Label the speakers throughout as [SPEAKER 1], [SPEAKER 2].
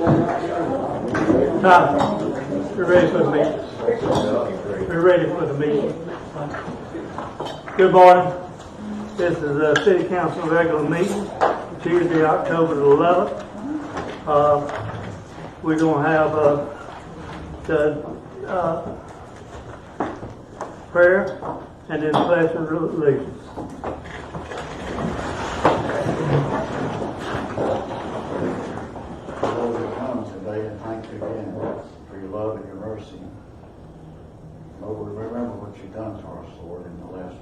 [SPEAKER 1] Tom, you're ready for the meeting. We're ready for the meeting. Good morning. This is the City Council regular meeting, Tuesday, October the 11th. We're going to have the prayer and then pledge of allegiance.
[SPEAKER 2] Lord, we come today and thank you again for your love and your mercy. Lord, we remember what you've done for us, Lord, in the last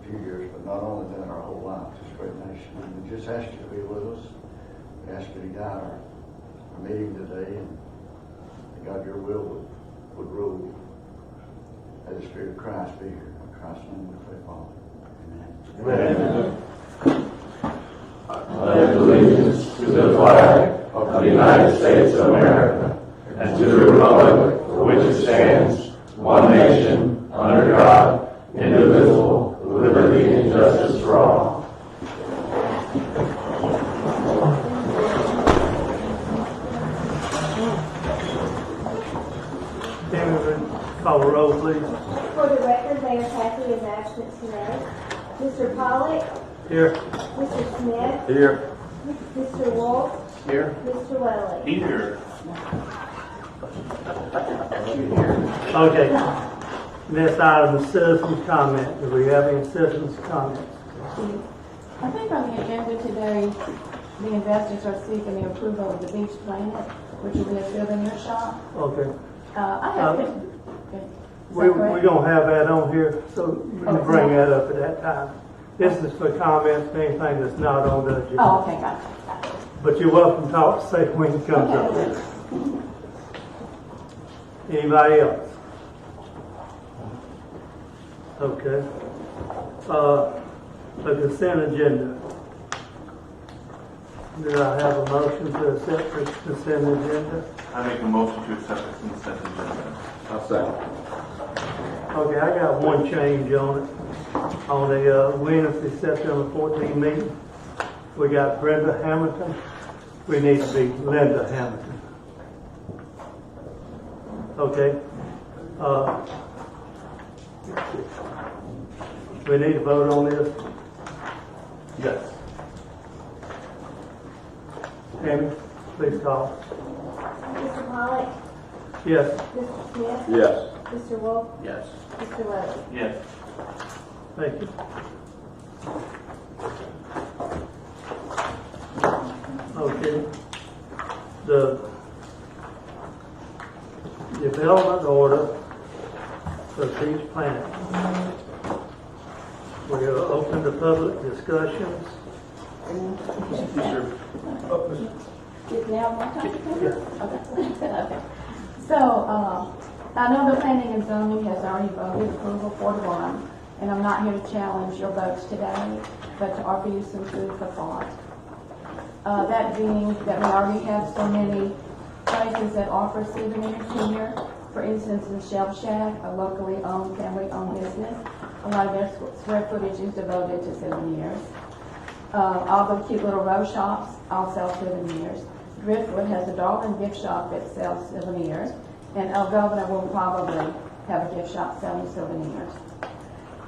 [SPEAKER 2] few years, but not only that, our whole life, this great nation. And we just ask you to be with us. We ask you to guide our meeting today, and that God, your will would rule. Let the Spirit of Christ be here. In Christ's name we pray, Father. Amen.
[SPEAKER 3] Amen. I pledge allegiance to the flag of the United States of America and to the republic for which it stands, one nation, under God, indivisible, with liberty and justice for all.
[SPEAKER 1] Call the roll, please.
[SPEAKER 4] For the record, Mayor Kathy is absent today. Mr. Pollock.
[SPEAKER 1] Here.
[SPEAKER 4] Mr. Smith.
[SPEAKER 3] Here.
[SPEAKER 4] Mr. Wolf.
[SPEAKER 3] Here.
[SPEAKER 4] Mr. Welly.
[SPEAKER 3] Here.
[SPEAKER 1] Okay. Next item is citizens' comment. Do we have any citizens' comments?
[SPEAKER 5] I think on the agenda today, the investors are seeking the approval of the Beach Planet, which will be a souvenir shop.
[SPEAKER 1] Okay.
[SPEAKER 5] I have been.
[SPEAKER 1] We're going to have that on here, so we can bring that up at that time. This is for comments, anything that's not on the agenda.
[SPEAKER 5] Oh, okay, gotcha.
[SPEAKER 1] But you're welcome to say when it comes up. Anybody else? Okay. The consent agenda. Do I have a motion to accept the consent agenda?
[SPEAKER 6] I make a motion to accept the consent agenda.
[SPEAKER 3] I'll second.
[SPEAKER 1] Okay, I got one change on it. On the Wednesday, September 14 meeting, we got Brenda Hamilton. We need to be Linda Hamilton. Okay. We need to vote on this.
[SPEAKER 6] Yes.
[SPEAKER 1] Amy, please call.
[SPEAKER 4] Mr. Pollock.
[SPEAKER 1] Yes.
[SPEAKER 4] Mr. Smith.
[SPEAKER 3] Yes.
[SPEAKER 4] Mr. Wolf.
[SPEAKER 6] Yes.
[SPEAKER 4] Mr. Welly.
[SPEAKER 6] Yes.
[SPEAKER 1] Thank you. Okay. The development order for Beach Planet. We are open to public discussions.
[SPEAKER 5] Is now my time to come? Okay. Okay. So, I know the planning and zoning has already voted approval 4-1, and I'm not here to challenge your votes today, but to offer you some food for thought. That being that we already have so many places that offer souvenirs here. For instance, the Shelf Shack, a locally owned, family-owned business, a lot of their square footage is devoted to souvenirs. All the cute little row shops all sell souvenirs. Driftwood has a Darwin gift shop that sells souvenirs, and El Governor will probably have a gift shop selling souvenirs.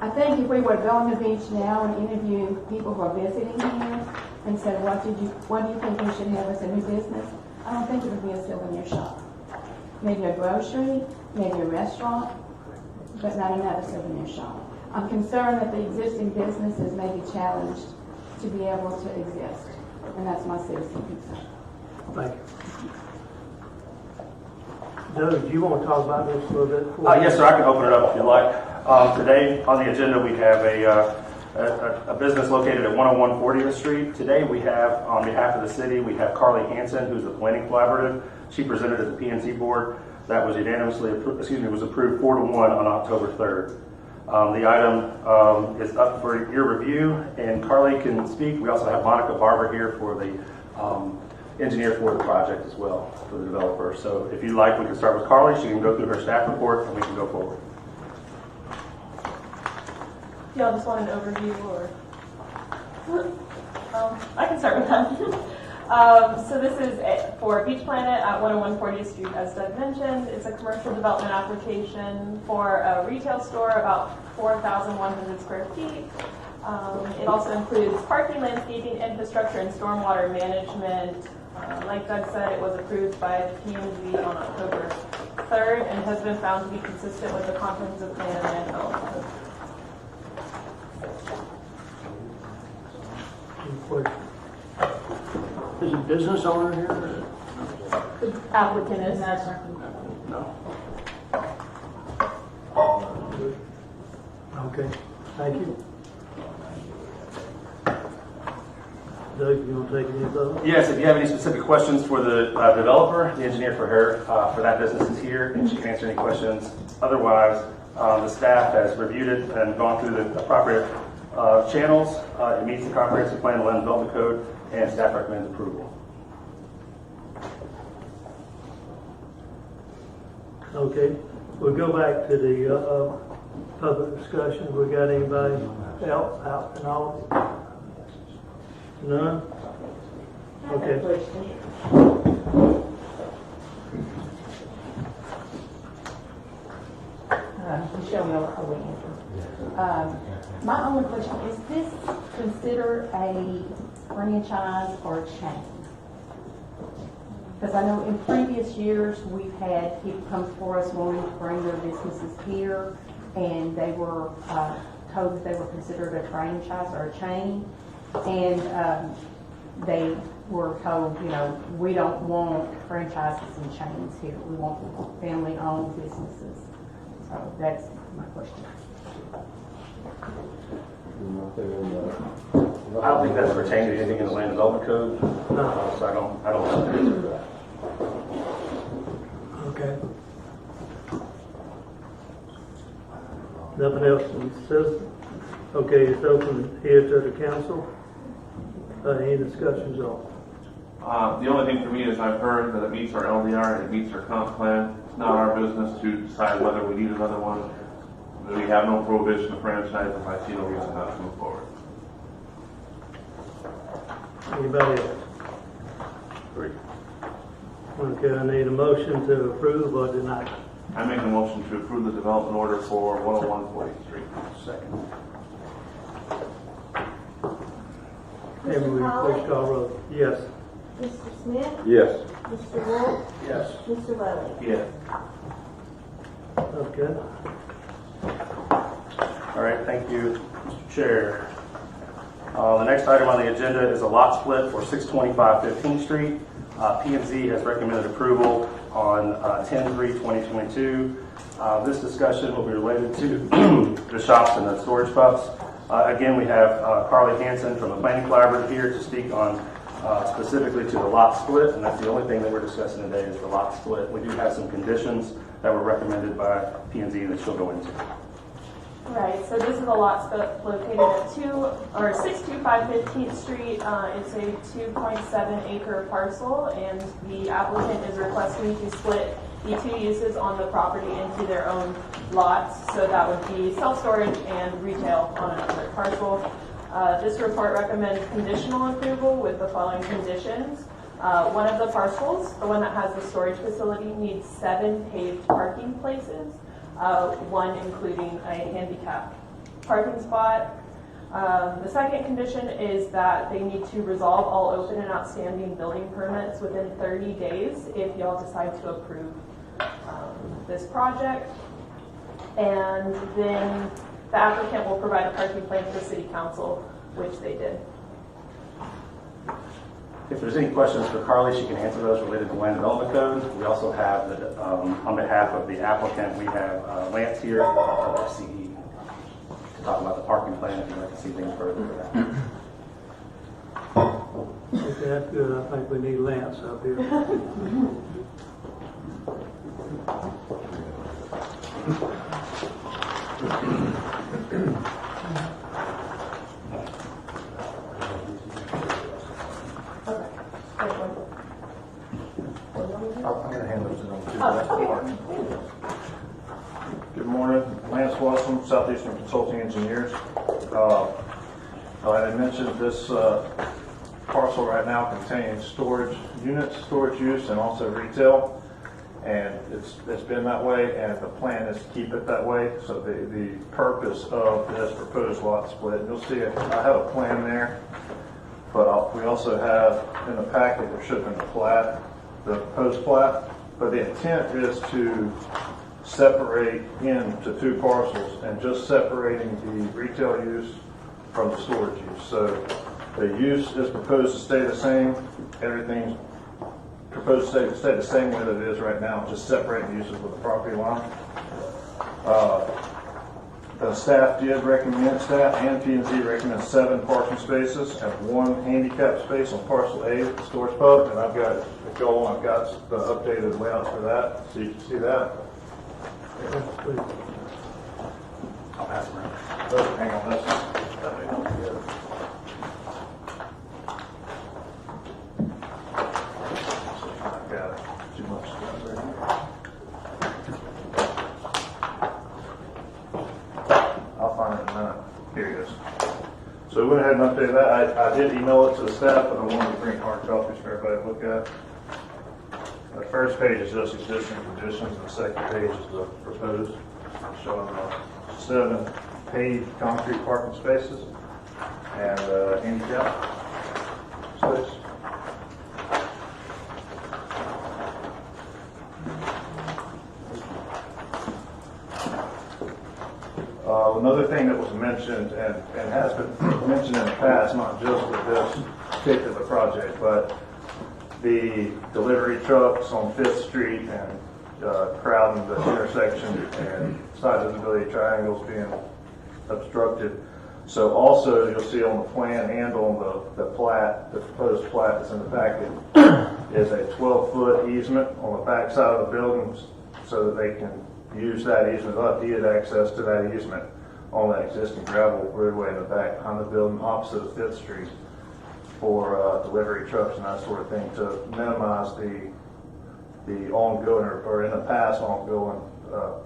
[SPEAKER 5] I think if we were to go on the beach now and interview people who are visiting here and said, what do you think we should have as a new business? I don't think it would be a souvenir shop. Maybe a grocery, maybe a restaurant, but not another souvenir shop. I'm concerned that the existing businesses may be challenged to be able to exist, and that's my citizen concern.
[SPEAKER 1] Thank you. Doug, do you want to talk about this a little bit?
[SPEAKER 7] Yes, sir. I can open it up if you like. Today on the agenda we have a business located at 101 40th Street. Today we have, on behalf of the city, we have Carly Hansen, who's the planning collaborative. She presented at the PNC board. That was unanimously was approved 4-1 on October 3rd. The item is up for your review, and Carly can speak. We also have Monica Barber here for the engineer for the project as well, for the developer. So if you'd like, we can start with Carly. She can go through her staff report, and we can go forward.
[SPEAKER 8] Y'all just want an overview, or I can start with that. So this is for Beach Planet at 101 40th Street, as Doug mentioned. It's a commercial development application for a retail store, about 4,100 square feet. It also includes parking, landscaping, infrastructure, and stormwater management. Like Doug said, it was approved by P&Z on October 3rd and has been found to be consistent with the comprehensive plan and land development code.
[SPEAKER 1] Any questions? Is a business owner here?
[SPEAKER 8] The applicant is.
[SPEAKER 1] No. Okay, thank you. Doug, you want to take any of those?
[SPEAKER 7] Yes, if you have any specific questions for the developer, the engineer for her, for that business is here, and she can answer any questions. Otherwise, the staff has reviewed it and gone through the appropriate channels. It meets the comprehensive plan, land development code, and staff recommends approval.
[SPEAKER 1] Okay, we'll go back to the public discussion. We got anybody else out and all? None? Okay.
[SPEAKER 9] Michelle Miller, my only question, is this considered a franchise or a chain? Because I know in previous years, we've had people come for us wanting to bring their businesses here, and they were told that they were considered a franchise or a chain, and they were told, you know, we don't want franchises and chains here. We want family-owned businesses. So that's my question.
[SPEAKER 7] I don't think that's pertaining to anything in the land development code, so I don't know the answer to that.
[SPEAKER 1] Okay. Nothing else from the citizens? Okay, it's open here to the council. Any discussions on?
[SPEAKER 6] The only thing for me is I've heard that it meets our LDR and it meets our comp plan. It's not our business to decide whether we need another one. We have no prohibition of franchise, if I see no reason not to move forward.
[SPEAKER 1] Anybody else?
[SPEAKER 7] Agreed.
[SPEAKER 1] Okay, I need a motion to approve or deny.
[SPEAKER 6] I make a motion to approve the development order for 101 40th Street.
[SPEAKER 7] Second.
[SPEAKER 1] Maybe we please call roll. Yes.
[SPEAKER 4] Mr. Smith?
[SPEAKER 3] Yes.
[SPEAKER 4] Mr. Wolf?
[SPEAKER 7] Yes.
[SPEAKER 4] Mr. Rowley?
[SPEAKER 6] Yes.
[SPEAKER 1] Okay.
[SPEAKER 7] All right, thank you, Mr. Chair. The next item on the agenda is a lot split for 625 15th Street. P&Z has recommended approval on 10/3/2022. This discussion will be related to the shops and the storage pups. Again, we have Carly Hansen from the Planning Collaborative here to speak on specifically to the lot split, and that's the only thing that we're discussing today is the lot split. We do have some conditions that were recommended by P&Z that she'll go into.
[SPEAKER 8] Right, so this is a lot split located at 625 15th Street. It's a 2.7 acre parcel, and the applicant is requesting to split the two uses on the property into their own lots. So that would be self-storage and retail on another parcel. This report recommends conditional approval with the following conditions. One of the parcels, the one that has the storage facility, needs 7 paved parking places. One including a handicap parking spot. The second condition is that they need to resolve all open and outstanding building permits within 30 days if y'all decide to approve this project. And then the applicant will provide a parking plan for City Council, which they did.
[SPEAKER 7] If there's any questions for Carly, she can answer those related to land development code. We also have, on behalf of the applicant, we have Lance here, our CE, to talk about the parking plan if you'd like to see things further with that.
[SPEAKER 1] Okay, that's good. I think we need Lance up here.
[SPEAKER 2] I'm going to hand those in to
[SPEAKER 10] Good morning, Lance Washam, Southeastern Consulting Engineers. I mentioned this parcel right now contains storage units, storage use, and also retail. And it's been that way, and the plan is to keep it that way. So the purpose of this proposed lot split, and you'll see it, I have a plan there, but we also have in the packet, there should have been a plat, the proposed plat, but the intent is to separate into two parcels and just separating the retail use from the storage use. So the use is proposed to stay the same, everything's proposed to stay the same way that it is right now, just separating uses with the property line. The staff did recommend, staff and P&Z recommend 7 parking spaces and 1 handicap space on parcel A, the storage pub, and I've got, if y'all want, I've got the updated layouts for that, so you can see that. I'll pass it around. Oh, hang on, that may not be good. I've got too much stuff right here. I'll find it in a minute. Here it is. So we went ahead and updated that. I did email it to the staff, but I wanted to bring hard copies for everybody to look at. The first page is just existing conditions, and the second page is the proposed, showing 7 paved concrete parking spaces and handicap space. Another thing that was mentioned and has been mentioned in the past, not just with this particular project, but the delivery trucks on 5th Street and crowding the intersection and side visibility triangles being obstructed. So also you'll see on the plan and on the plat, the proposed plat that's in the packet, is a 12-foot easement on the back side of the buildings so that they can use that easement. They'll have deeded access to that easement on that existing gravel roadway in the back behind the building opposite of 5th Street for delivery trucks and that sort of thing to minimize the ongoing or in the past ongoing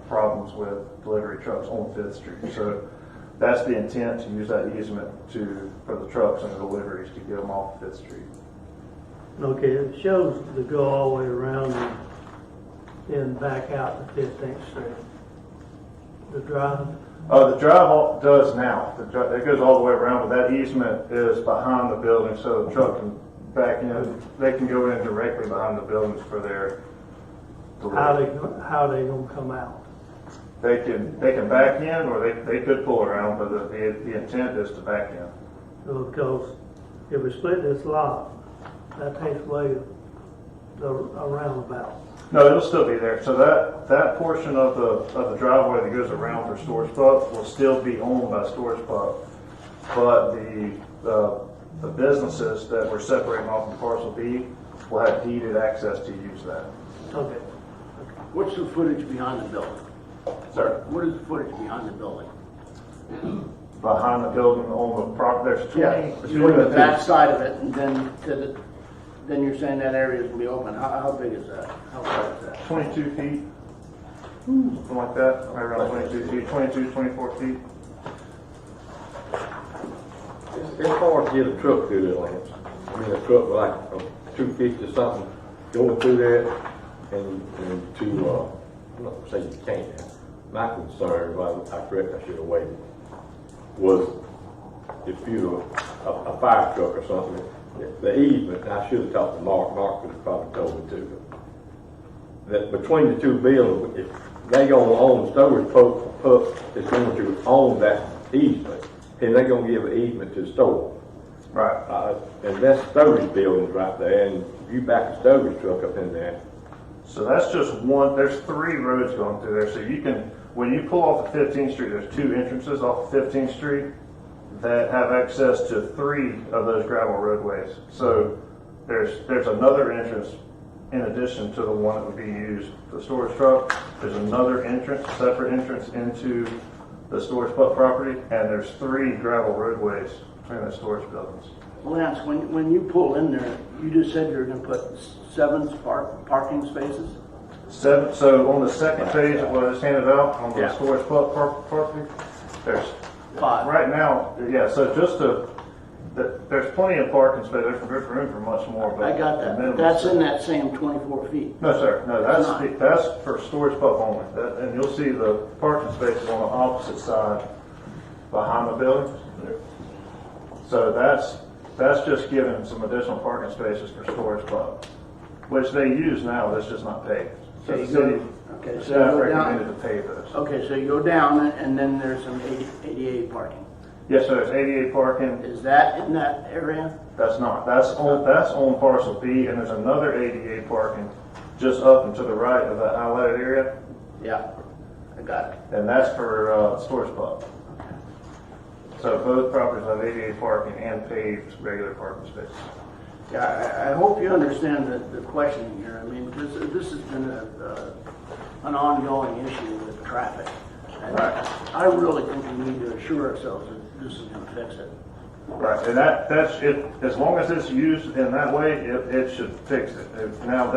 [SPEAKER 10] problems with delivery trucks on 5th Street. So that's the intent, to use that easement for the trucks and the deliveries to get them off 5th Street.
[SPEAKER 1] Okay, it shows to go all the way around and then back out to 15th Street. The drive?
[SPEAKER 10] The drive does now. It goes all the way around, but that easement is behind the building, so the truck can back in. They can go in directly behind the buildings for their delivery.
[SPEAKER 1] How they gonna come out?
[SPEAKER 10] They can back in, or they could pull around, but the intent is to back in.
[SPEAKER 1] Because if we split this lot, that takes away a roundabout.
[SPEAKER 10] No, it'll still be there. So that portion of the driveway that goes around for Storage Pub will still be owned by Storage Pub, but the businesses that we're separating off from Parcel B will have deeded access to use that.
[SPEAKER 1] Okay.
[SPEAKER 11] What's the footage behind the building?
[SPEAKER 10] Sir,
[SPEAKER 11] What is the footage behind the building?
[SPEAKER 10] behind the building on the property, there's 20.
[SPEAKER 11] Between the back side of it, and then you're saying that area is gonna be open. How big is that? How wide is that?
[SPEAKER 10] 22 feet, something like that, right around 22 feet, 22, 24 feet.
[SPEAKER 3] It's hard to get a truck through there, Lance. I mean, a truck with like 250 or something going through there, and to, I'm not gonna say you can't. My concern, I correct, I should have waited, was if you were a fire truck or something, the easement, I should have talked to Mark would have probably told me to, that between the two buildings, if they gonna own storage, Pup is going to own that easement, and they're gonna give an easement to the store.
[SPEAKER 10] Right.
[SPEAKER 3] And that's storage buildings right there, and you back a storage truck up in there.
[SPEAKER 10] So that's just one, there's 3 roads going through there. So you can, when you pull off of 15th Street, there's 2 entrances off of 15th Street that have access to 3 of those gravel roadways. So there's another entrance in addition to the one that would be used for the storage truck. There's another entrance, separate entrance into the storage pub property, and there's 3 gravel roadways between the storage buildings.
[SPEAKER 11] Lance, when you pull in there, you just said you're gonna put 7 parking spaces?
[SPEAKER 10] 7. So on the second page that was handed out on the
[SPEAKER 11] Yeah.
[SPEAKER 10] storage pub property, there's
[SPEAKER 11] 5.
[SPEAKER 10] right now, yeah. So just to There's plenty of parking space, there's room for much more, but.
[SPEAKER 11] I got
[SPEAKER 10] the
[SPEAKER 11] that.
[SPEAKER 10] minimum-
[SPEAKER 11] That's in that same 24 feet.
[SPEAKER 10] No, sir, no,
[SPEAKER 11] It's not.
[SPEAKER 10] that's for storage pub only, and you'll see the parking spaces on the opposite side behind the building. So that's just giving some additional parking spaces for storage pub, which they use now, that's just not paved. So the city,
[SPEAKER 11] Okay,
[SPEAKER 10] the
[SPEAKER 11] so you
[SPEAKER 10] staff
[SPEAKER 11] go down.
[SPEAKER 10] recommended to pave those.
[SPEAKER 11] Okay, so you go down and then there's some ADA parking.
[SPEAKER 10] Yes, sir, it's 88 parking,
[SPEAKER 11] Is that in that area?
[SPEAKER 10] that's not, that's on parcel B, and there's another 88 parking just up and to the right of that highlighted area,
[SPEAKER 11] Yeah, I got it.
[SPEAKER 10] and that's for storage pub. So both properties have 88 parking and paved regular parking spaces.
[SPEAKER 11] Yeah, I hope you understand the questioning here. I mean, this has been an ongoing issue with traffic. And I really think we need to assure ourselves that this is going to fix it.
[SPEAKER 10] Right, and that's it, as long as it's used in that way, it should fix it. Now,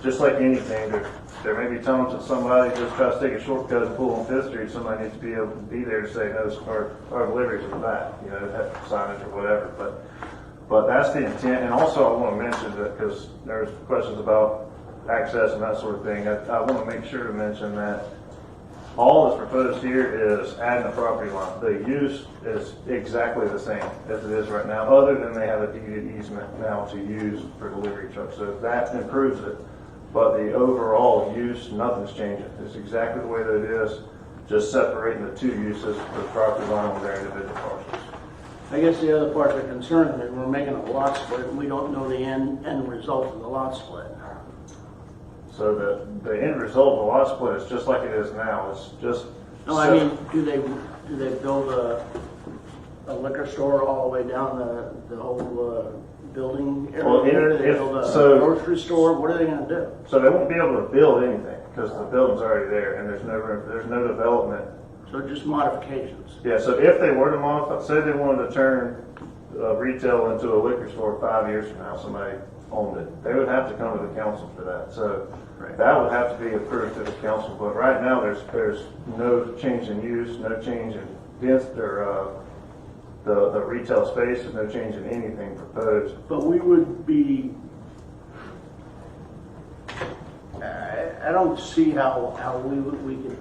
[SPEAKER 10] just like anything, there may be times that somebody just tries to take a shortcut and pull on Fifth Street, somebody needs to be able to be there to say, no, our deliveries in the back, have signage or whatever, but that's the intent. And also I want to mention that, because there's questions about access and that sort of thing, I want to make sure to mention that all that's proposed here is adding a property line. The use is exactly the same as it is right now, other than they have a deeded easement now to use for delivery trucks. So that improves it. But the overall use, nothing's changing. It's exactly the way that it is, just separating the two uses, the property line on their individual parcels.
[SPEAKER 11] I guess the other part of the concern is that we're making a lot split and we don't know the end result of the lot split.
[SPEAKER 10] So the end result of the lot split is just like it is now. It's just.
[SPEAKER 11] No, I mean, do they build a liquor store all the way down the whole building area?
[SPEAKER 10] Well,
[SPEAKER 11] Do they build a grocery store? What are they going to do?
[SPEAKER 10] So they won't be able to build anything because the building's already there and there's no room, there's no development.
[SPEAKER 11] So just modifications.
[SPEAKER 10] Yeah, so if they were to modify, say they wanted to turn retail into a liquor store 5 years from now, somebody owned it, they would have to come to the council for that. So that would have to be approved to the council. But right now, there's no change in use, no change in the retail space, there's no change in anything proposed.
[SPEAKER 11] But we would be, I don't see how we could,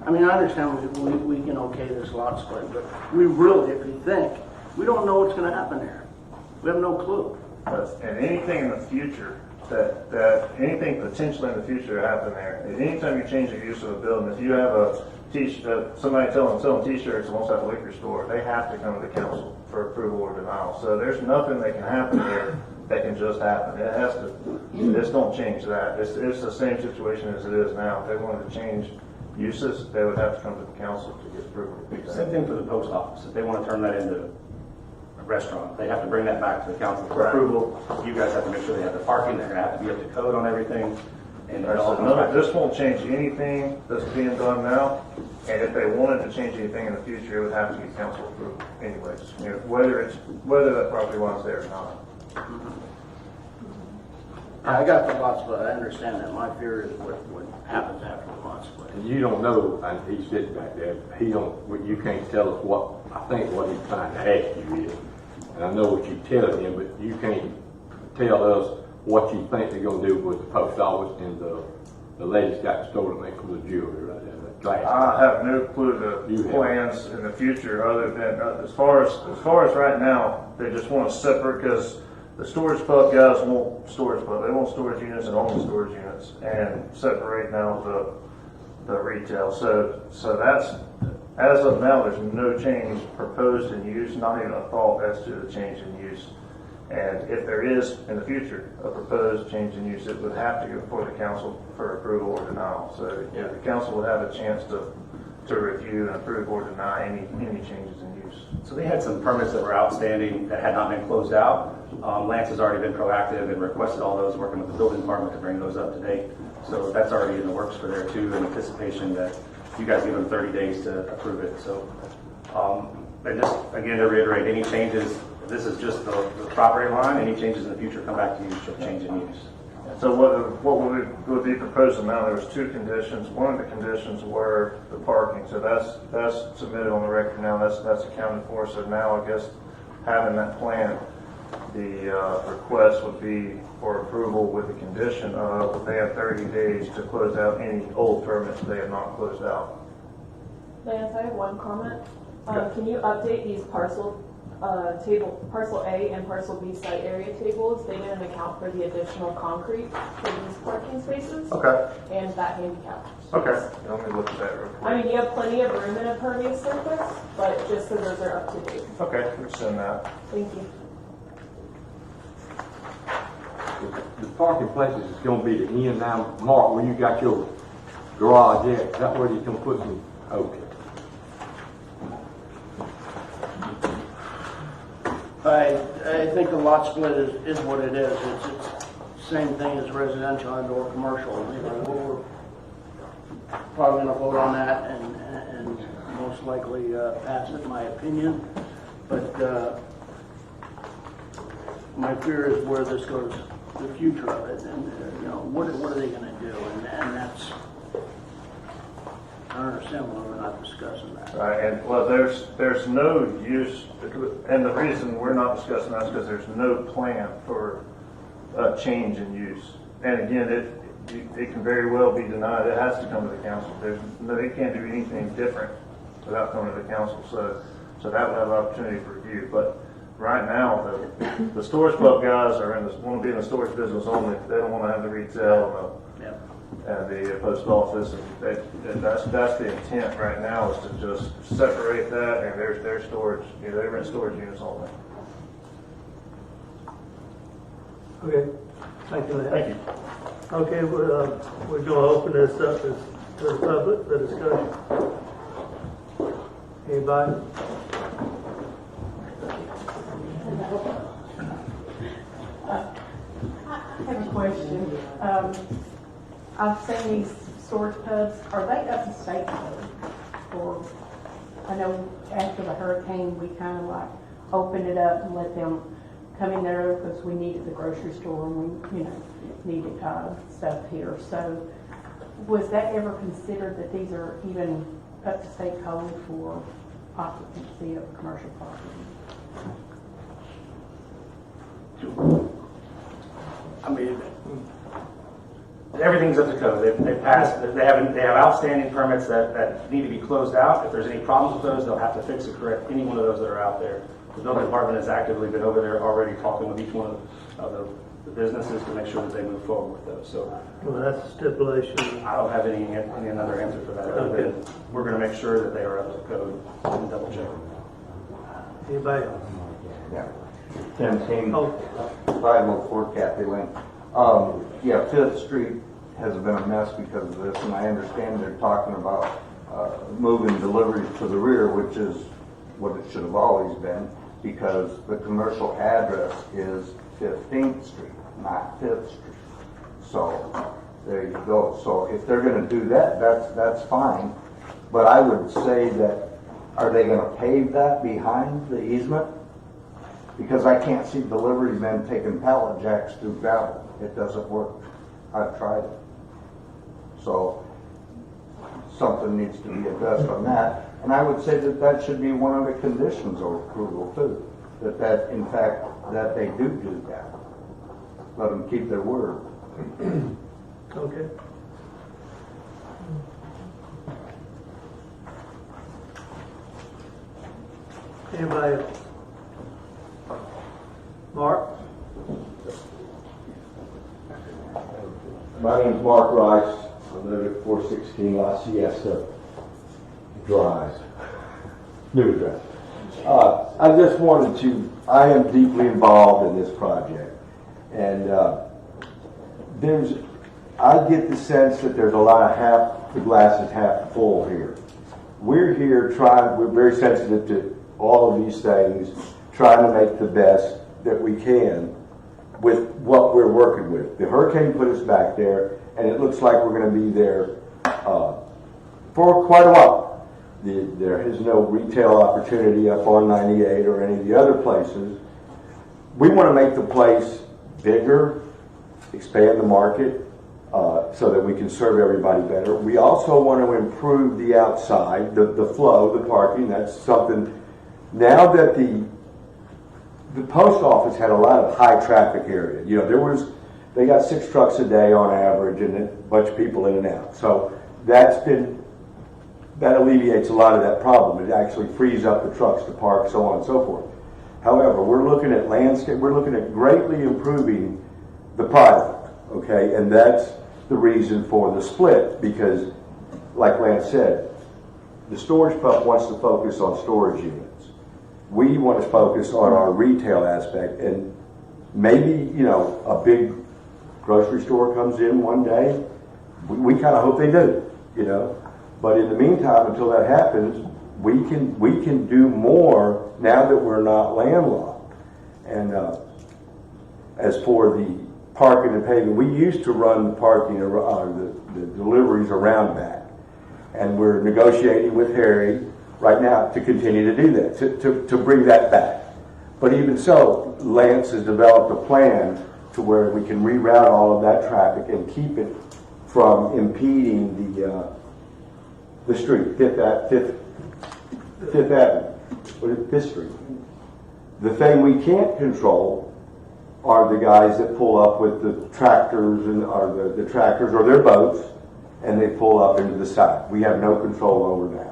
[SPEAKER 11] I mean, I understand we can okay this lot split, but we really, if you think, we don't know what's gonna happen there. We have no clue.
[SPEAKER 10] And anything in the future, that anything potentially in the future to happen there, anytime you change the use of a building, if you have a t-shirt, somebody selling t-shirts and wants to have a liquor store, they have to come to the council for approval or denial. So there's nothing that can happen there that can just happen. It has to, just don't change that. It's the same situation as it is now. If they wanted to change uses, they would have to come to the council to get approval to do
[SPEAKER 7] Same
[SPEAKER 10] that.
[SPEAKER 7] thing for the post office. If they want to turn that into a restaurant, they have to bring that back to the council for
[SPEAKER 10] Right.
[SPEAKER 7] approval. You guys have to make sure they have the parking, they're gonna have to be up to code on everything. And it all
[SPEAKER 10] So
[SPEAKER 7] comes back to
[SPEAKER 10] this won't change anything that's being done now, and if they wanted to change anything in the future, it would have to get council approval anyways, whether that property line's there or not.
[SPEAKER 11] I got the lot split, I understand that. My fear is what happens after the lot split.
[SPEAKER 3] And you don't know, and he's sitting back there, you can't tell us what he's trying to ask you is. And I know what you're telling him, but you can't tell us what you think they're gonna do with the post office and the lady's got the store to make for the jewelry right there, the glass.
[SPEAKER 10] I have no clue the plans in the future, other than, as far as right now, they just want to separate, because the storage pub guys want storage pub, they want storage units and only storage units, and separate now the retail. So that's, as of now, there's no change proposed in use, not even a thought as to the change in use. And if there is in the future a proposed change in use, it would have to go before the council for approval or denial. So the council would have a chance to review and approve or deny any changes in use.
[SPEAKER 7] So they had some permits that were outstanding that had not been closed out. Lance has already been proactive and requested all those, working with the building department to bring those up to date. So that's already in the works for there too, in anticipation that you guys give them 30 days to approve it. So, and just again to reiterate, any changes, this is just the property line. Any changes in the future come back to you, should change in use.
[SPEAKER 10] So what would be proposed now, there was two conditions. One of the conditions were the parking. So that's submitted on the record now. That's accounted for. So now I guess having that plan, the request would be for approval with the condition of they have 30 days to close out any old permits they have not closed out.
[SPEAKER 8] Lance, I have one comment.
[SPEAKER 10] Okay.
[SPEAKER 8] Can you update these parcel A and parcel B site area tables? They didn't account for the additional concrete for these parking spaces
[SPEAKER 10] Okay.
[SPEAKER 8] and that handicap.
[SPEAKER 10] Okay. Let me look at that real quick.
[SPEAKER 8] I mean, you have plenty of room in a pervious surface, but just so those are up to date.
[SPEAKER 10] Okay, we'll send that.
[SPEAKER 8] Thank you.
[SPEAKER 3] The parking places is gonna be the end now, Mark, where you got your garage there, is that where you can put them? Okay.
[SPEAKER 11] I think the lot split is what it is. It's same thing as residential and or commercial. You know, we're probably gonna vote on that and most likely pass it, in my opinion. But my fear is where this goes, the future of it, and you know, what are they gonna do? And that's, I don't understand why we're not discussing that.
[SPEAKER 10] Right, and well, there's no use, and the reason we're not discussing that is because there's no plan for a change in use. And again, it can very well be denied. It has to come to the council. They can't do anything different without coming to the council. So that would have opportunity for review. But right now, the storage club guys want to be in the storage business only. They don't want to have the retail and the post office. And that's the intent right now, is to just separate that, and there's their storage. They rent storage units only.
[SPEAKER 1] Okay, thank you, Lance.
[SPEAKER 10] Thank you.
[SPEAKER 1] Okay, we're going to open this up to the public for discussion. Anybody?
[SPEAKER 5] I have a question. I've seen these storage pubs, are they up to state code? Or, I know after the hurricane, we kind of like opened it up and let them come in there because we needed the grocery store and we, needed stuff here. So was that ever considered that these are even up to state code for occupancy of commercial property?
[SPEAKER 11] I mean,
[SPEAKER 7] Everything's up to code. They passed. They have outstanding permits that need to be closed out. If there's any problems with those, they'll have to fix or correct any one of those that are out there. The building department has actively been over there already talking with each one of the businesses to make sure that they move forward with those. So
[SPEAKER 1] Well, that's a stipulation.
[SPEAKER 7] I don't have any another answer for that. Other than we're going to make sure that they are up to code and double check.
[SPEAKER 1] Anybody else?
[SPEAKER 12] Yeah. Tim King,
[SPEAKER 1] Oh,
[SPEAKER 12] 504 Kathy Lane. Yeah, Fifth Street has been a mess because of this, and I understand they're talking about moving deliveries to the rear, which is what it should have always been, because the commercial address is 15th Street, not 5th Street. So there you go. So if they're going to do that, that's fine. But I would say that, are they going to pave that behind the easement? Because I can't see delivery men taking pallet jacks through gravel. It doesn't work. I've tried it. So something needs to be addressed on that. And I would say that should be one of the conditions of approval too. That in fact, that they do that. Let them keep their word.
[SPEAKER 1] okay. Anybody else? Mark?
[SPEAKER 3] My name's Mark Rice. I live at 416 La Siesta Drive. New address. I just wanted to, I am deeply involved in this project. And I get the sense that there's a lot of the glass is half full here. We're here we're very sensitive to all of these things, trying to make the best that we can with what we're working with. The hurricane put us back there, and it looks like we're going to be there for quite a while. There is no retail opportunity up on 98 or any of the other places. We want to make the place bigger, expand the market so that we can serve everybody better. We also want to improve the outside, the flow, the parking. That's something, now that the
[SPEAKER 13] the post office had a lot of high traffic area. You know, they got 6 trucks a day on average and a bunch of people in and out. So that alleviates a lot of that problem. It actually frees up the trucks to park, so on and so forth. However, we're looking at landscape, we're looking at greatly improving the product, okay? And that's the reason for the split, because like Lance said, the storage pump wants to focus on storage units. We want to focus on our retail aspect, and maybe, you know, a big grocery store comes in one day. We kind of hope they do, you know. But in the meantime, until that happens, we can do more now that we're not landlocked. And as for the parking and paving, we used to run the parking, the deliveries around back. And we're negotiating with Harry right now to continue to do that, to bring that back. But even so, Lance has developed a plan to where we can reroute all of that traffic and keep it from impeding the street, Fifth Avenue, Fifth Street. The thing we can't control are the guys that pull up with the tractors or the tractors or their boats, and they pull up into the site. We have no control over that.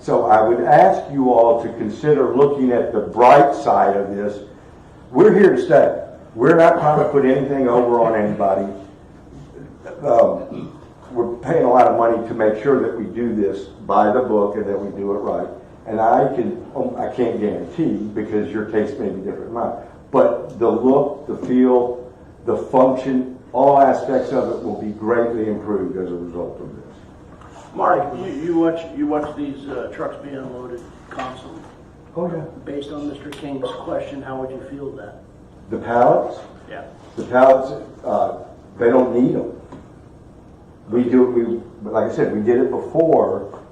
[SPEAKER 13] So I would ask you all to consider looking at the bright side of this. We're here to stay. We're not trying to put anything over on anybody. We're paying a lot of money to make sure that we do this by the book and that we do it right. And I can't guarantee, because your taste may be different than mine, but the look, the feel, the function, all aspects of it will be greatly improved as a result of this.
[SPEAKER 11] Mark, you watch these trucks being unloaded constantly.
[SPEAKER 13] Oh yeah.
[SPEAKER 11] Based on Mr. King's question, how would you feel that?
[SPEAKER 13] The pallets?
[SPEAKER 11] Yeah.
[SPEAKER 13] The pallets, they don't need them. Like I said, we did it before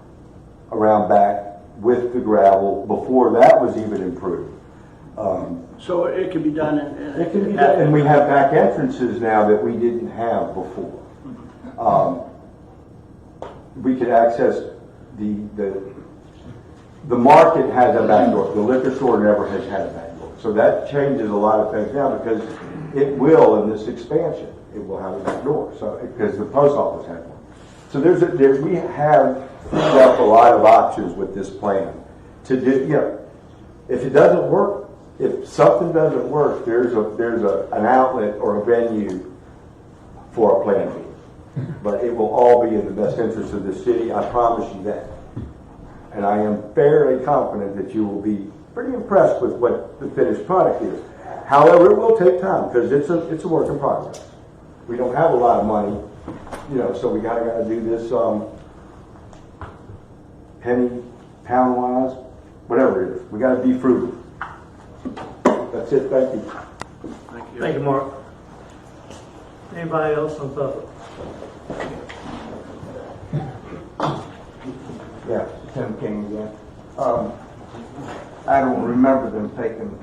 [SPEAKER 13] around back with the gravel, before that was even improved.
[SPEAKER 11] So it can be done
[SPEAKER 13] It can be done, and we have back entrances now that we didn't have before. We could access the market has a back door. The liquor store never has had a back door. So that changes a lot of things now, because it will, in this expansion, it will have a back door. So because the post office had one. So we have freed up a lot of options with this plan to do. You know, if it doesn't work, if something doesn't work, there's an outlet or a venue for a plan B. But it will all be in the best interest of the city. I promise you that. And I am fairly confident that you will be pretty impressed with what the finished product is. However, it will take time, because it's a work in progress. We don't have a lot of money, you know, so we gotta do this penny, pound wise, whatever it is. We gotta be frugal. That's it. Thank you.
[SPEAKER 11] Thank you.
[SPEAKER 1] Thank you, Mark. Anybody else on public?
[SPEAKER 12] Yeah, Tim King again. I don't remember them taking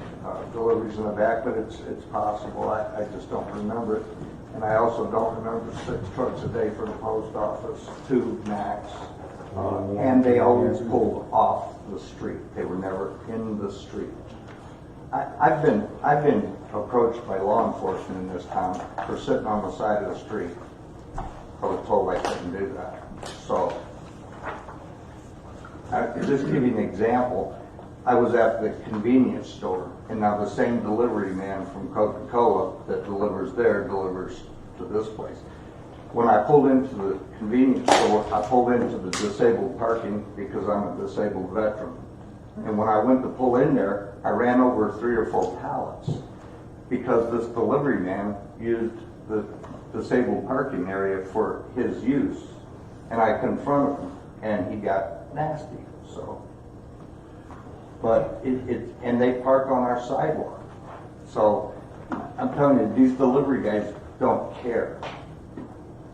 [SPEAKER 12] deliveries in the back, but it's possible. I just don't remember it. And I also don't remember 6 trucks a day for the post office, 2 max. And they always pulled off the street. They were never in the street. I've been approached by law enforcement in this town for sitting on the side of the street. I was told I couldn't do that. So, just give you an example. I was at the convenience store, and now the same delivery man from Coca-Cola that delivers there delivers to this place. When I pulled into the convenience store, I pulled into the disabled parking because I'm a disabled veteran. And when I went to pull in there, I ran over 3 or 4 pallets because this delivery man used the disabled parking area for his use. And I confronted him, and he got nasty. So, but and they park on our sidewalk. So I'm telling you, these delivery guys don't care.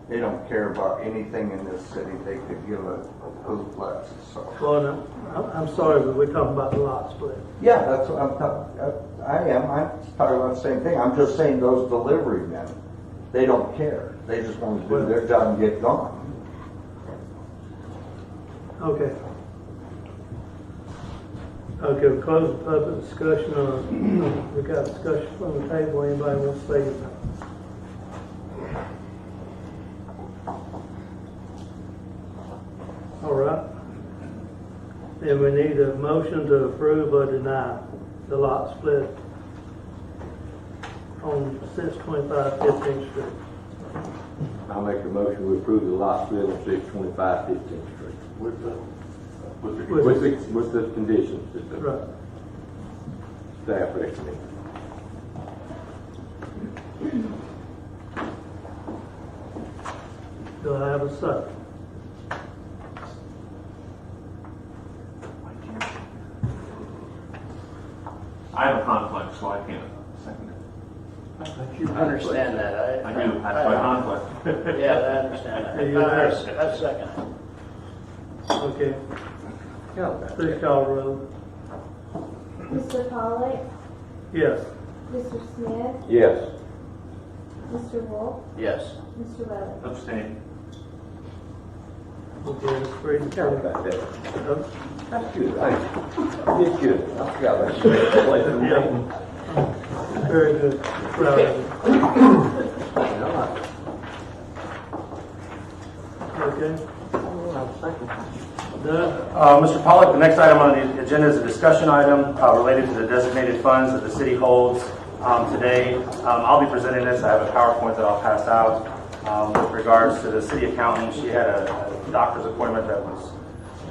[SPEAKER 12] They don't care about anything in this city. They could give a hoot less. So.
[SPEAKER 1] Well, no, I'm sorry, but we're talking about the lot split.
[SPEAKER 12] Yeah, that's what I'm talking. I'm talking about the same thing. I'm just saying those delivery men, they don't care. They just want to do their job and get gone.
[SPEAKER 1] Okay. Okay, we close the public discussion we got discussion from the table. Anybody want to say anything? All right. Then we need a motion to approve or deny the lot split on 625 15th Street.
[SPEAKER 3] I'll make a motion to approve the lot split on 625 15th Street. With the conditions that the
[SPEAKER 1] Right.
[SPEAKER 3] staff recommend.
[SPEAKER 1] Do I have a second?
[SPEAKER 6] I have a conflict, so I can't second it.
[SPEAKER 11] You understand that?
[SPEAKER 6] I do, that's my conflict.
[SPEAKER 11] Yeah, I understand
[SPEAKER 1] Yeah, you
[SPEAKER 11] that. I second it.
[SPEAKER 1] Okay. Please call the roll.
[SPEAKER 4] Mr. Pollak,
[SPEAKER 1] Yes.
[SPEAKER 4] Mr. Smith,
[SPEAKER 3] Yes.
[SPEAKER 4] Mr. Wolf,
[SPEAKER 11] Yes.
[SPEAKER 4] Mr. Rowley.
[SPEAKER 6] Abstain.
[SPEAKER 1] Okay, it's free to
[SPEAKER 3] Sorry
[SPEAKER 1] go.
[SPEAKER 3] about that.
[SPEAKER 1] Oh,
[SPEAKER 3] That's good. I did good. I forgot about you.
[SPEAKER 1] yeah. Very good. Proud of you. Okay. Doug?
[SPEAKER 7] Mr. Pollak, the next item on the agenda is a discussion item related to the designated funds that the city holds today. I'll be presenting this. I have a PowerPoint that I'll pass out with regards to the city accountant. She had a doctor's appointment that was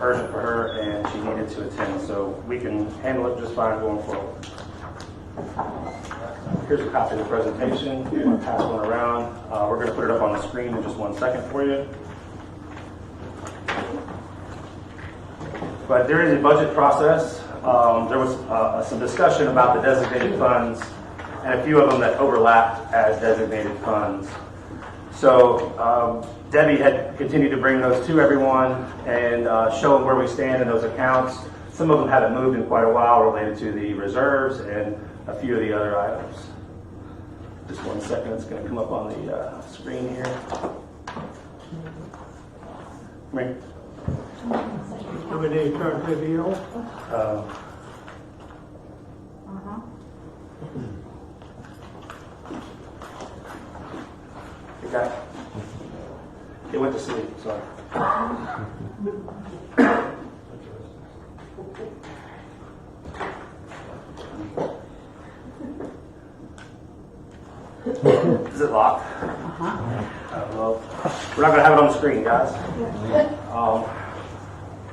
[SPEAKER 7] urgent for her and she needed to attend, so we can handle it just fine going forward. Here's a copy of the presentation. I'm going to pass one around. We're going to put it up on the screen in just 1 second for you. But there is a budget process. There was some discussion about the designated funds and a few of them that overlapped as designated funds. So Debbie had continued to bring those to everyone and show them where we stand in those accounts. Some of them haven't moved in quite a while related to the reserves and a few of the other items. Just 1 second, it's going to come up on the screen here. Come here.
[SPEAKER 1] Do we need to turn TV on?
[SPEAKER 7] You got it? It went to sleep, sorry. Is it locked? Well, we're not going to have it on the screen, guys.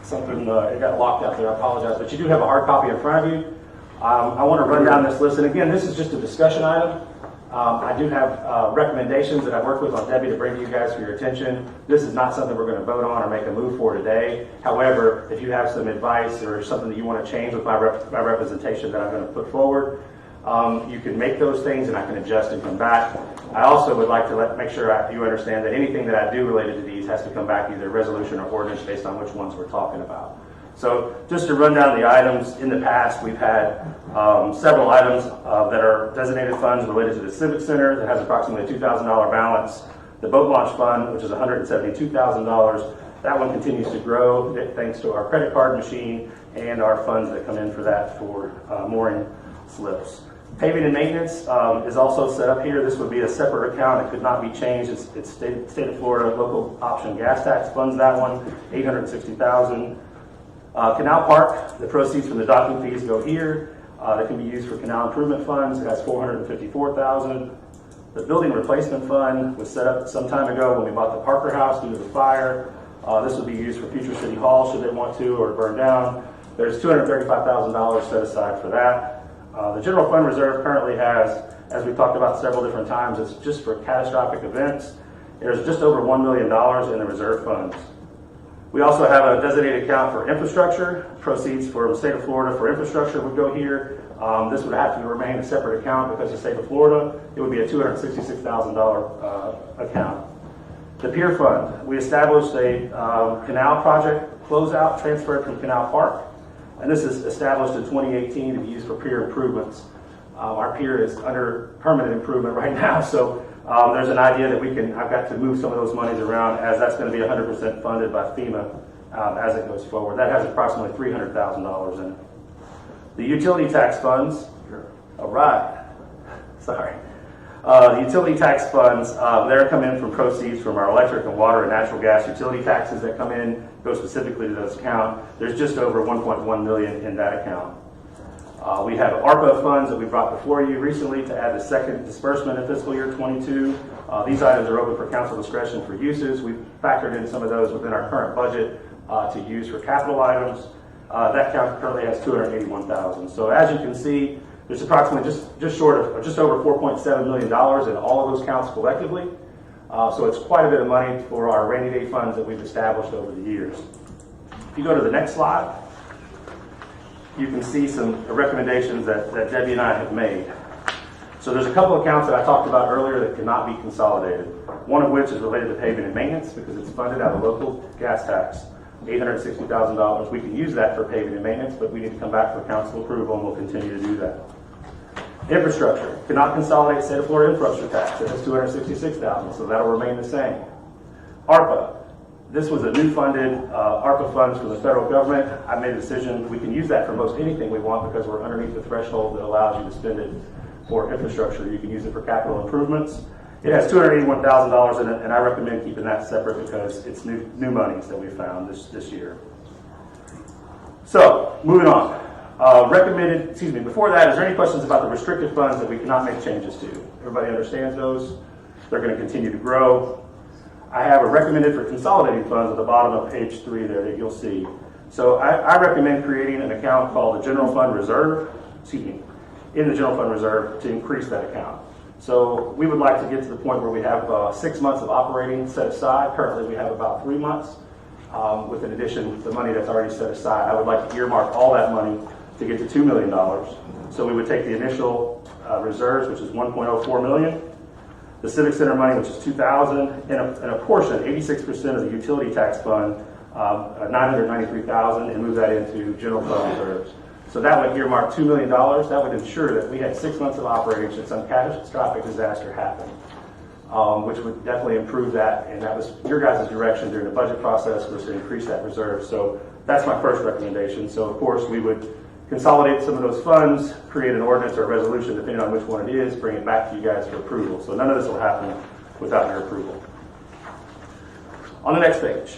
[SPEAKER 7] Something, it got locked out there, I apologize. But you do have a hard copy in front of you. I want to run down this list. And again, this is just a discussion item. I do have recommendations that I've worked with on Debbie to bring to you guys for your attention. This is not something we're going to vote on or make a move for today. However, if you have some advice or something that you want to change with my representation that I'm going to put forward, you can make those things and I can adjust and come back. I also would like to make sure you understand that anything that I do related to these has to come back either resolution or ordinance based on which ones we're talking about. So just to run down the items, in the past we've had several items that are designated funds related to the Civic Center that has approximately a $2,000 balance. The Boat Launch Fund, which is $172,000, that one continues to grow thanks to our credit card machine and our funds that come in for that for mooring slips. Paving and maintenance is also set up here. This would be a separate account. It could not be changed. It's state of Florida local option gas tax funds that one, $860,000. Canal Park, the proceeds from the docking fees go here. That can be used for canal improvement funds. It has $454,000. The building replacement fund was set up some time ago when we bought the Parker House due to the fire. This would be used for future city hall should they want to or burn down. There's $235,000 set aside for that. The general fund reserve currently has, as we've talked about several different times, it's just for catastrophic events. There's just over $1 million in the reserve funds. We also have a designated account for infrastructure. Proceeds for the state of Florida for infrastructure would go here. This would have to remain a separate account because the state of Florida, it would be a $266,000 account. The Pier Fund, we established a canal project closeout transferred from Canal Park. And this is established in 2018 to be used for pier improvements. Our pier is under permanent improvement right now, so there's an idea that I've got to move some of those monies around as that's going to be 100% funded by FEMA as it goes forward. That has approximately $300,000 in it. The utility tax funds, all right, sorry. The utility tax funds, they're coming in from proceeds from our electric and water and natural gas utility taxes that come in, go specifically to this account. There's just over 1.1 million in that account. We have ARPA funds that we brought before you recently to add the second disbursement in fiscal year 22. These items are open for council discretion for uses. We've factored in some of those within our current budget to use for capital items. That account currently has $281,000. So as you can see, there's approximately just over $4.7 million in all of those counts collectively. So it's quite a bit of money for our rainy day funds that we've established over the years. If you go to the next slide, you can see some recommendations that Debbie and I have made. So there's a couple accounts that I talked about earlier that cannot be consolidated. One of which is related to paving and maintenance because it's funded out of local gas tax, $860,000. We can use that for paving and maintenance, but we need to come back for council approval and we'll continue to do that. Infrastructure, cannot consolidate state of Florida infrastructure tax. It has $266,000, so that'll remain the same. ARPA, this was a new funded ARPA funds from the federal government. I made a decision we can use that for most anything we want because we're underneath the threshold that allows you to spend it for infrastructure. You can use it for capital improvements. It has $281,000 in it, and I recommend keeping that separate because it's new monies that we found this year. So, moving on. Before that, is there any questions about the restricted funds that we cannot make changes to? Everybody understands those? They're going to continue to grow. I have a recommended for consolidating funds at the bottom of page 3 there that you'll see. So I recommend creating an account called the General Fund Reserve, in the General Fund Reserve to increase that account. So we would like to get to the point where we have 6 months of operating set aside. Currently we have about 3 months. With in addition the money that's already set aside, I would like to earmark all that money to get to $2 million. So we would take the initial reserves, which is $1.04 million, the Civic Center money, which is $2,000, and a portion, 86% of the utility tax fund, $993,000, and move that into general fund reserves. So that would earmark $2 million. That would ensure that we had 6 months of operating should some catastrophic disaster happen, which would definitely improve that. And that was your guys' direction during the budget process, was to increase that reserve. So that's my first recommendation. So of course we would consolidate some of those funds, create an ordinance or a resolution, depending on which one it is, bring it back to you guys for approval. So none of this will happen without your approval. On the next page.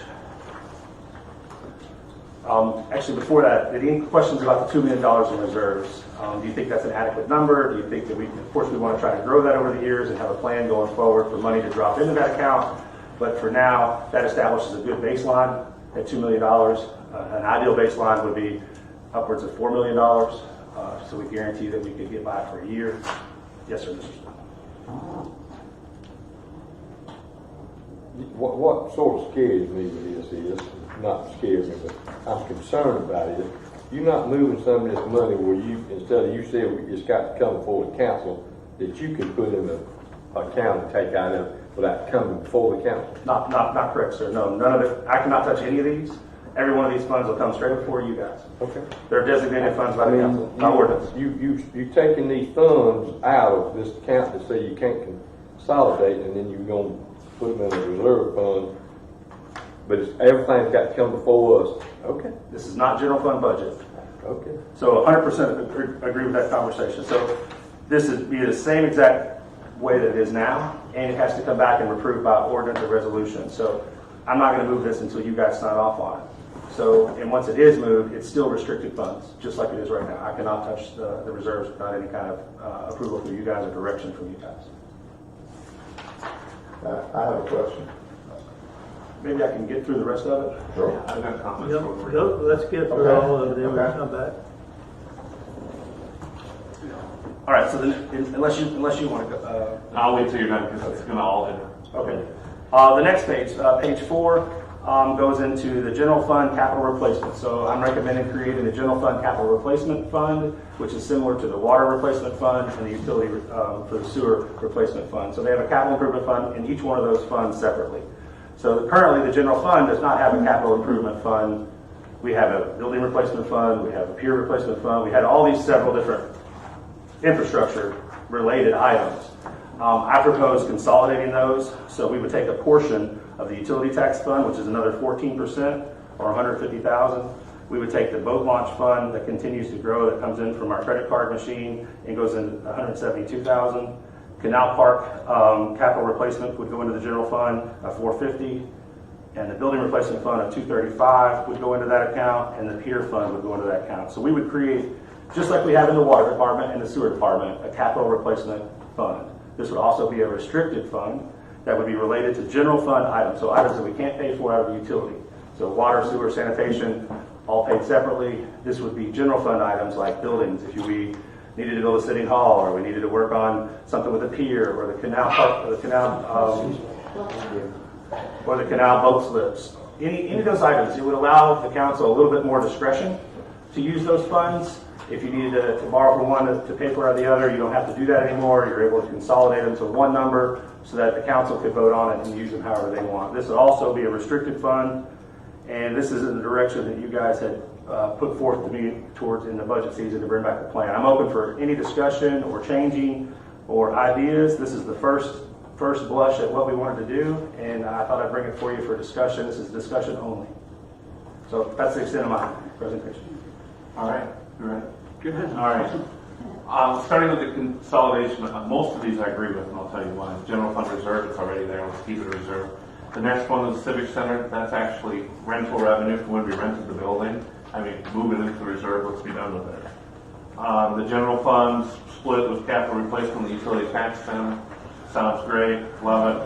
[SPEAKER 7] Actually, before that, any questions about the $2 million in reserves? Do you think that's an adequate number? Do you think that of course, we want to try to grow that over the years and have a plan going forward for money to drop into that account. But for now, that establishes a good baseline at $2 million. An ideal baseline would be upwards of $4 million. So we guarantee that we could get by for a year. Yes, sir, Mr. Smith.
[SPEAKER 14] What sort of scares me with this is, not scares me, but I'm concerned about it. You're not moving some of this money where you, instead of you said it's got to come before the council, that you can put in an account and take out of without coming before the council.
[SPEAKER 7] Not correct, sir. No, none of it. I cannot touch any of these. Every one of these funds will come straight before you guys.
[SPEAKER 14] Okay.
[SPEAKER 7] They're designated funds by the council, not ordinance.
[SPEAKER 14] You taking these funds out of this account to say you can't consolidate, and then you're going to put them in a reserve fund, but everything's got to come before us. Okay.
[SPEAKER 7] This is not general fund budget.
[SPEAKER 14] Okay.
[SPEAKER 7] So 100% agree with that conversation. So this is be the same exact way that it is now, and it has to come back and approved by ordinance or resolution. So I'm not going to move this until you guys sign off on it. So, and once it is moved, it's still restricted funds, just like it is right now. I cannot touch the reserves without any kind of approval from you guys or direction from you guys.
[SPEAKER 3] I have a question.
[SPEAKER 7] Maybe I can get through the rest of it.
[SPEAKER 3] Sure.
[SPEAKER 6] I've got comments.
[SPEAKER 1] Let's get through all of it, then we'll come back.
[SPEAKER 7] All right. So then, unless you want to go,
[SPEAKER 6] I'll wait till you're done because it's going to all end.
[SPEAKER 7] okay. The next page, page 4. Goes into the general fund capital replacement. So I'm recommending creating a general fund capital replacement fund, which is similar to the water replacement fund and the utility for the sewer replacement fund. So they have a capital improvement fund in each one of those funds separately. So currently the general fund does not have a capital improvement fund. We have a building replacement fund, we have a pier replacement fund, we had all these several different infrastructure related items. I propose consolidating those, so we would take a portion of the utility tax fund, which is another 14%, or $150,000, We would take the boat launch fund that continues to grow, that comes in from our credit card machine, and goes in $172,000. Canal Park capital replacement would go into the general fund of $450, and the building replacement fund of $235 would go into that account, and the pier fund would go into that account. So we would create, just like we have in the water department and the sewer department, a capital replacement fund. This would also be a restricted fund that would be related to general fund items, so items that we can't pay for out of the utility. So water, sewer, sanitation, all paid separately. This would be general fund items like buildings, if we needed to build a city hall, or we needed to work on something with the pier, or the canal park, or the canal boat slips. Any of those items, it would allow the council a little bit more discretion to use those funds. If you needed to borrow from one to pay for the other, you don't have to do that anymore. You're able to consolidate them to one number so that the council could vote on it and use them however they want. This would also be a restricted fund, and this is in the direction that you guys had put forth to me towards in the budget season to bring back the plan. I'm open for any discussion or changing or ideas. This is the first blush at what we wanted to do, and I thought I'd bring it for you for discussion. This is discussion only. So that's the extent of my presentation.
[SPEAKER 6] All right, you ready?
[SPEAKER 11] Good.
[SPEAKER 6] All right. Starting with the consolidation, most of these I agree with, and I'll tell you why. General fund reserve, it's already there. Let's keep it a reserve. The next one is the Civic Center. That's actually rental revenue from when we rented the building. I mean, move it into the reserve. Let's be done with it. The general funds split with capital replacement, the utility tax center. Sounds great. Love it.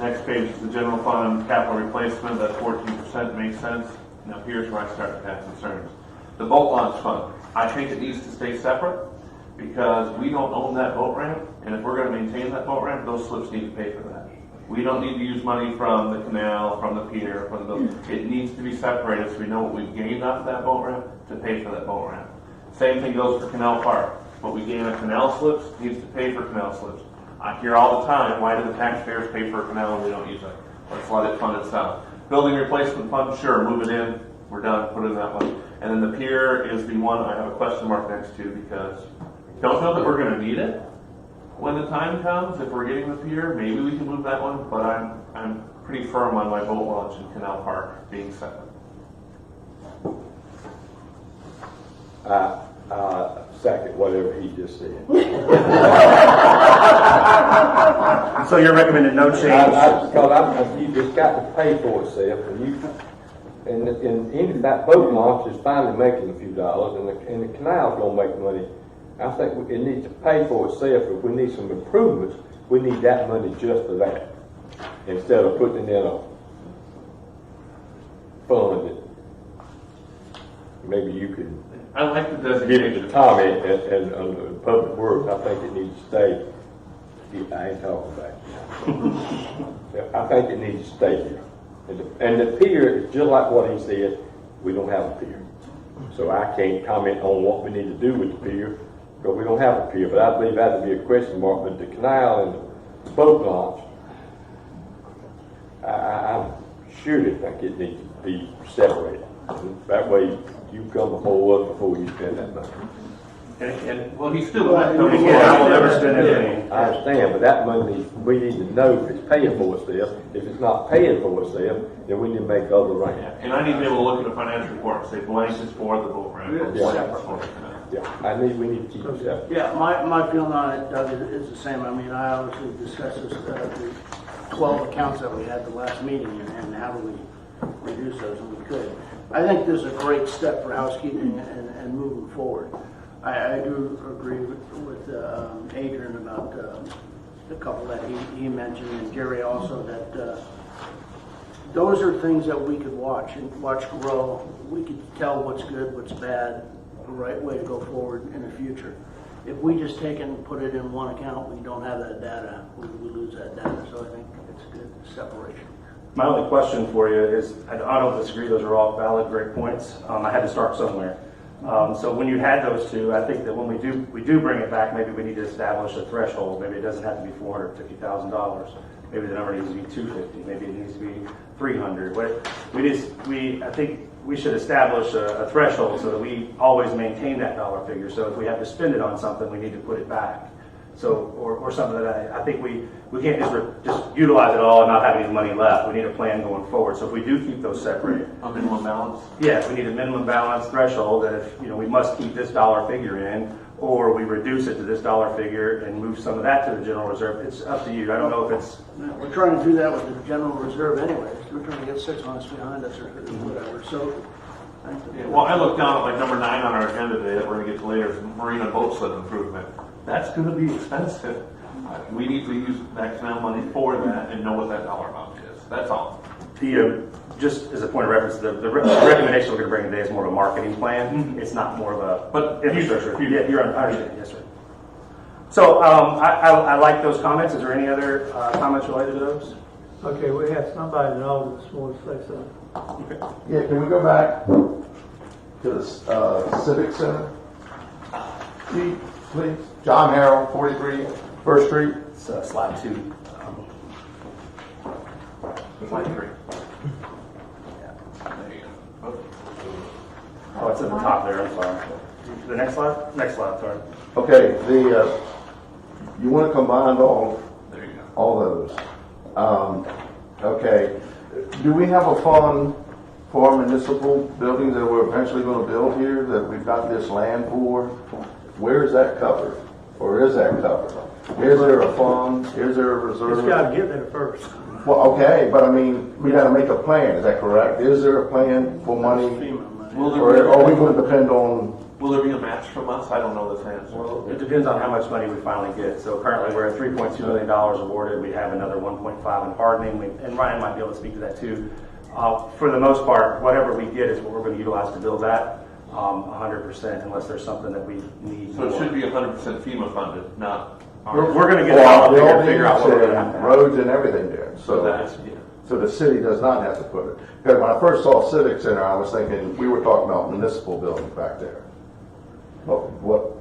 [SPEAKER 6] Next page is the general fund capital replacement. That 14% makes sense. Now here's where I start to have concerns. The boat launch fund. I think it needs to stay separate because we don't own that boat ramp, and if we're going to maintain that boat ramp, those slips need to pay for that. We don't need to use money from the canal, from the pier, from the building. It needs to be separated so we know what we've gained off that boat ramp to pay for that boat ramp. Same thing goes for Canal Park. What we gain on canal slips needs to pay for canal slips. I hear all the time, why do the taxpayers pay for a canal when we don't use it? Let's let it fund itself. Building replacement fund, sure, move it in. We're done, put it in that one. And then the pier is the one I have a question mark next to because don't know that we're going to need it. When the time comes, if we're getting the pier, maybe we can move that one, but I'm pretty firm on my boat launch in Canal Park being separate.
[SPEAKER 14] Second, whatever he just said.
[SPEAKER 7] So you're recommending no change?
[SPEAKER 14] Because you just got to pay for itself, and any that boat launch is finally making a few dollars, and the canal's gonna make money. I think it needs to pay for itself. If we need some improvements, we need that money just for that, instead of putting it in a fund that maybe you could.
[SPEAKER 6] I like the
[SPEAKER 14] Give
[SPEAKER 6] designation.
[SPEAKER 14] it to Tommy and Public Works. I think it needs to stay. I ain't talking about it. I think it needs to stay here. And the pier is just like what he said. We don't have a pier, so I can't comment on what we need to do with the pier because we don't have a pier. But I believe that would be a question mark. But the canal and the boat launch, I'm sure they think it needs to be separated. That way, you come before us before you spend that money.
[SPEAKER 7] And
[SPEAKER 6] Well, he's still.
[SPEAKER 7] I will never spend anything.
[SPEAKER 14] I understand, but that money, we need to know if it's paying for itself. If it's not paying for itself, then we need to make other arrangements.
[SPEAKER 6] And I need to be able to look at a financial report and say blank is for the boat ramp, or
[SPEAKER 14] Yeah.
[SPEAKER 6] blank is for the canal.
[SPEAKER 14] Yeah, we need to keep it separate.
[SPEAKER 11] Yeah, my feeling on it, Doug, is the same. I mean, I obviously discussed this, the 12 accounts that we had the last meeting and how do we reduce those, and we could. I think this is a great step for housekeeping and moving forward. I do agree with Adrian about the couple that he mentioned, and Jerry also, that those are things that we could watch grow. We could tell what's good, what's bad, the right way to go forward in the future. If we just take it and put it in one account, we don't have that data, we lose that data. So I think it's a good separation.
[SPEAKER 7] My only question for you is, I don't disagree, those are all valid, great points. I had to start somewhere. So when you had those two, I think that when we do bring it back, maybe we need to establish a threshold. Maybe it doesn't have to be $450,000. Maybe the number needs to be $250. Maybe it needs to be $300. I think we should establish a threshold so that we always maintain that dollar figure. So if we have to spend it on something, we need to put it back. So, or something that I think we can't just utilize it all and not have any money left. We need a plan going forward. So if we do keep those separate,
[SPEAKER 6] A minimum balance?
[SPEAKER 7] yes, we need a minimum balance threshold that if, we must keep this dollar figure in, or we reduce it to this dollar figure and move some of that to the general reserve. It's up to you. I don't know if it's,
[SPEAKER 11] We're trying to do that with the general reserve anyway. We're trying to get 6 months behind us or whatever, so.
[SPEAKER 6] Yeah, well, I look down at like number 9 on our agenda today that we're gonna get to later, is marine and boat slip improvement. That's gonna be expensive. We need to use X amount of money for that and know what that dollar amount is. That's all.
[SPEAKER 7] just as a point of reference, the recommendation we're going to bring today is more of a marketing plan. It's not more of a infrastructure. Yeah, you're on, I understand. Yes, sir. So I like those comments. Is there any other comments related to those?
[SPEAKER 1] Okay, we have somebody in the audience who wants to say something.
[SPEAKER 7] Okay.
[SPEAKER 3] Yeah, can we go back to the Civic Center? Please. John Harrell, 43 First Street.
[SPEAKER 7] It's slide 2.
[SPEAKER 6] Slide 3.
[SPEAKER 7] Oh, it's at the top there. I'm sorry. The next slide? Next slide, sorry.
[SPEAKER 3] Okay, you want to combine all those. Okay, do we have a fund for municipal buildings that we're eventually going to build here that we've got this land for? Where is that covered? Or is that covered? Is there a fund? Is there a reserve?
[SPEAKER 1] It's got to get there first.
[SPEAKER 3] Well, okay, but I mean, we got to make a plan. Is that correct? Is there a plan for money? Or are we going to depend on?
[SPEAKER 6] Will there be a match from us? I don't know this answer.
[SPEAKER 7] Well, it depends on how much money we finally get. So currently we're at $3.2 million awarded. We have another 1.5 in hardening, and Ryan might be able to speak to that too. For the most part, whatever we get is what we're going to utilize to build that 100%, unless there's something that we need.
[SPEAKER 6] So it should be 100% FEMA funded, not.
[SPEAKER 7] We're going to get it all and figure out what we're going to have to have.
[SPEAKER 3] Roads and everything there. So the city does not have to put it. Because when I first saw Civic Center, I was thinking we were talking about municipal buildings back there. But what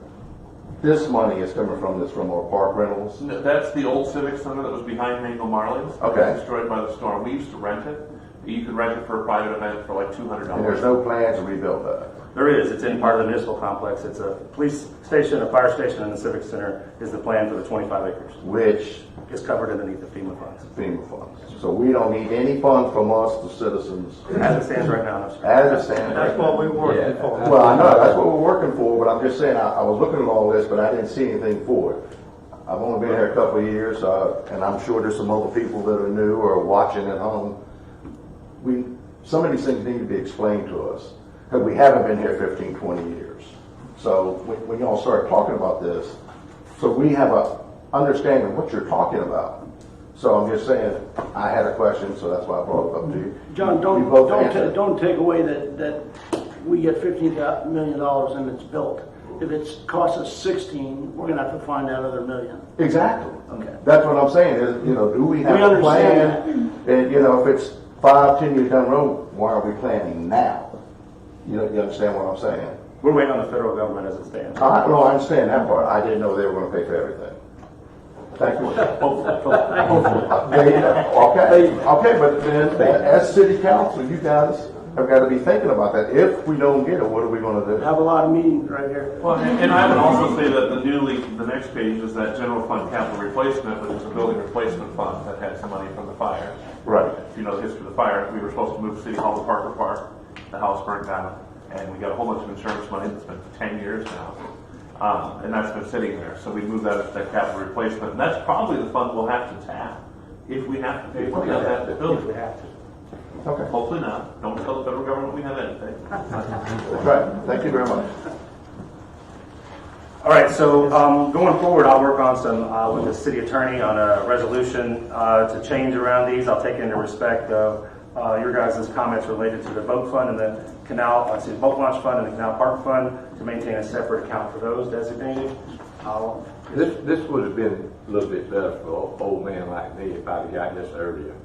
[SPEAKER 3] this money is coming from is from our park rentals.
[SPEAKER 6] That's the old Civic Center that was behind Mango Marley's.
[SPEAKER 3] Okay.
[SPEAKER 6] It was destroyed by the storm. We used to rent it. You could rent it for a private event for like $200.
[SPEAKER 3] And there's no plan to rebuild that.
[SPEAKER 7] There is. It's in part of the municipal complex. It's a police station, a fire station, and the Civic Center is the plan for the 25 acres.
[SPEAKER 3] Which
[SPEAKER 7] is covered underneath the FEMA funds.
[SPEAKER 3] FEMA funds. So we don't need any funds from us, the citizens.
[SPEAKER 7] As it stands right now, no, sir.
[SPEAKER 3] As it stands.
[SPEAKER 1] That's what we're working for.
[SPEAKER 3] Well, I know, that's what we're working for, but I'm just saying, I was looking at all this, but I didn't see anything for it. I've only been here a couple of years, and I'm sure there's some other people that are new or watching at home. Some of these things need to be explained to us, because we haven't been here 15, 20 years. So when y'all start talking about this, so we have a understanding of what you're talking about. So I'm just saying, I had a question, so that's why I brought it up to you.
[SPEAKER 11] John, don't take away that we get $15 million and it's built. If it's cost us 16, we're gonna have to find that other million.
[SPEAKER 3] Exactly.
[SPEAKER 11] Okay.
[SPEAKER 3] That's what I'm saying is, do we have a plan? And, if it's 5, 10 years down the road, why are we planning now? You understand what I'm saying?
[SPEAKER 7] We're waiting on the federal government as it stands.
[SPEAKER 3] I understand that part. I didn't know they were going to pay for everything. Thank you. Okay, but then as city council, you guys have got to be thinking about that. If we don't get it, what are we going to do?
[SPEAKER 11] Have a lot of meetings right here.
[SPEAKER 6] Well, and I would also say that the next page is that general fund capital replacement, which is a building replacement fund that had some money from the fire.
[SPEAKER 3] Right.
[SPEAKER 6] If you know the history of the fire, we were supposed to move City Hall to Parker Park. The house burned down, and we got a whole bunch of insurance money that's been for 10 years now. And that's been sitting there. So we moved that capital replacement. And that's probably the fund we'll have to tap if we have to pay for that building.
[SPEAKER 7] If we have to.
[SPEAKER 3] Okay.
[SPEAKER 6] Hopefully not. Don't tell the federal government we have anything.
[SPEAKER 3] That's right. Thank you very much.
[SPEAKER 7] All right, so going forward, I'll work on some with the city attorney on a resolution to change around these. I'll take into respect of your guys' comments related to the boat fund and the boat launch fund and the canal park fund to maintain a separate account for those designated.
[SPEAKER 14] This would have been a little bit better for an old man like me if I'd have gotten this earlier,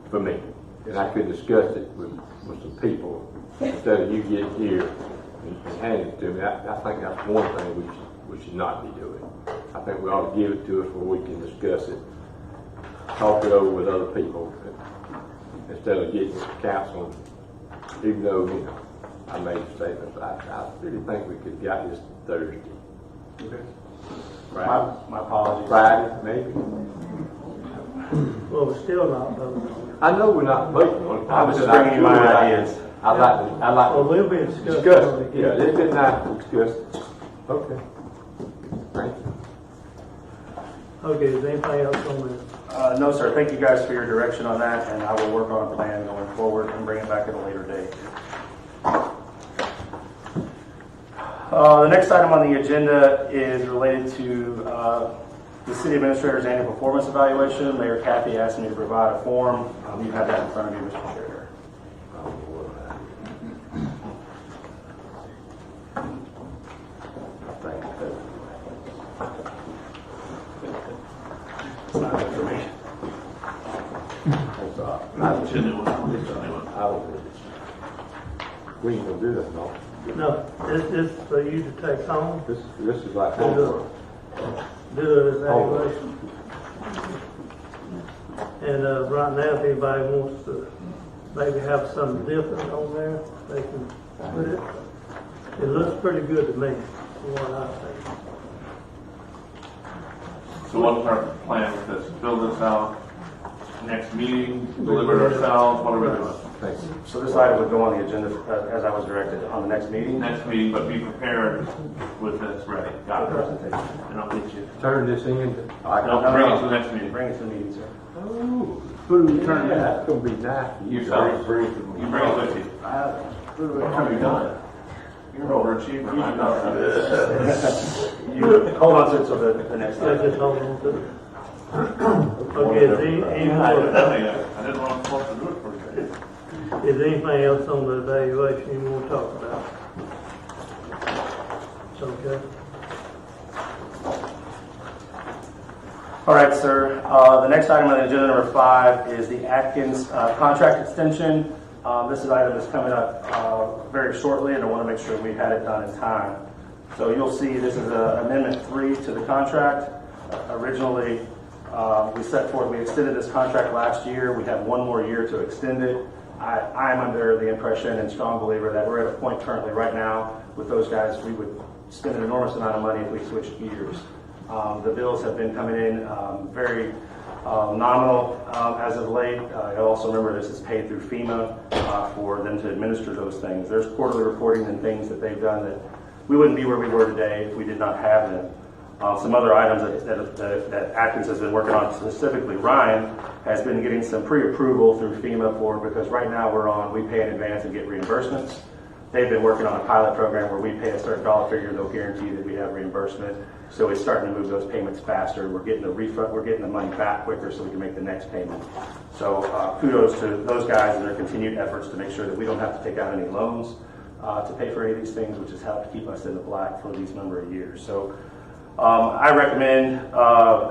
[SPEAKER 14] for me. And I could discuss it with some people instead of you getting here and handing it to me. I think that's one thing we should not be doing. I think we ought to give it to us where we can discuss it, talk it over with other people, instead of getting it to council. Even though, I made statements, I really think we could have got this Thursday.
[SPEAKER 7] Okay.
[SPEAKER 14] Friday.
[SPEAKER 7] My apologies.
[SPEAKER 14] Friday, maybe.
[SPEAKER 1] Well, we're still not voting on it.
[SPEAKER 14] I know we're not voting on it.
[SPEAKER 7] I was just bringing you my ideas.
[SPEAKER 14] I'd
[SPEAKER 1] Well,
[SPEAKER 14] like
[SPEAKER 1] we'll be
[SPEAKER 14] to
[SPEAKER 1] discussing.
[SPEAKER 14] discuss
[SPEAKER 1] on
[SPEAKER 14] it. Yeah, it's been nice to discuss. Okay. Thank you.
[SPEAKER 1] Okay, is there anything else on this?
[SPEAKER 7] No, sir. Thank you guys for your direction on that, and I will work on a plan going forward and bring it back at a later date. The next item on the agenda is related to the city administrator's annual performance evaluation. Mayor Kathy asked me to provide a form. You have that in front of you, Mr. Chair. It's not good for me.
[SPEAKER 14] We ain't gonna do that, no.
[SPEAKER 1] No, this is for you to take home,
[SPEAKER 14] This is like homework.
[SPEAKER 1] do an evaluation. And right now, if anybody wants to maybe have something different on there, they can put it. It looks pretty good to me, from what I think.
[SPEAKER 6] So what's our plan with this? Fill this out, next meeting, deliver it ourselves, what are we doing?
[SPEAKER 14] Thanks.
[SPEAKER 7] So this item would go on the agenda as I was directed on the next meeting.
[SPEAKER 6] Next meeting, but be prepared with this ready. Got it.
[SPEAKER 7] Presentation.
[SPEAKER 6] And I'll get you.
[SPEAKER 14] Turn this in.
[SPEAKER 6] No, bring it to the next meeting.
[SPEAKER 7] Bring it to the meeting, sir.
[SPEAKER 14] Oh,
[SPEAKER 11] Who do we turn
[SPEAKER 14] yeah,
[SPEAKER 11] that?
[SPEAKER 14] that's gonna be nice.
[SPEAKER 6] Yourself.
[SPEAKER 14] Bring it to
[SPEAKER 6] You
[SPEAKER 14] me.
[SPEAKER 6] bring it with you.
[SPEAKER 11] Who do we
[SPEAKER 6] How you done? You're an overachiever. I'm not.
[SPEAKER 7] You hold on to it till the next
[SPEAKER 1] I
[SPEAKER 7] item.
[SPEAKER 1] just hold on to it. Okay, is any
[SPEAKER 6] I
[SPEAKER 1] more?
[SPEAKER 6] didn't want to supposed to do it for you.
[SPEAKER 1] Is there anything else on the evaluation you want to talk about? Okay.
[SPEAKER 7] All right, sir. The next item on agenda number 5 is the Atkins contract extension. This item is coming up very shortly, and I want to make sure we had it done in time. So you'll see this is Amendment 3 to the contract. Originally, we extended this contract last year. We have one more year to extend it. I'm under the impression and strong believer that we're at a point currently right now with those guys, we would spend an enormous amount of money if we switched gears. The bills have been coming in very nominal as of late. You'll also remember this is paid through FEMA for them to administer those things. There's quarterly reporting and things that they've done that we wouldn't be where we were today if we did not have them. Some other items that Atkins has been working on, specifically Ryan, has been getting some pre-approval through FEMA for, because right now we pay in advance and get reimbursements. They've been working on a pilot program where we pay a certain dollar figure, they'll guarantee that we have reimbursement. So it's starting to move those payments faster. We're getting the refund, we're getting the money back quicker so we can make the next payment. So kudos to those guys and their continued efforts to make sure that we don't have to take out any loans to pay for any of these things, which has helped keep us in the black for these number of years. So I recommend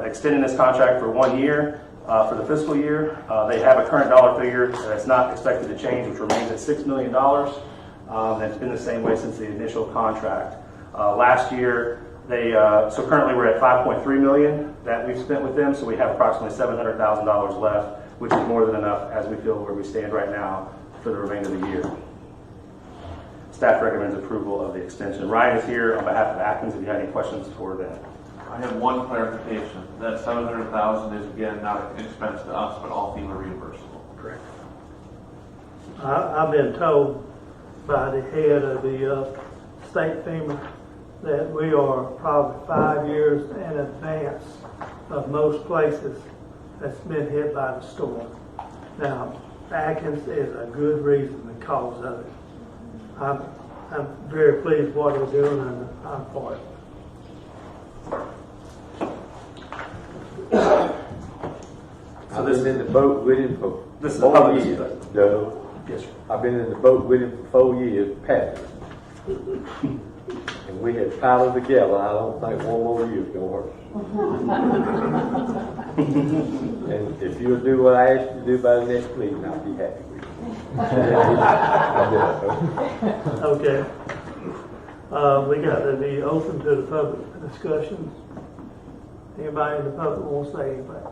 [SPEAKER 7] extending this contract for 1 year for the fiscal year. They have a current dollar figure that's not expected to change, which remains at $6 million. And it's been the same way since the initial contract. Last year, so currently we're at $5.3 million that we've spent with them, so we have approximately $700,000 left, which is more than enough as we feel where we stand right now for the remainder of the year. Staff recommends approval of the extension. Ryan is here on behalf of Atkins if you have any questions for them.
[SPEAKER 6] I have one clarification. That $700,000 is again not an expense to us, but all FEMA reimbursable.
[SPEAKER 7] Correct.
[SPEAKER 1] I've been told by the head of the state FEMA that we are probably 5 years in advance of most places that's been hit by the storm. Now, Atkins is a good reason because of it. I'm very pleased with what they're doing, and I'm for it.
[SPEAKER 14] I've been in the boat with him for
[SPEAKER 7] This is
[SPEAKER 14] 4
[SPEAKER 7] public
[SPEAKER 14] years.
[SPEAKER 7] display.
[SPEAKER 14] No.
[SPEAKER 7] Yes, sir.
[SPEAKER 14] I've been in the boat with him for 4 years, passing. And we had paddled together. I don't think 1 more year's gonna hurt. And if you'll do what I asked you to do by the next meeting, I'll be happy with you.
[SPEAKER 1] Okay. We got to be open to the public discussions. Anybody in the public want to say anything?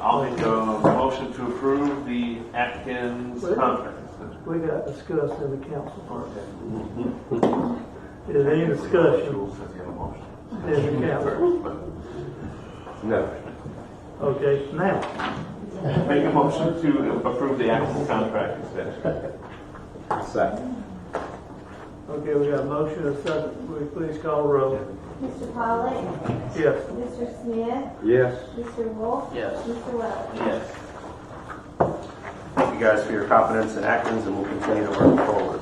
[SPEAKER 6] I'll make a motion to approve the Atkins contract.
[SPEAKER 1] We got discussed in the council. Is there any discussion in the council?
[SPEAKER 14] No.
[SPEAKER 1] Okay, now,
[SPEAKER 6] Make a motion to approve the actual contract extension.
[SPEAKER 14] Second.
[SPEAKER 1] okay, we got a motion and a second. Will you please call the roll?
[SPEAKER 4] Mr. Pollak?
[SPEAKER 1] Yes.
[SPEAKER 4] Mr. Smith?
[SPEAKER 14] Yes.
[SPEAKER 4] Mr. Wolf?
[SPEAKER 11] Yes.
[SPEAKER 4] Mr. Wells?
[SPEAKER 7] Yes. Thank you guys for your confidence in Atkins, and we'll continue to work forward.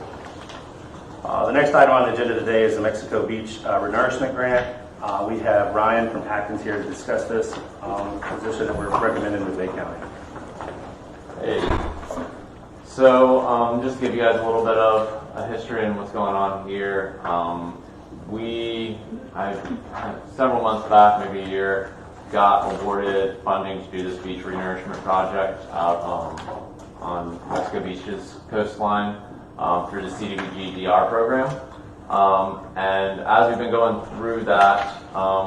[SPEAKER 7] The next item on the agenda today is the Mexico Beach renourishment grant. We have Ryan from Atkins here to discuss this position that we're recommending to Bay County.
[SPEAKER 3] Hey. So, just to give you guys a little bit of a history and what's going on here. Several months back, maybe a year, got awarded funding to do this beach renourishment project out on Mexico Beach's coastline through the CDBG DR program. And as we've been going through that,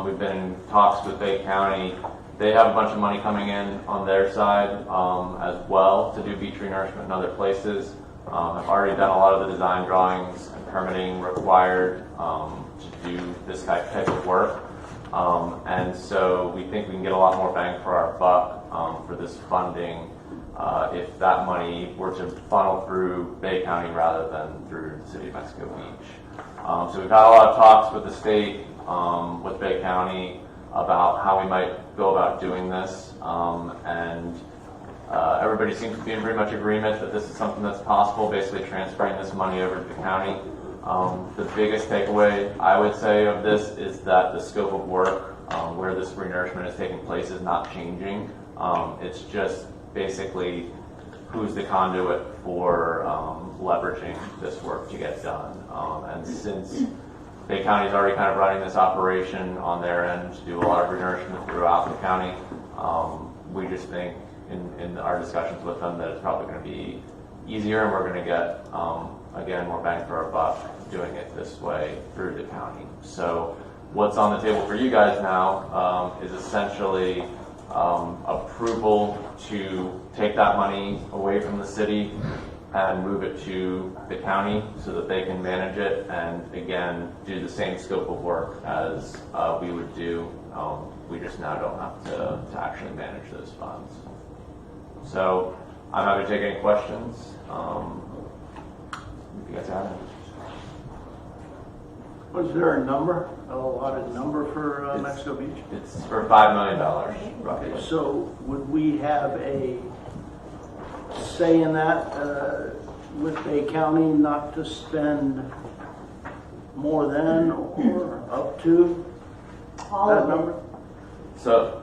[SPEAKER 3] we've been in talks with Bay County. They have a bunch of money coming in on their side as well to do beach renourishment in other places. I've already done a lot of the design drawings and permitting required to do this type of work. And so we think we can get a lot more bang for our buck for this funding if that money were to funnel through Bay County rather than through the City of Mexico Beach. So we've had a lot of talks with the state, with Bay County, about how we might go about doing this, and everybody seems to be in pretty much agreement that this is something that's possible, basically transferring this money over to the county. The biggest takeaway, I would say, of this is that the scope of work where this renourishment is taking place is not changing. It's just basically who's the conduit for leveraging this work to get done. And since Bay County is already kind of running this operation on their end to do a lot of renourishment throughout the county, we just think in our discussions with them that it's probably going to be easier, and we're going to get, again, more bang for our buck doing it this way through the county. So what's on the table for you guys now is essentially approval to take that money away from the city and move it to the county so that they can manage it and, again, do the same scope of work as we would do. We just now don't have to actually manage those funds. So I'm happy to take any questions. If you guys have any.
[SPEAKER 11] Was there a number, a allotted number for Mexico Beach?
[SPEAKER 3] It's for $5 million, roughly.
[SPEAKER 11] So would we have a say in that with Bay County not to spend more than or up to
[SPEAKER 4] All
[SPEAKER 11] that
[SPEAKER 4] of it.
[SPEAKER 11] number?
[SPEAKER 3] So,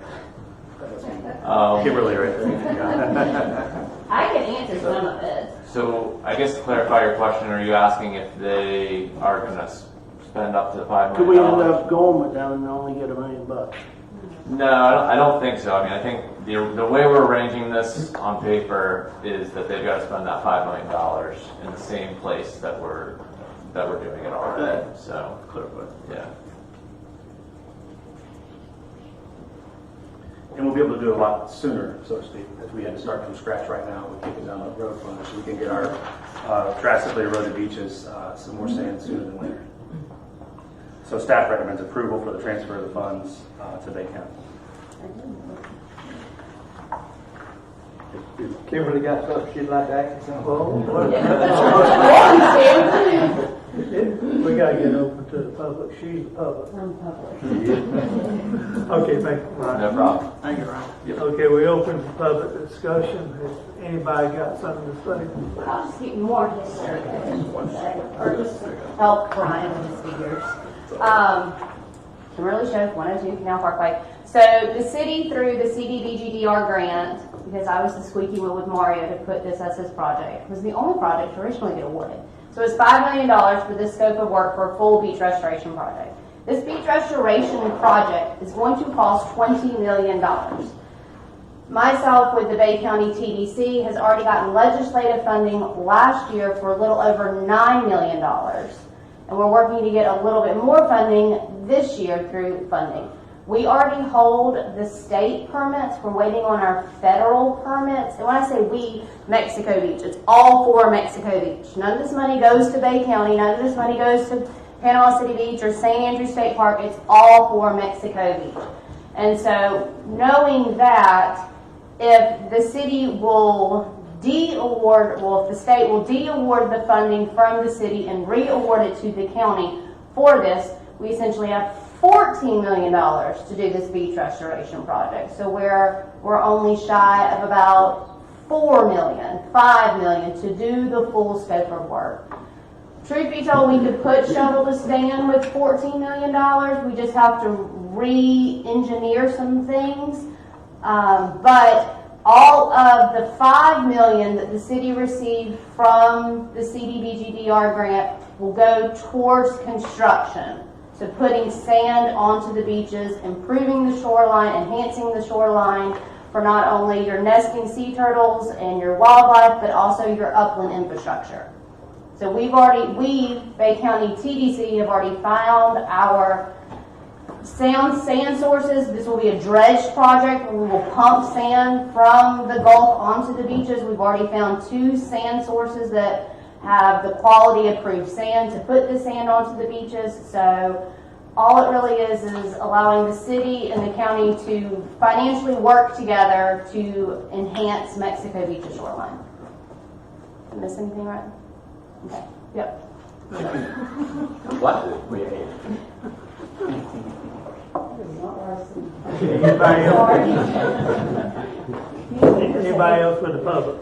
[SPEAKER 7] Kimberly, right there.
[SPEAKER 4] I can answer some of it.
[SPEAKER 3] So I guess to clarify your question, are you asking if they are going to spend up to the $5 million?
[SPEAKER 11] Could we end up going with them and only get $1 million?
[SPEAKER 3] No, I don't think so. I mean, I think the way we're arranging this on paper is that they've got to spend that $5 million in the same place that we're doing it already. So, yeah.
[SPEAKER 7] And we'll be able to do it a lot sooner, so to speak, if we had to start from scratch right now. We're kicking down the road further so we can get our drastically eroded beaches some more sand sooner than later. So staff recommends approval for the transfer of the funds to Bay County.
[SPEAKER 14] Kimberly got something she'd like to ask you
[SPEAKER 1] We gotta get open to the public. She's the public.
[SPEAKER 9] I'm public.
[SPEAKER 1] Okay, thank you, Ryan.
[SPEAKER 3] No problem.
[SPEAKER 11] Thank you, Ryan.
[SPEAKER 1] Okay, we open to public discussion. Has anybody got something to say?
[SPEAKER 4] I'll just get more history, or just help Brian with his figures. Kimberly Shoaf, 102 Canal Parkway. So the city, through the CDBG-DR grant, because I was the squeaky wheel with Mario to put this as his project, was the only project to originally get awarded. So it's $5 million for this scope of work for a full beach restoration project. This beach restoration project is going to cost $20 million. Myself, with the Bay County TDC, has already gotten legislative funding last year for a little over $9 million. And we're working to get a little bit more funding this year through funding. We already hold the state permits. We're waiting on our federal permits. And when I say we, Mexico Beach, it's all for Mexico Beach. None of this money goes to Bay County. None of this money goes to Panama City Beach or St. Andrews State Park. It's all for Mexico Beach. And so knowing that, if the city will de-award, well, if the state will de-award the funding from the city and re-award it to the county for this, we essentially have $14 million to do this beach restoration project. So we're only shy of about $5 million to do the full scope of work. Truth be told, we could put shovel to stand with $14 million. We just have to re-engineer some things. But all of the $5 million that the city received from the CDBG-DR grant will go towards construction. So putting sand onto the beaches, improving the shoreline, enhancing the shoreline for not only your nesting sea turtles and your wildlife, but also your upland infrastructure. So we, Bay County TDC, have already found our sand sources. This will be a dredged project where we will pump sand from the Gulf onto the beaches. We've already found 2 sand sources that have the quality approved sand to put the sand onto the beaches. So all it really is allowing the city and the county to financially work together to enhance Mexico Beach's shoreline. Did I miss anything right? Okay. Yep.
[SPEAKER 3] What did we have?
[SPEAKER 1] Anybody else for the public?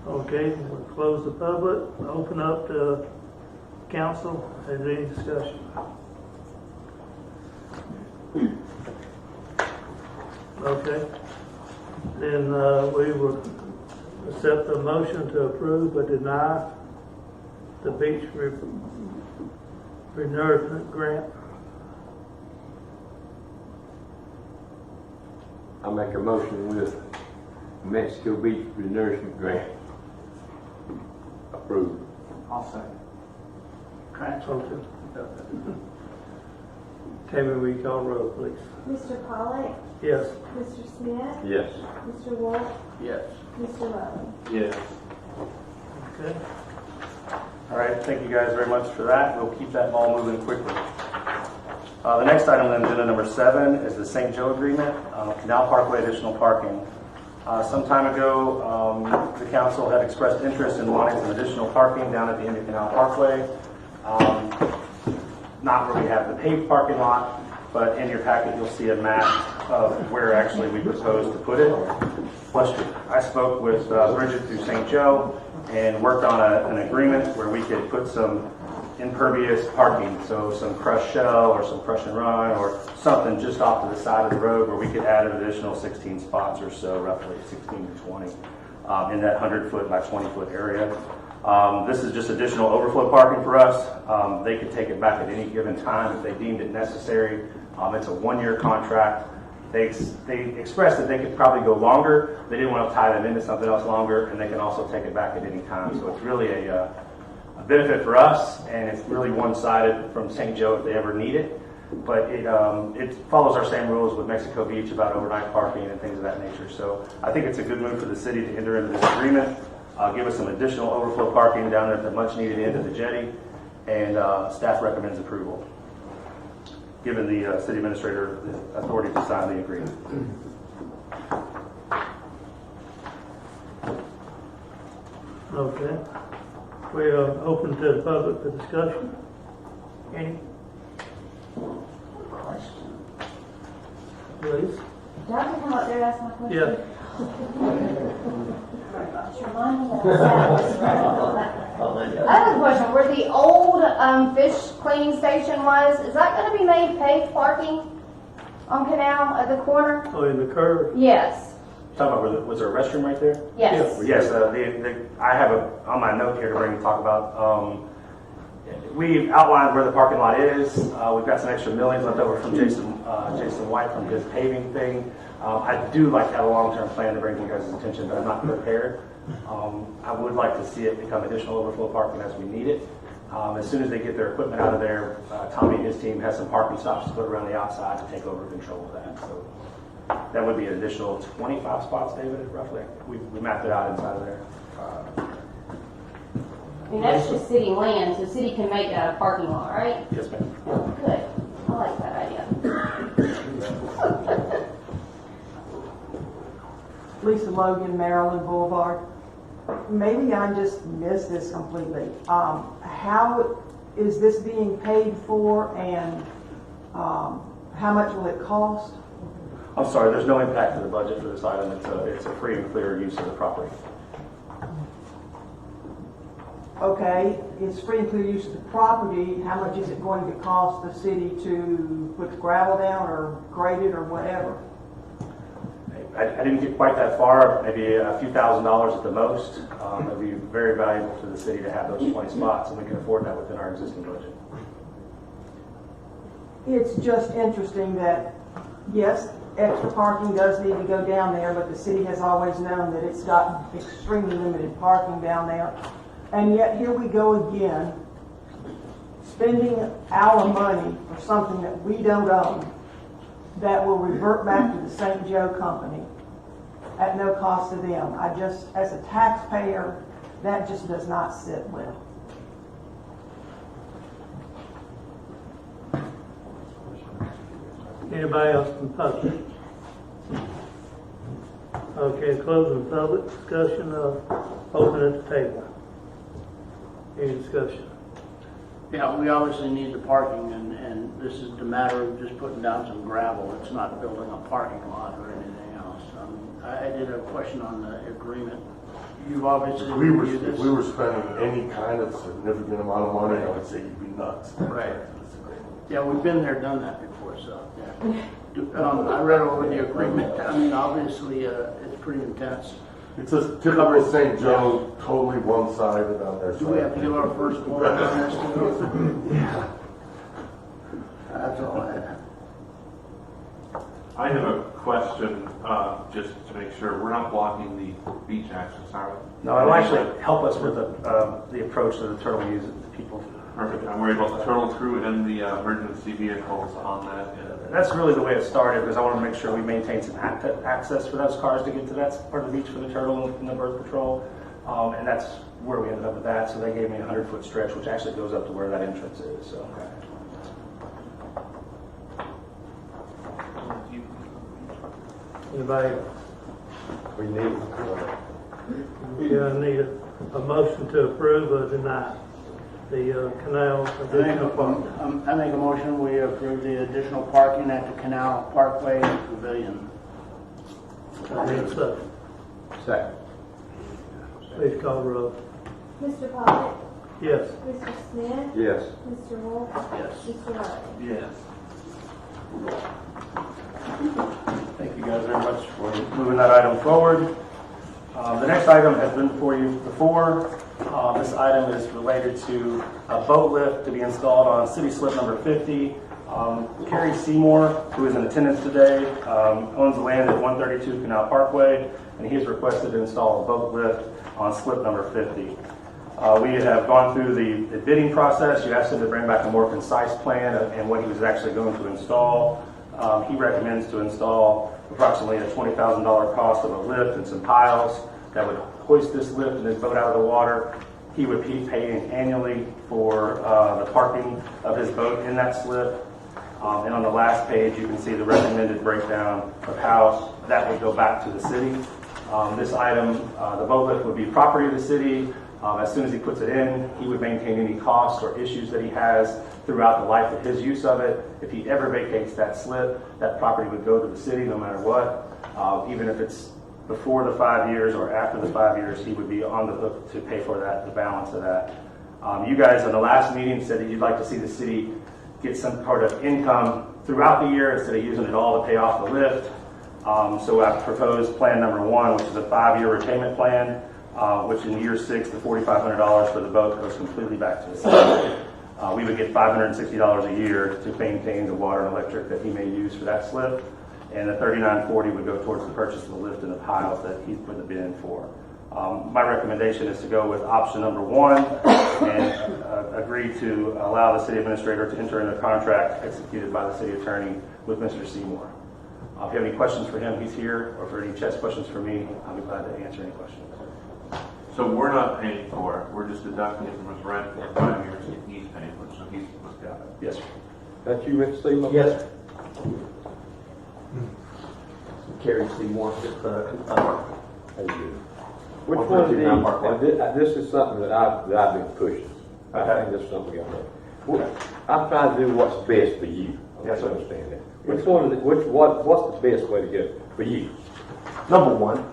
[SPEAKER 1] Okay, we'll close the public, open up to council. Is there any discussion? Okay, then we will accept the motion to approve or deny the beach renourishment grant.
[SPEAKER 14] I make a motion with Mexico Beach Renourishment Grant. Approved.
[SPEAKER 11] I'll second.
[SPEAKER 1] Okay. Tammy, will you call roll, please?
[SPEAKER 15] Mr. Pollak?
[SPEAKER 1] Yes.
[SPEAKER 15] Mr. Smith?
[SPEAKER 14] Yes.
[SPEAKER 15] Mr. Wolf?
[SPEAKER 11] Yes.
[SPEAKER 15] Mr. Lowe?
[SPEAKER 6] Yes.
[SPEAKER 1] Okay.
[SPEAKER 7] All right, thank you guys very much for that. We'll keep that ball moving quickly. The next item on agenda number 7 is the St. Joe Agreement, Canal Parkway additional parking. Some time ago, the council had expressed interest in wanting some additional parking down at the end of Canal Parkway. Not where we have the paved parking lot, but in your packet you'll see a map of where actually we propose to put it. I spoke with Bridget through St. Joe and worked on an agreement where we could put some impervious parking, so some crushed shell or some crush and run or something just off to the side of the road where we could add an additional 16 spots or so, roughly 16 to 20 in that 100-foot by 20-foot area. This is just additional overflow parking for us. They could take it back at any given time if they deemed it necessary. It's a 1-year contract. They expressed that they could probably go longer. They didn't want to tie them into something else longer, and they can also take it back at any time. So it's really a benefit for us, and it's really one-sided from St. Joe if they ever need it. But it follows our same rules with Mexico Beach about overnight parking and things of that nature. So I think it's a good move for the city to enter into this agreement, give us some additional overflow parking down there at the much-needed end of the jetty, and staff recommends approval, given the city administrator the authority to sign the agreement.
[SPEAKER 1] Okay. We are open to the public for discussion. Any?
[SPEAKER 15] Question.
[SPEAKER 1] Please.
[SPEAKER 15] Do I have to come up there and ask my question?
[SPEAKER 1] Yeah.
[SPEAKER 4] I have a question. Where the old fish cleaning station was, is that going to be made paved parking on Canal at the corner?
[SPEAKER 1] Oh, in the curve?
[SPEAKER 4] Yes.
[SPEAKER 7] Talking about was there a restroom right there?
[SPEAKER 4] Yes.
[SPEAKER 7] Yes. I have on my note here to talk about. We've outlined where the parking lot is. We've got some extra millions left over from Jason White from his paving thing. I do like to have a long-term plan to bring to you guys' attention, but I'm not prepared. I would like to see it become additional overflow parking as we need it. As soon as they get their equipment out of there, Tommy and his team has some parking stops to put around the outside to take over control of that. So that would be an additional 25 spots, David, roughly. We mapped it out inside of there.
[SPEAKER 4] I mean, that's just city land, so city can make that a parking lot, right?
[SPEAKER 7] Yes, ma'am.
[SPEAKER 4] Good. I like
[SPEAKER 16] Lisa Logan, Maryland Boulevard. Maybe I just missed this completely. How is this being paid for, and how much will it cost?
[SPEAKER 7] I'm sorry, there's no impact to the budget for this item. It's a free and clear use of the property.
[SPEAKER 16] Okay, it's free and clear use of the property. How much is it going to cost the city to put the gravel down or grade it or whatever?
[SPEAKER 7] I didn't get quite that far, maybe a few $1,000s at the most. It would be very valuable to the city to have those 20 spots, and we can afford that within our existing budget.
[SPEAKER 16] It's just interesting that, yes, extra parking does need to go down there, but the city has always known that it's got extremely limited parking down there. And yet here we go again, spending our money for something that we don't own, that will revert back to the St. Joe Company at no cost to them. I just, as a taxpayer, that just does not sit well.
[SPEAKER 1] Anybody else from public? Okay, closing public discussion, open at the table. Any discussion?
[SPEAKER 11] Yeah, we obviously need the parking, and this is the matter of just putting down some gravel. It's not building a parking lot or anything else. I did have a question on the agreement. You've obviously
[SPEAKER 3] If
[SPEAKER 11] reviewed
[SPEAKER 3] we were spending any kind of significant amount of money, I would say you'd be nuts.
[SPEAKER 11] Right. Yeah, we've been there, done that before, so, yeah. I read over the agreement. I mean, obviously, it's pretty intense.
[SPEAKER 3] It's a typical St. Joe, totally one-sided on their side.
[SPEAKER 11] Do we have to give our first one on this too?
[SPEAKER 3] Yeah.
[SPEAKER 11] That's all I had.
[SPEAKER 6] I have a question, just to make sure, we're not blocking the beach access, are we?
[SPEAKER 7] No, it'll actually help us with the approach that the turtle uses to people.
[SPEAKER 6] Perfect. I'm worried about the turtle crew and the emergency vehicles on that.
[SPEAKER 7] That's really the way it started, because I want to make sure we maintain some access for those cars to get to that part of the beach for the turtle and the bird patrol. And that's where we ended up with that. So they gave me a 100-foot stretch, which actually goes up to where that entrance is. So.
[SPEAKER 1] Anybody?
[SPEAKER 14] We need.
[SPEAKER 1] Yeah, I need a motion to approve or deny the canal additional parking.
[SPEAKER 11] I make a motion, we approve the additional parking at the Canal Parkway Pavilion.
[SPEAKER 1] I need a second.
[SPEAKER 14] Second.
[SPEAKER 1] Please call the roll.
[SPEAKER 15] Mr. Pollak?
[SPEAKER 1] Yes.
[SPEAKER 15] Mr. Smith?
[SPEAKER 14] Yes.
[SPEAKER 15] Mr. Wolf?
[SPEAKER 11] Yes.
[SPEAKER 15] Mr. Riley?
[SPEAKER 6] Yes.
[SPEAKER 7] Thank you guys very much for moving that item forward. The next item has been before you before. This item is related to a boat lift to be installed on city slip number 50. Kerry Seymour, who is in attendance today, owns the land at 132 Canal Parkway, and he has requested to install a boat lift on slip number 50. We have gone through the bidding process. You asked him to bring back a more concise plan and what he was actually going to install. He recommends to install approximately a $20,000 cost of a lift and some piles that would hoist this lift and this boat out of the water. He would be paying annually for the parking of his boat in that slip. And on the last page, you can see the recommended breakdown of how that would go back to the city. This item, the boat lift would be property of the city. As soon as he puts it in, he would maintain any costs or issues that he has throughout the life of his use of it. If he ever vacates that slip, that property would go to the city no matter what. Even if it's before the 5 years or after the 5 years, he would be on the hook to pay for that, the balance of that. You guys in the last meeting said that you'd like to see the city get some part of income throughout the year instead of using it all to pay off the lift. So I've proposed plan number 1, which is a 5-year repayment plan, which in year 6, the $4,500 for the boat goes completely back to the city. We would get $560 a year to maintain the water and electric that he may use for that slip, and the $39.40 would go towards the purchase of the lift and the piles that he put the bid in for. My recommendation is to go with option number 1 and agree to allow the city administrator to enter into a contract executed by the city attorney with Mr. Seymour. If you have any questions for him, he's here, or for any chess questions for me, I'll be glad to answer any questions.
[SPEAKER 6] So we're not paying for it, we're just deducting it from his rent for 5 years, and he's paying for it, so he's got it.
[SPEAKER 7] Yes, sir.
[SPEAKER 14] That's you, Mr. Seymour?
[SPEAKER 7] Yes, sir.
[SPEAKER 17] Carrie Seymour.
[SPEAKER 14] Very good. Which one of these, and this is something that I've been pushing. I think this is something we got to do. I'm trying to do what's best for you.
[SPEAKER 17] Yes, sir.
[SPEAKER 14] Understand that. Which one of the, what's the best way to go for you?
[SPEAKER 17] Number one.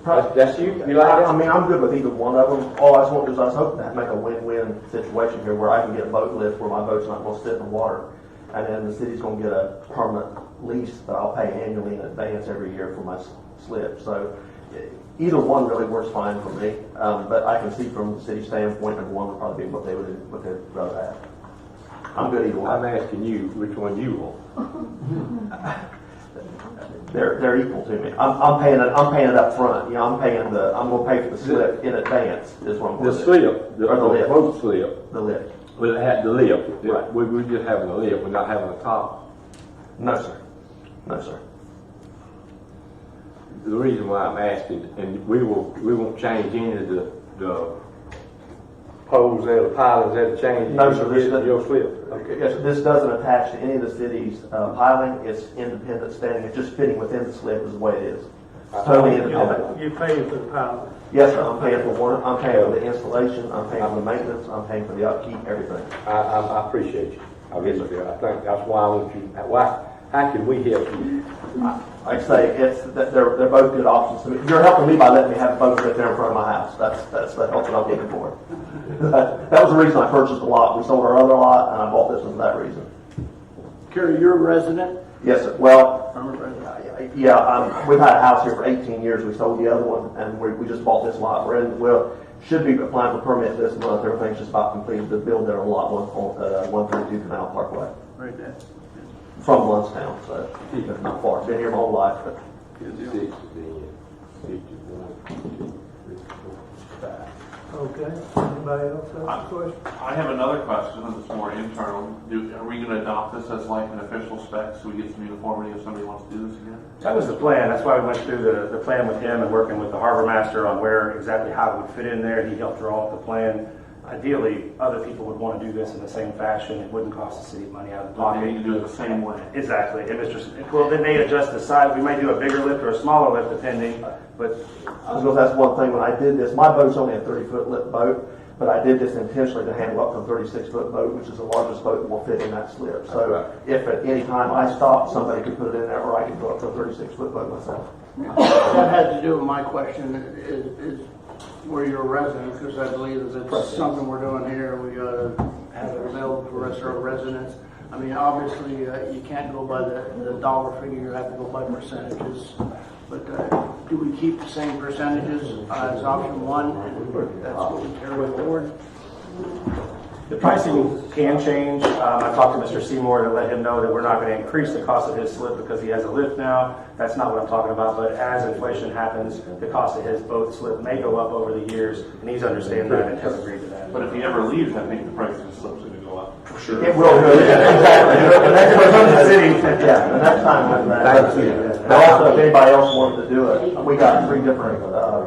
[SPEAKER 14] That's you? You like that?
[SPEAKER 17] I mean, I'm good with either one of them. All I just want to do is I was hoping to make a win-win situation here where I can get a boat lift where my boat's not going to sit in the water. And then the city's going to get a permanent lease that I'll pay annually in advance every year for my slip. So either one really works fine for me. But I can see from the city standpoint, number one would probably be what they'd rather have. I'm good either one.
[SPEAKER 14] I'm asking you which one you want.
[SPEAKER 17] They're equal to me. I'm paying it up front. You know, I'm going to pay for the slip in advance. Is what I'm going to do.
[SPEAKER 14] The slip,
[SPEAKER 17] or the lift.
[SPEAKER 14] boat slip.
[SPEAKER 17] The lift.
[SPEAKER 14] Well, it had the lift.
[SPEAKER 17] Right.
[SPEAKER 14] We're just having a lift. We're not having a top.
[SPEAKER 17] No, sir. No, sir.
[SPEAKER 14] The reason why I'm asking, and we won't change any of the poles there, the pilings there to change.
[SPEAKER 17] No, sir.
[SPEAKER 14] Your slip.
[SPEAKER 17] Okay. Yes, this doesn't attach to any of the city's piling. It's independent standing. It's just fitting within the slip is the way it is. Totally independent.
[SPEAKER 1] You're paying for the power.
[SPEAKER 17] Yes, sir. I'm paying for one. I'm paying for the installation. I'm paying for the maintenance. I'm paying for the upkeep. Everything.
[SPEAKER 14] I appreciate you. I really do. I think that's why I want you. How can we help you?
[SPEAKER 17] Like I say, they're both good options to me. You're helping me by letting me have a boat right there in front of my house. That's the help that I'm looking for. That was the reason I purchased the lot. We sold our other lot, and I bought this one for that reason.
[SPEAKER 11] Kerry, you're a resident?
[SPEAKER 17] Yes, sir. Well,
[SPEAKER 11] I'm a resident.
[SPEAKER 17] yeah, we've had a house here for 18 years. We sold the other one, and we just bought this lot. Should be applying for permit this month. Everything's just about completed to build there on lot 132 Canal Parkway.
[SPEAKER 11] Right there.
[SPEAKER 17] From Lundstown, so it's not far. Been here my whole life, but
[SPEAKER 14] 60, 51, 5.
[SPEAKER 1] Okay. Anybody else have a question?
[SPEAKER 6] I have another question, and it's more internal. Are we going to adopt this as like an official spec so we get some uniformity if somebody wants to do this again?
[SPEAKER 7] That was the plan. That's why we went through the plan with him and working with the harbor master on where exactly how it would fit in there. He helped draw up the plan. Ideally, other people would want to do this in the same fashion. It wouldn't cost the city money out of the
[SPEAKER 6] But
[SPEAKER 7] pocket.
[SPEAKER 6] they need to do it the same way.
[SPEAKER 7] Exactly. Well, then they adjust the size. We may do a bigger lift or a smaller lift depending, but
[SPEAKER 17] that's one thing. When I did this, my boat's only a 30-foot lift boat, but I did this intentionally to handle up to a 36-foot boat, which is the largest boat that will fit in that slip. So if at any time I stopped, somebody could put it in there, or I could go up to a 36-foot boat myself.
[SPEAKER 11] That had to do with my question is where you're a resident, because I believe that it's something we're doing here. We got to have it available for the rest of our residents. I mean, obviously, you can't go by the dollar figure. You have to go by percentages. But do we keep the same percentages as option one? And that's what we carry forward.
[SPEAKER 7] the pricing can change. I talked to Mr. Seymour to let him know that we're not going to increase the cost of his slip because he has a lift now. That's not what I'm talking about, but as inflation happens, the cost of his boat slip may go up over the years, and he's understanding that and has agreed to that.
[SPEAKER 6] But if he ever leaves, I think the price of the slip's going to go up. For sure.
[SPEAKER 17] It will, exactly. The next time the city, yeah, the next time when that. But also, if anybody else wanted to do it, we got three different,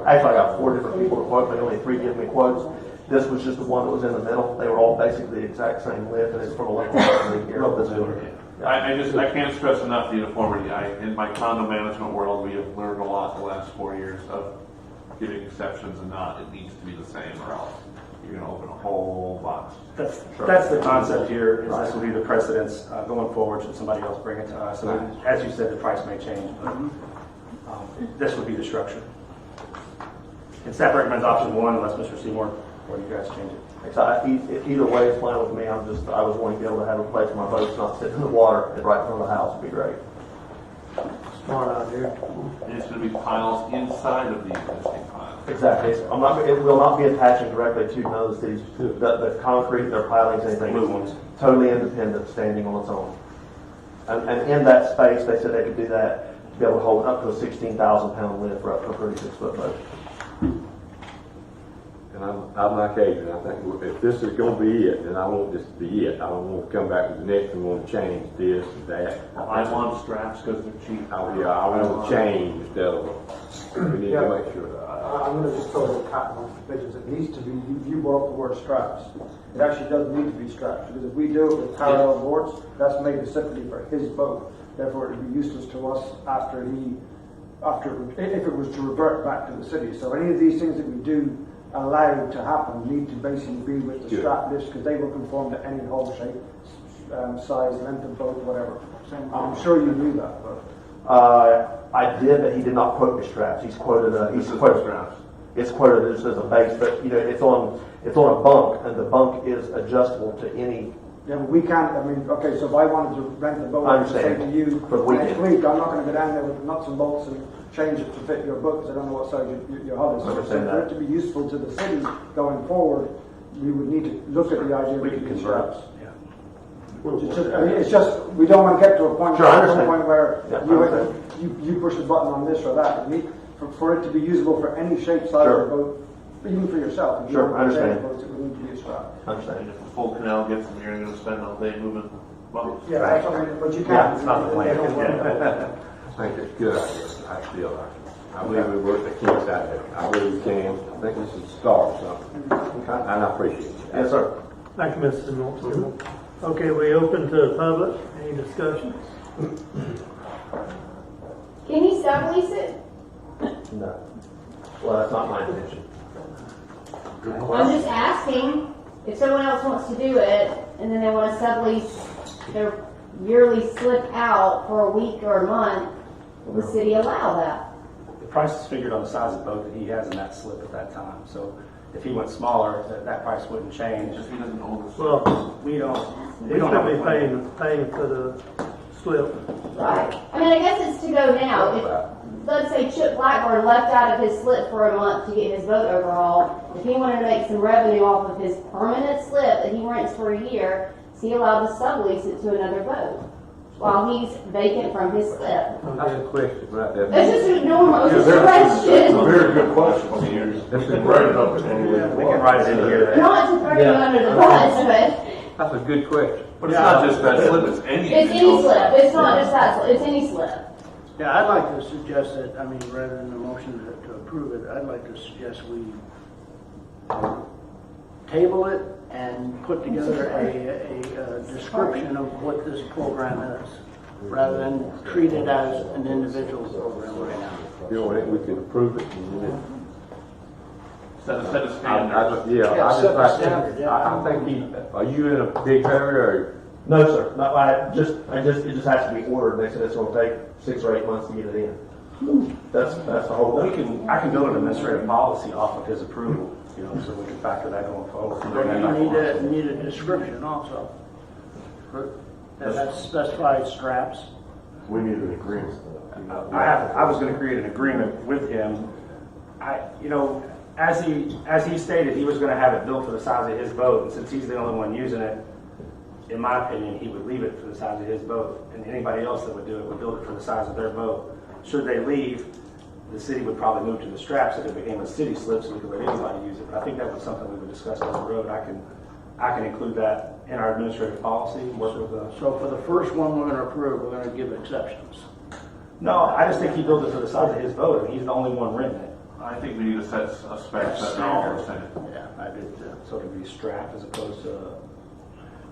[SPEAKER 17] actually I got 4 different people to quote, but only 3 gave me quotes. This was just the one that was in the middle. They were all basically the exact same lift, and it's from a local company here.
[SPEAKER 6] I can't stress enough the uniformity. In my condo management world, we have learned a lot the last 4 years of giving exceptions and not. It needs to be the same, or else you're going to open a whole box.
[SPEAKER 7] That's the concept here. Is this will be the precedence going forward. Should somebody else bring it to us? And as you said, the price may change, but this would be the structure. And staff recommends option 1 unless Mr. Seymour or you guys change it.
[SPEAKER 17] Either way is fine with me. I was wanting to be able to have a place where my boat's not sitting in the water and right in front of the house would be great.
[SPEAKER 11] Smart out here.
[SPEAKER 6] And it's going to be piles inside of the existing piles.
[SPEAKER 17] Exactly. It will not be attaching directly to none of the cities. The concrete, their pilings, anything.
[SPEAKER 7] Blue ones.
[SPEAKER 17] Totally independent, standing on its own. And in that space, they said they could do that, to be able to hold up to a 16,000-pound lift for up to a 36-foot boat.
[SPEAKER 14] And I'm like Adrian. I think if this is going to be it, then I want this to be it. I don't want to come back with the next and want to change this and that.
[SPEAKER 6] I want straps because they're cheap.
[SPEAKER 14] I want to change instead of. We need to make sure.
[SPEAKER 18] I'm going to just throw the cotton on the pigeons. It needs to be. You brought up the word straps. It actually doesn't need to be straps because if we do it with parallel boards, that's made specifically for his boat. Therefore, it would be useless to us after he if it was to revert back to the city. So any of these things that we do allow to happen need to basically be with the
[SPEAKER 14] Good.
[SPEAKER 18] strap lifts because they will conform to any hole shape, size, length of boat, whatever. I'm sure you knew that, but.
[SPEAKER 17] I did, but he did not quote me straps. He's quoted straps. It's quoted just as a base, but you know, it's on a bunk, and the bunk is adjustable to any.
[SPEAKER 18] Yeah, but we can't, I mean, okay, so if I wanted to rent the boat
[SPEAKER 17] I
[SPEAKER 18] and say
[SPEAKER 17] understand.
[SPEAKER 18] to you,
[SPEAKER 17] For the
[SPEAKER 18] next
[SPEAKER 17] weekend.
[SPEAKER 18] week, I'm not gonna go down there with nuts and bolts and change it to fit your boat, because I don't know what size your hull is.
[SPEAKER 17] I
[SPEAKER 18] So
[SPEAKER 17] understand
[SPEAKER 18] for
[SPEAKER 17] that.
[SPEAKER 18] it to be useful to the city going forward, we would need to look at the idea of
[SPEAKER 17] We could
[SPEAKER 18] these
[SPEAKER 17] convert.
[SPEAKER 18] straps. I mean, it's just, we don't want to get to a point,
[SPEAKER 17] Sure, I understand.
[SPEAKER 18] where
[SPEAKER 17] Yeah, I understand.
[SPEAKER 18] you push the button on this or that. For it to be usable for any shape, size
[SPEAKER 17] Sure.
[SPEAKER 18] of boat, even for yourself. If you
[SPEAKER 17] Sure,
[SPEAKER 18] want
[SPEAKER 17] I understand.
[SPEAKER 18] to boats, it would need to be a strap.
[SPEAKER 17] I understand.
[SPEAKER 6] And if the full canal gets them, you're gonna spend all day moving boats.
[SPEAKER 18] Yeah, that's what I mean, but you can't.
[SPEAKER 17] Yeah, it's not the plan.
[SPEAKER 18] They don't work.
[SPEAKER 17] Yeah.
[SPEAKER 14] I think it's a good idea. I feel like it. I believe we work the kinks out of it. I really can. I think this is the start of something. And I appreciate it.
[SPEAKER 17] Yes, sir.
[SPEAKER 1] Thank you, Mr. Norton. Okay, we open to the public. Any discussion?
[SPEAKER 4] Can he sublease it?
[SPEAKER 17] No. Well, that's not my intention.
[SPEAKER 4] I'm just asking, if someone else wants to do it, and then they want to sublease their yearly slip out for a week or a month, will the city allow that?
[SPEAKER 7] The price is figured on the size of boat that he has in that slip at that time. So if he went smaller, that price wouldn't change.
[SPEAKER 6] Just he doesn't own the slip.
[SPEAKER 1] Well,
[SPEAKER 7] We don't
[SPEAKER 1] he's
[SPEAKER 7] have
[SPEAKER 1] gonna
[SPEAKER 7] a
[SPEAKER 1] be
[SPEAKER 7] plan.
[SPEAKER 1] paying for the slip.
[SPEAKER 4] Right. I mean, I guess it's to go now. If, let's say Chip Blackburn left out of his slip for a month to get his boat overhauled. If he wanted to make some revenue off of his permanent slip that he rents for a year, is he allowed to sublease it to another boat while he's vacant from his slip?
[SPEAKER 14] That's a question right there.
[SPEAKER 4] It's just a normal, it's just a
[SPEAKER 13] That's a
[SPEAKER 4] question.
[SPEAKER 13] very good question.
[SPEAKER 14] This is right up
[SPEAKER 7] We can write it in here.
[SPEAKER 4] Not to throw you under the bus, but
[SPEAKER 14] That's a good question.
[SPEAKER 6] But it's not just that slip, it's any.
[SPEAKER 4] it's any slip. It's not just that slip, it's any slip.
[SPEAKER 11] Yeah, I'd like to suggest that, I mean, rather than a motion to approve it, I'd like to suggest we table it and put together a description of what this program is, rather than treat it as an individual program right now.
[SPEAKER 14] You know, we could approve it and then.
[SPEAKER 6] Set a standard.
[SPEAKER 11] Yeah,
[SPEAKER 14] I
[SPEAKER 11] set the
[SPEAKER 14] just
[SPEAKER 11] standard, yeah.
[SPEAKER 14] I think are you in a big hurry or?
[SPEAKER 17] No, sir. No, it just has to be ordered. They said it's going to take 6 or 8 months to get it in. That's the whole
[SPEAKER 7] Well,
[SPEAKER 17] thing.
[SPEAKER 7] I can build an administrative policy off of his approval, you know, so we can factor that going forward.
[SPEAKER 11] But you need a description also. That specifies straps.
[SPEAKER 13] We need an agreement.
[SPEAKER 7] I was going to create an agreement with him. As he stated, he was going to have it built for the size of his boat, and since he's the only one using it, in my opinion, he would leave it for the size of his boat, and anybody else that would do it would build it for the size of their boat. Should they leave, the city would probably move to the straps if it became a city slip, so we could let anybody use it. But I think that was something we would discuss down the road. I can include that in our administrative policy, work with the.
[SPEAKER 11] So for the first one we're going to approve, we're going to give exceptions.
[SPEAKER 7] No, I just think he built it for the size of his boat, and he's the only one renting it.
[SPEAKER 6] I think we need to set a spec that all are saying.
[SPEAKER 11] Yeah, I did too.
[SPEAKER 7] So it'd be strapped as opposed to.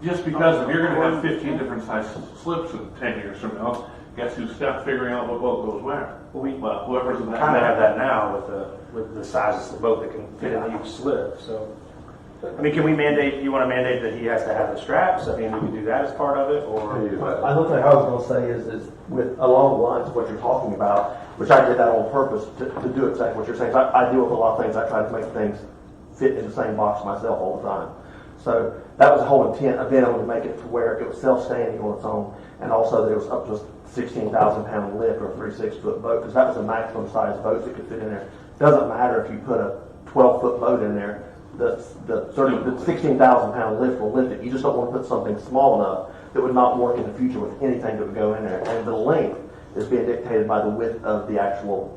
[SPEAKER 6] Just because if you're gonna have 15 different size slips in 10 years from now, guess who's stuck figuring out what boat goes where? Well, whoever's in that.
[SPEAKER 7] Kind of have that now with the size of the boat that can fit in each slip, so. I mean, can we mandate, you want to mandate that he has to have the straps? I mean, we can do that as part of it, or?
[SPEAKER 17] I don't think I was going to say is with along the lines of what you're talking about, which I did that on purpose to do exactly what you're saying. I deal with a lot of things. I try to make things fit in the same box myself all the time. So that was the whole intent of being able to make it to where it was self-standing on its own, and also there was up to 16,000 pound lift or a 36 foot boat, because that was the maximum size boat that could fit in there. Doesn't matter if you put a 12-foot boat in there. The 16,000 pound lift will lift it. You just don't want to put something small enough that would not work in the future with anything that would go in there. And the length is being dictated by the width of the actual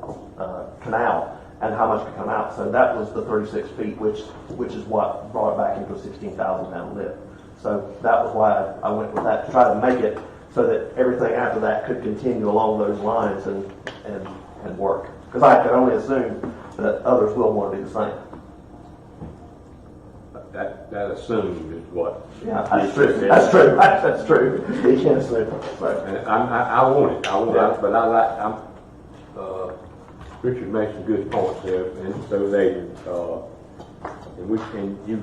[SPEAKER 17] canal and how much could come out. So that was the 36 feet, which is what brought it back into a 16,000 pound lift. So that was why I went with that, to try to make it so that everything after that could continue along those lines and work. Because I can only assume that others will want to do the same.
[SPEAKER 14] That assumes is what.
[SPEAKER 17] Yeah, that's true. That's true. That's true. You can't assume. Right.
[SPEAKER 14] And I want it. I want it. But Richard makes some good points there, and so they, and you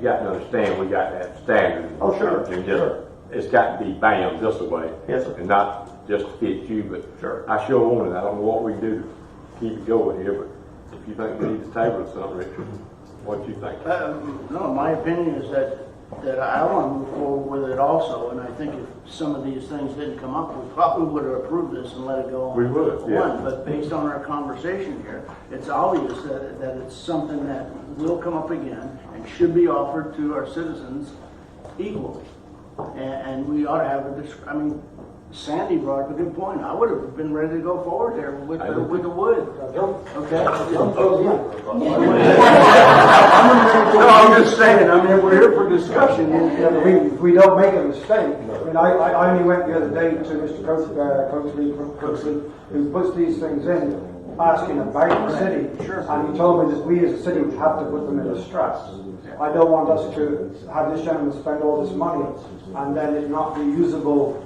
[SPEAKER 14] got to understand, we got to have standards.
[SPEAKER 17] Oh, sure,
[SPEAKER 14] And just,
[SPEAKER 17] sure.
[SPEAKER 14] it's got to be bam this way.
[SPEAKER 17] Yes, sir.
[SPEAKER 14] And not just to fit you, but
[SPEAKER 17] Sure.
[SPEAKER 14] I sure want it. I don't know what we can do to keep it going here, but if you think we need to table something, Richard, what do you think?
[SPEAKER 11] No, my opinion is that I want to move forward with it also, and I think if some of these things didn't come up, we probably would have approved this and let it go on.
[SPEAKER 14] We would, yeah.
[SPEAKER 11] But based on our conversation here, it's obvious that it's something that will come up again and should be offered to our citizens equally. And we ought to have I mean, Sandy brought up a good point. I would have been ready to go forward there with the wood. Okay?
[SPEAKER 18] No, I'm just saying, I mean, we're here for discussion, and if we don't make a mistake, I mean, I only went the other day to Mr. Coakley, who puts these things in, asking about the city, and he told me that we as a city would have to put them in the stress. I don't want us to have this gentleman spend all this money, and then it not be usable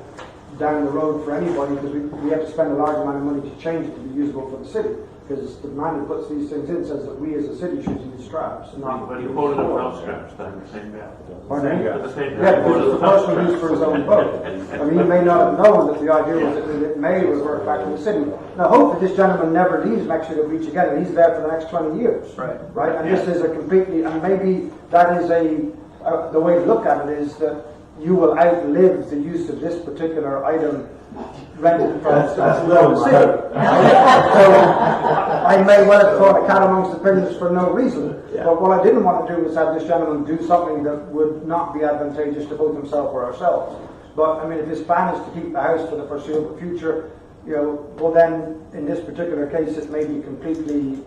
[SPEAKER 18] down the road for anybody, because we have to spend a large amount of money to change it to be usable for the city. Because the man who puts these things in says that we as a city should use straps.
[SPEAKER 6] But he quoted them without straps, then the same guy.
[SPEAKER 18] Pardon me?
[SPEAKER 6] The same
[SPEAKER 18] Yeah,
[SPEAKER 6] guy
[SPEAKER 18] because
[SPEAKER 6] quoted
[SPEAKER 18] it's the
[SPEAKER 6] them without
[SPEAKER 18] person who's for his own boat. I mean, he may not have known that the idea was that it may revert back to the city. Now, hopefully this gentleman never leaves Mexico Beach again, and he's there for the next 20 years.
[SPEAKER 11] Right.
[SPEAKER 18] Right? And this is a completely, and maybe that is the way to look at it is that you will outlive the use of this particular item rented from the city. So I may well have thought a cat amongst the pigeons for no reason. Yeah. But what I didn't want to do was have this gentleman do something that would not be advantageous to both himself or ourselves. But I mean, if his plan is to keep the house for the foreseeable future, well then in this particular case it may be completely,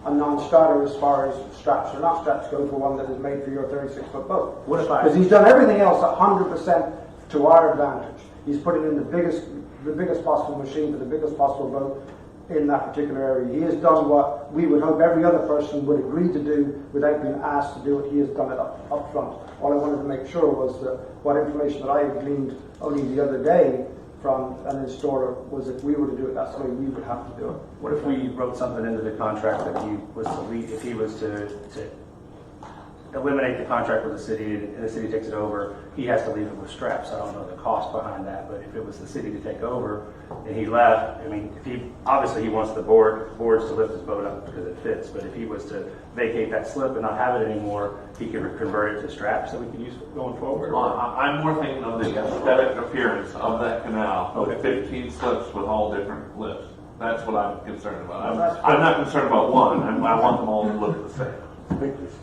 [SPEAKER 18] a non-starter as far as straps or not straps go for one that is made for your 36-foot boat. Because he's done everything else 100% to our advantage. He's put it in the biggest possible machine for the biggest possible boat in that particular area. He has done what we would hope every other person would agree to do without being asked to do it. He has done it up front. All I wanted to make sure was that what information that I had gleaned only the other day from an installer was if we were to do it, that's the way we would have to do it.
[SPEAKER 7] What if we wrote something into the contract that if he was to eliminate the contract with the city and the city takes it over, he has to leave it with straps. I don't know the cost behind that, but if it was the city to take over and he left, I mean, obviously he wants the boards to lift his boat up because it fits, but if he was to vacate that slip and not have it anymore, he could convert it to straps that we could use going forward.
[SPEAKER 6] Well, I'm more thinking of the aesthetic appearance of that canal with 15 slips with all different lifts. That's what I'm concerned about. I'm not concerned about one. I want them all to look the same.
[SPEAKER 2] I think if you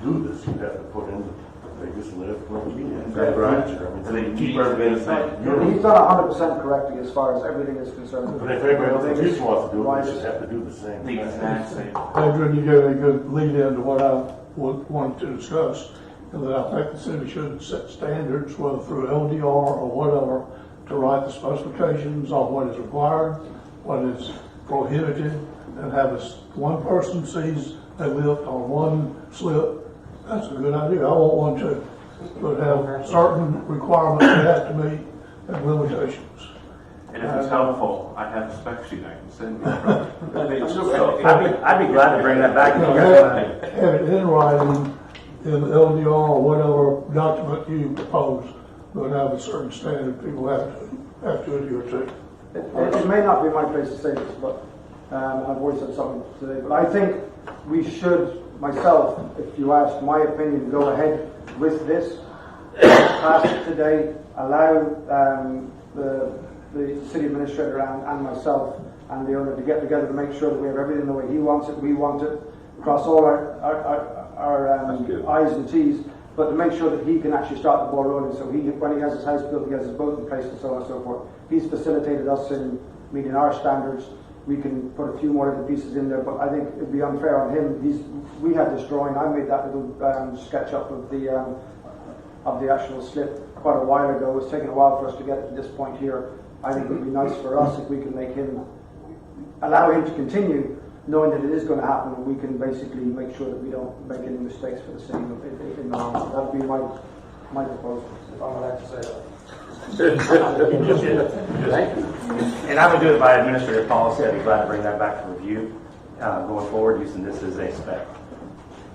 [SPEAKER 2] do this, you have to put in the biggest lift for the weekend.
[SPEAKER 6] That's right. And they keep everything the same.
[SPEAKER 18] He's done 100% correctly as far as everything is concerned.
[SPEAKER 2] But if everybody else wants to do it, they just have to do the same.
[SPEAKER 6] The exact same.
[SPEAKER 19] Adrian, you gave a good lead into what I wanted to discuss, and that I think the city should set standards, whether through LDR or whatever, to write the specifications on what is required, what is prohibited, and have one person sees a lift on one slip. That's a good idea. I want one too. But have certain requirements they have to meet and limitations.
[SPEAKER 6] And if it's helpful, I have a spec sheet I can send you.
[SPEAKER 7] I'd be glad to bring that back.
[SPEAKER 19] Have it in writing in LDR or whatever document you propose, but have a certain standard people have to adhere to.
[SPEAKER 18] It may not be my place to say this, but I've always said something today. But I think we should, myself, if you ask my opinion, go ahead with this, pass it today, allow the city administrator and myself and the owner to get together to make sure that we have everything the way he wants it, we want it, cross all our I's and T's, but to make sure that he can actually start the ball rolling. So when he has his house built, he has his boat in place and so on and so forth. He's facilitated us in meeting our standards. We can put a few more little pieces in there, but I think it'd be unfair on him. We had this drawing. I made that little sketch up of the actual slip quite a while ago. It's taken a while for us to get it to this point here. I think it would be nice for us if we can allow him to continue, knowing that it is going to happen, and we can basically make sure that we don't make any mistakes for the city in the long run. That would be my proposal, if I'm allowed to say that.
[SPEAKER 7] And I would do it by administrative policy. I'd be glad to bring that back to review going forward, using this as a spec.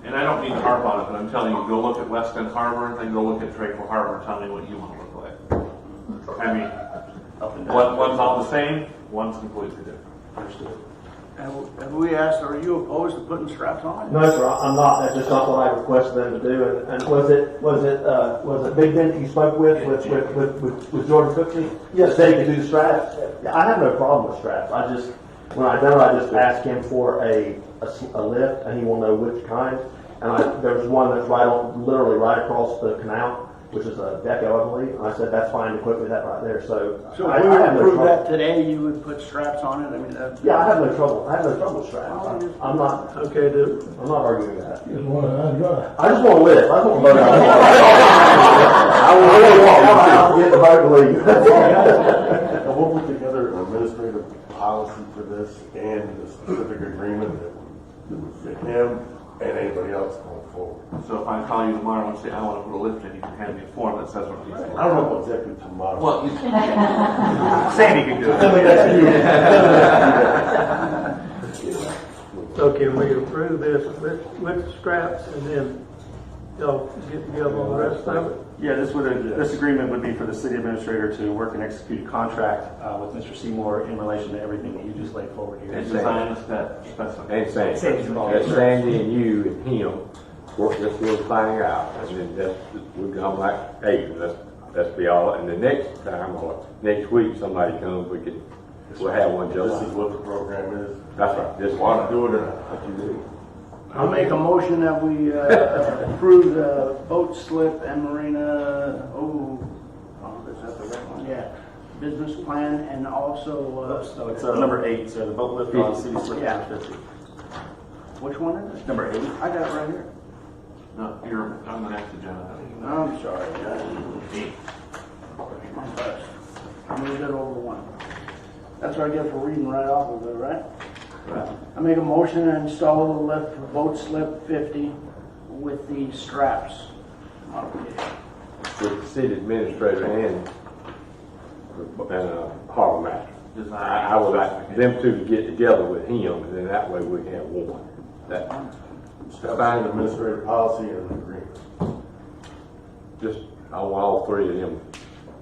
[SPEAKER 6] And I don't mean to harp on it, but I'm telling you, go look at Weston Harbor, then go look at Draco Harbor, tell me what you want to look like. I mean, one's all the same, one's completely different.
[SPEAKER 7] Understood.
[SPEAKER 11] Have we asked, are you opposed to putting straps on it?
[SPEAKER 17] No, sir, I'm not. That's just not what I requested them to do. And was it Big Ben that you spoke with Jordan Cooksey? Yes. Said he could do the straps? Yeah, I have no problem with straps. When I done it, I just asked him for a lift, and he will know which kind. And there's one that's literally right across the canal, which is a Deco, I believe. And I said, that's fine to quit with that right there. So
[SPEAKER 11] So
[SPEAKER 17] I
[SPEAKER 11] if we
[SPEAKER 17] have no
[SPEAKER 11] approve
[SPEAKER 17] trouble.
[SPEAKER 11] that today, you would put straps on it? I mean,
[SPEAKER 17] Yeah, I have no trouble. I have no trouble with straps. I'm not.
[SPEAKER 1] Okay, dude.
[SPEAKER 17] I'm not arguing that.
[SPEAKER 19] Just want to dry.
[SPEAKER 17] I just want to live. I just want to vote out. I want to get the vote to leave.
[SPEAKER 3] And we'll put together an administrative policy for this and a specific agreement that would fit him and anybody else going forward.
[SPEAKER 6] So if I call you tomorrow and say, I want to put a lift in, you can hand me a form that says what these are.
[SPEAKER 3] I don't know exactly tomorrow.
[SPEAKER 6] Well, you
[SPEAKER 7] Sandy can do it.
[SPEAKER 1] So can we approve this with the scraps and then y'all get together on the rest of it?
[SPEAKER 7] Yeah, this agreement would be for the city administrator to work and execute a contract with Mr. Seymour in relation to everything that you just laid forward here.
[SPEAKER 6] And design a specification.
[SPEAKER 14] And Sandy.
[SPEAKER 7] Sandy's involved.
[SPEAKER 14] That's Sandy and you and him work this little thing out. And then we're going like, hey, let's be all, and the next time or next week somebody comes, we'll have one just
[SPEAKER 3] This
[SPEAKER 14] like.
[SPEAKER 3] is what the program is.
[SPEAKER 14] That's right. This
[SPEAKER 3] Want to
[SPEAKER 14] one.
[SPEAKER 3] do it or not? What you do.
[SPEAKER 11] I'll make a motion that we approve the boat slip and marina, is that the right one? Yeah, business plan and also,
[SPEAKER 7] So it's number 8, so the boat lift on city slip
[SPEAKER 11] Yeah.
[SPEAKER 7] number 50.
[SPEAKER 11] which one is it?
[SPEAKER 7] Number 8.
[SPEAKER 11] I got it right here.
[SPEAKER 6] No, you're on the next agenda.
[SPEAKER 11] I'm sorry, guys. My bad. I moved it over one. That's what I get for reading right off of it, right? I make a motion to install the lift for boat slip 50 with the straps modification.
[SPEAKER 14] With the city administrator and harbor master. I would like them two to get together with him, and then that way we have one.
[SPEAKER 3] Establish an administrative policy and an agreement.
[SPEAKER 14] Just, I want all three of them.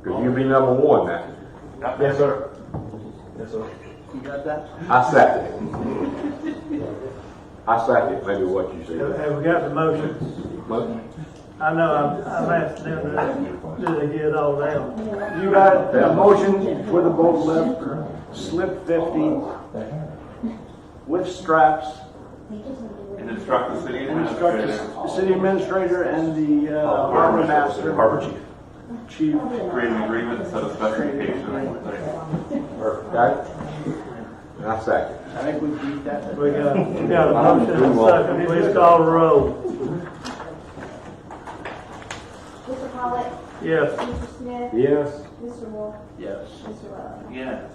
[SPEAKER 14] Because you be number one now.
[SPEAKER 17] Yes, sir. Yes, sir.
[SPEAKER 11] You got that?
[SPEAKER 14] I second it. I second maybe what you said.
[SPEAKER 1] Have we got the motion? I know I'm asking them to get it all down.
[SPEAKER 11] You got a motion for the boat lift, slip 50 with straps.
[SPEAKER 6] And instruct the city
[SPEAKER 11] And instruct
[SPEAKER 6] administrator.
[SPEAKER 11] the city administrator and the harbor master.
[SPEAKER 7] Harbor chief.
[SPEAKER 11] Chief.
[SPEAKER 6] Create an agreement and set a specification.
[SPEAKER 14] Okay? And I second.
[SPEAKER 11] I think we beat that.
[SPEAKER 1] We got a motion and a second, please call the roll.
[SPEAKER 15] Mr. Pollock?
[SPEAKER 1] Yes.
[SPEAKER 15] Mr. Smith?
[SPEAKER 14] Yes.
[SPEAKER 15] Mr. Wolf?
[SPEAKER 11] Yes.
[SPEAKER 15] Mr. Love?
[SPEAKER 6] Yes.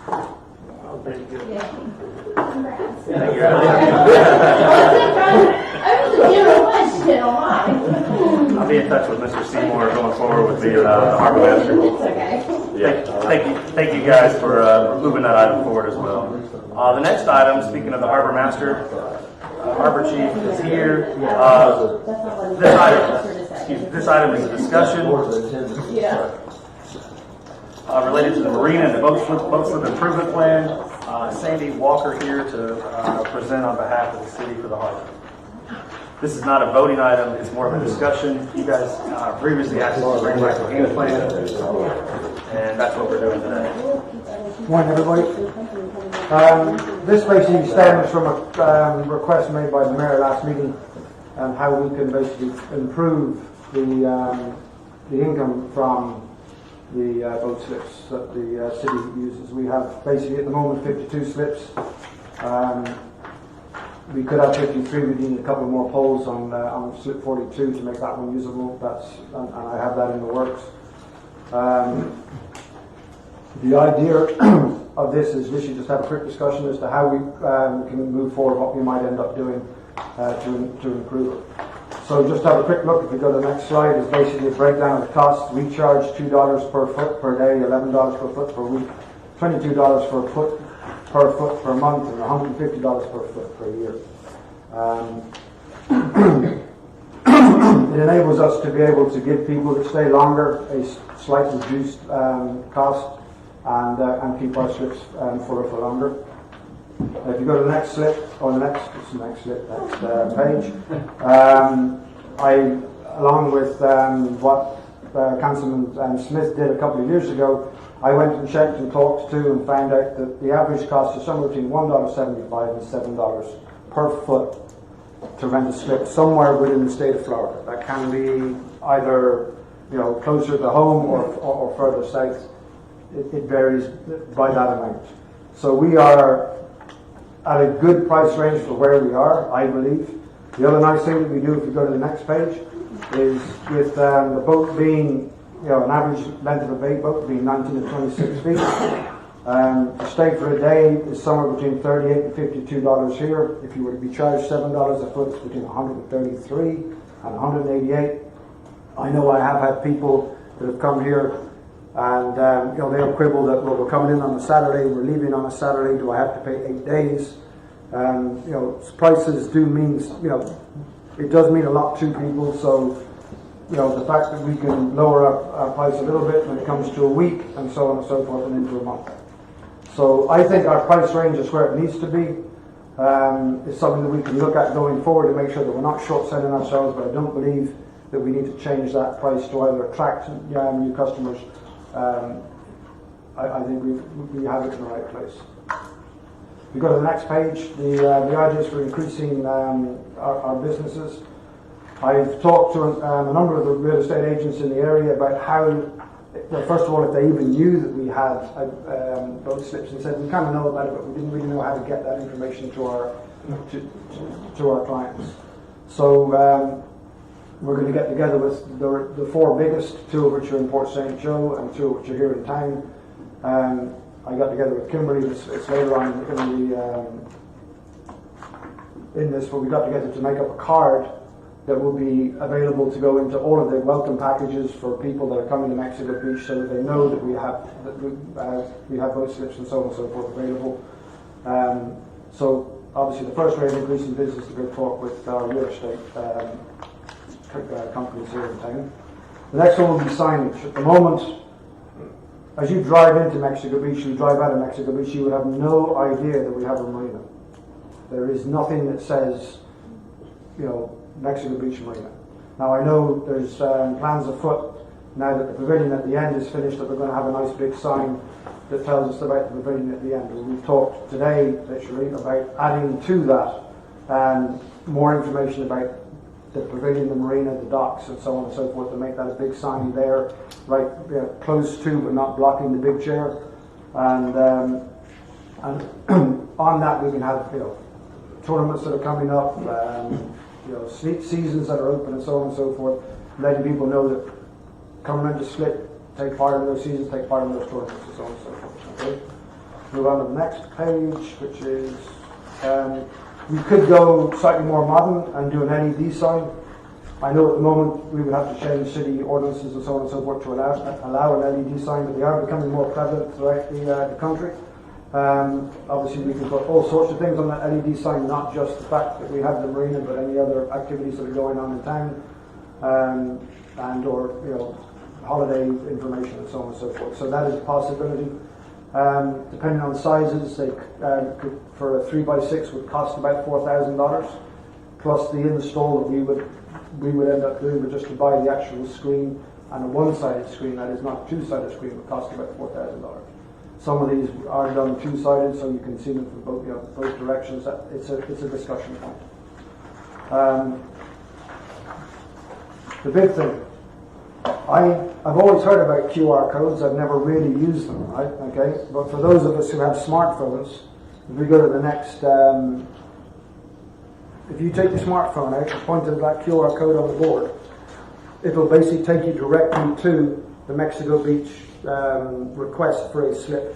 [SPEAKER 1] I'll take it.
[SPEAKER 15] Yeah. Congrats.
[SPEAKER 4] I was a general question on mine.
[SPEAKER 7] I'll be in touch with Mr. Seymour going forward with the harbor master.
[SPEAKER 4] It's okay.
[SPEAKER 7] Thank you guys for moving that item forward as well. The next item, speaking of the harbor master, harbor chief is here. This item is a discussion related to the marina and the boat slip improvement plan. Sandy Walker here to present on behalf of the city for the harbor. This is not a voting item, it's more of a discussion. You guys previously asked us to bring back the game plan, and that's what we're doing today.
[SPEAKER 18] Morning, everybody. This basically stems from a request made by the mayor last meeting, how we can basically improve the income from the boat slips that the city uses. We have basically at the moment 52 slips. We could have 53. We need a couple more poles on slip 42 to make that one usable. And I have that in the works. The idea of this is we should just have a quick discussion as to how we can move forward, what we might end up doing. to improve it. So just have a quick look. If we go to the next slide, is basically a breakdown of the costs. We charge $2 per foot per day, $11 per foot per week, $22 per foot per month, and $150 per foot per year. It enables us to be able to give people that stay longer a slight reduced cost and keep our slips fuller for longer. If you go to the next slip, or the next page, I, along with what Councilman Smith did a couple of years ago, I went and checked and talked to and found out that the average cost is somewhere between $1.75 and $7 per foot to rent a slip somewhere within the state of Florida. That can be either closer to home or further south. It varies by that amount. So we are at a good price range for where we are, I believe. The other nice thing that we do, if we go to the next page, is with the boat being, an average length of a bay boat being 19 to 26 feet. To stay for a day is somewhere between $38 and $52 here. If you were to be charged $7 a foot, it's between $133 and $188. I know I have had people that have come here and they'll quibble that, well, we're coming in on a Saturday, we're leaving on a Saturday, do I have to pay 8 days? Prices do mean, it does mean a lot to people, so the fact that we can lower our price a little bit when it comes to a week and so on and so forth and into a month. So I think our price range is where it needs to be. It's something that we can look at going forward to make sure that we're not short-selling ourselves, but I don't believe that we need to change that price to either attract new customers. I think we have it in the right place. If we go to the next page, the ideas for increasing our businesses. I've talked to a number of the real estate agents in the area about how, first of all, if they even knew that we had boat slips, and said we kind of know about it, but we didn't really know how to get that information to our clients. So we're going to get together with the 4 biggest, 2 of which are in Port St. Joe and 2 of which are here in town. I got together with Kimberly, it's later on in this, but we got together to make up a card that will be available to go into all of the welcome packages for people that are coming to Mexico Beach, so that they know that we have boat slips and so on and so forth available. So obviously the first way of increasing business is to go talk with our real estate companies here in town. The next one will be signage. At the moment, as you drive into Mexico Beach, you drive out of Mexico Beach, you would have no idea that we have a marina. There is nothing that says, Mexico Beach Marina. Now I know there's plans afoot now that the pavilion at the end is finished that we're going to have a nice big sign that tells us about the pavilion at the end. And we've talked today, literally, about adding to that more information about the pavilion, the marina, the docks, and so on and so forth, to make that a big sign there, right close to but not blocking the big chair. And on that we can have tournaments that are coming up. Seasons that are open and so on and so forth, letting people know that come around to Slip, take part in those seasons, take part in those tournaments and so on and so forth. Okay? Move on to the next page, which is we could go slightly more modern and do an LED sign. I know at the moment we would have to change city ordinances and so on and so forth to allow an LED sign, but they are becoming more prevalent throughout the country. Obviously we can put all sorts of things on that LED sign, not just the fact that we have the marina, but any other activities that are going on in town, and or holiday information and so on and so forth. So that is a possibility. Depending on sizes, they could, for a 3x6 would cost about $4,000, plus the install that we would end up doing, but just to buy the actual screen, and a one-sided screen, that is not a two-sided screen, would cost about $4,000. Some of these are done two-sided, so you can see them from both directions. It's a discussion point. The big thing, I've always heard about QR codes. I've never really used them, right? Okay, but for those of us who have smartphones, if we go to the next, if you take your smartphone out and point to that QR code on the board, it'll basically take you directly to the Mexico Beach request for a slip.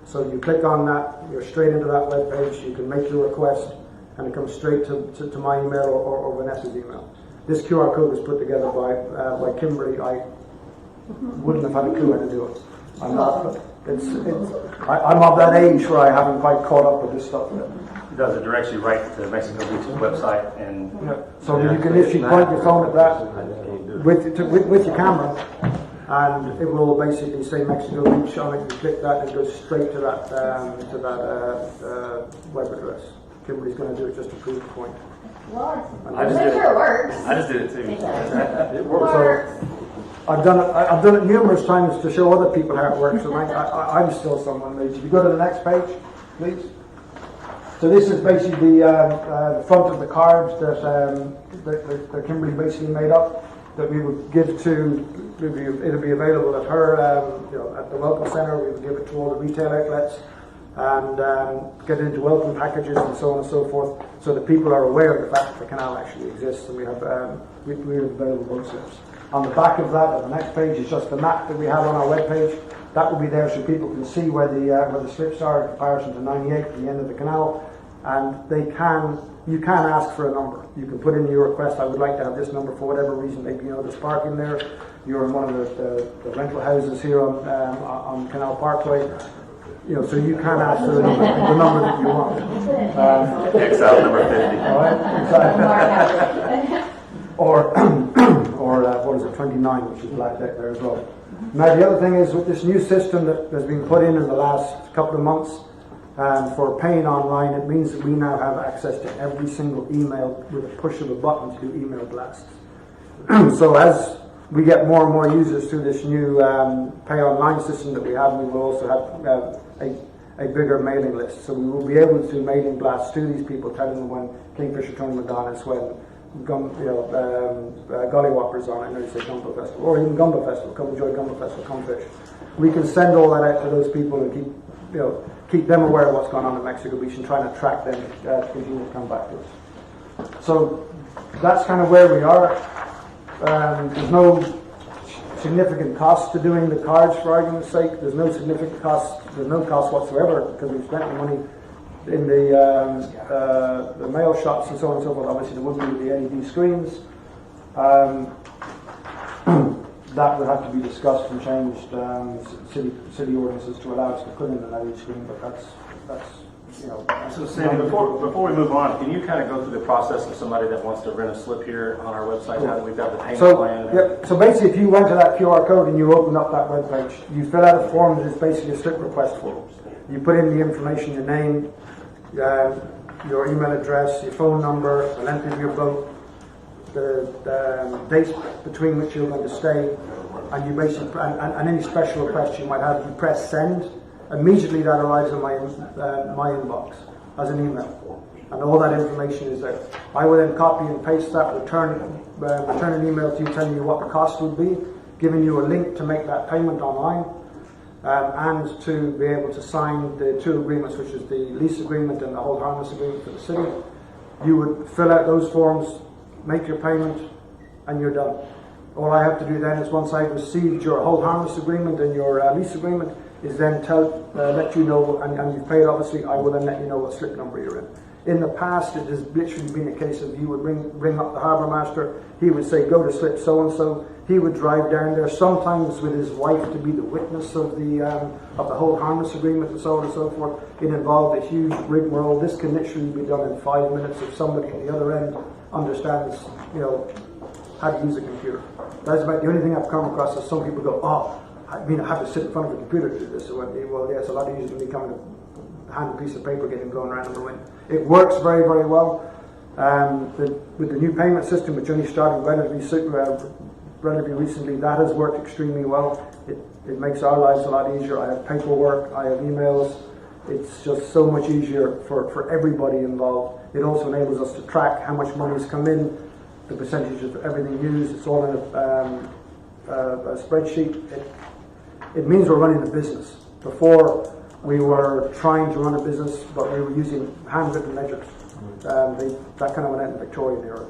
[SPEAKER 18] So you click on that, you're straight into that web page, you can make your request, and it comes straight to my email or Vanessa's email. This QR code was put together by Kimberly. I wouldn't have had a clue how to do it. I'm not. I'm of that age where I haven't quite caught up with this stuff yet.
[SPEAKER 7] It does. It directs you right to Mexico Beach's website, and
[SPEAKER 18] so you can literally point your phone at that with your camera, and it will basically say Mexico Beach on it. You click that, and it goes straight to that web address. Kimberly's going to do it just to prove the point.
[SPEAKER 4] Well,
[SPEAKER 7] I just
[SPEAKER 4] make
[SPEAKER 7] did
[SPEAKER 4] sure
[SPEAKER 7] it.
[SPEAKER 4] it works.
[SPEAKER 7] I just did it too.
[SPEAKER 18] It works. So I've done it numerous times to show other people how it works, and I'm still someone amazed. If you go to the next page, please. So this is basically the front of the cards that Kimberly basically made up, that we would give to. It'll be available at her, at the Welcome Centre. We would give it to all the retail outlets, and get it into welcome packages and so on and so forth, so that people are aware of the fact that the canal actually exists, and we have available boat slips. On the back of that, on the next page, is just the map that we have on our webpage. That will be there so people can see where the slips are in comparison to 98, the end of the canal, and you can ask for a number. You can put in your request, I would like to have this number for whatever reason. Maybe there's parking there. You're in one of the rental houses here on Canal Parkway. So you can ask for the number that you want.
[SPEAKER 7] Excel number 50.
[SPEAKER 18] All right, exactly. Or what is it, 29, which is blacked out there as well. Now the other thing is, with this new system that has been put in the last couple of months for paying online, it means that we now have access to every single email with a push of a button to do email blasts. So as we get more and more users through this new pay online system that we have, we will also have a bigger mailing list. So we will be able to do mailing blasts to these people, telling them when Kingfisher Tony Madonna's, when Gollywhoppers on, I know you say Gumbo Festival, or even Gumbo Festival, come enjoy Gumbo Festival, come fish. We can send all that out to those people and keep them aware of what's going on in Mexico Beach and try and attract them to continue to come back to us. So that's kind of where we are. There's no significant cost to doing the cards, for argument's sake. There's no significant cost. There's no cost whatsoever because we've spent the money in the mail shops and so on and so forth. Obviously, there wouldn't be the LED screens. That would have to be discussed and changed, city ordinances to allow us to put in an LED screen. But that's.
[SPEAKER 7] So Sandy, before we move on, can you kind of go through the process of somebody that wants to rent a slip here on our website now that we've got the payment plan?
[SPEAKER 18] So basically, if you went to that QR code and you open up that web page, you fill out a form that is basically a slip request form. You put in the information, your name, your email address, your phone number, the length of your boat, the dates between which you're going to stay, and you basically and any special request you might have. You press send. Immediately that arrives in my inbox as an email, and all that information is there. I will then copy and paste that, return an email to you telling you what the cost would be, giving you a link to make that payment online, and to be able to sign the two agreements, which is the lease agreement and the hold harmless agreement for the city. You would fill out those forms, make your payment, and you're done. All I have to do then is, once I've received your hold harmless agreement and your lease agreement, is then let you know, and you've paid obviously, I will then let you know what slip number you're in. In the past, it has literally been a case of you would ring up the harbour master, he would say go to slip so-and-so, he would drive down there, sometimes with his wife to be the witness of the hold harmless agreement and so on and so forth. It involved a huge rigmarole. This can literally be done in 5 minutes if somebody at the other end understands, how to use a computer. That's about the only thing I've come across is some people go, I have to sit in front of a computer to do this. So, well, yeah, it's a lot easier than me coming to hand a piece of paper getting blown around in the wind. It works very, very well. With the new payment system, which only started relatively recently, that has worked extremely well. It makes our lives a lot easier. I have paperwork, I have emails. It's just so much easier for everybody involved. It also enables us to track how much money has come in, the percentage of everything used. It's all in a spreadsheet. It means we're running a business. Before, we were trying to run a business, but we were using handwritten ledgers. That kind of went out in the Victorian era.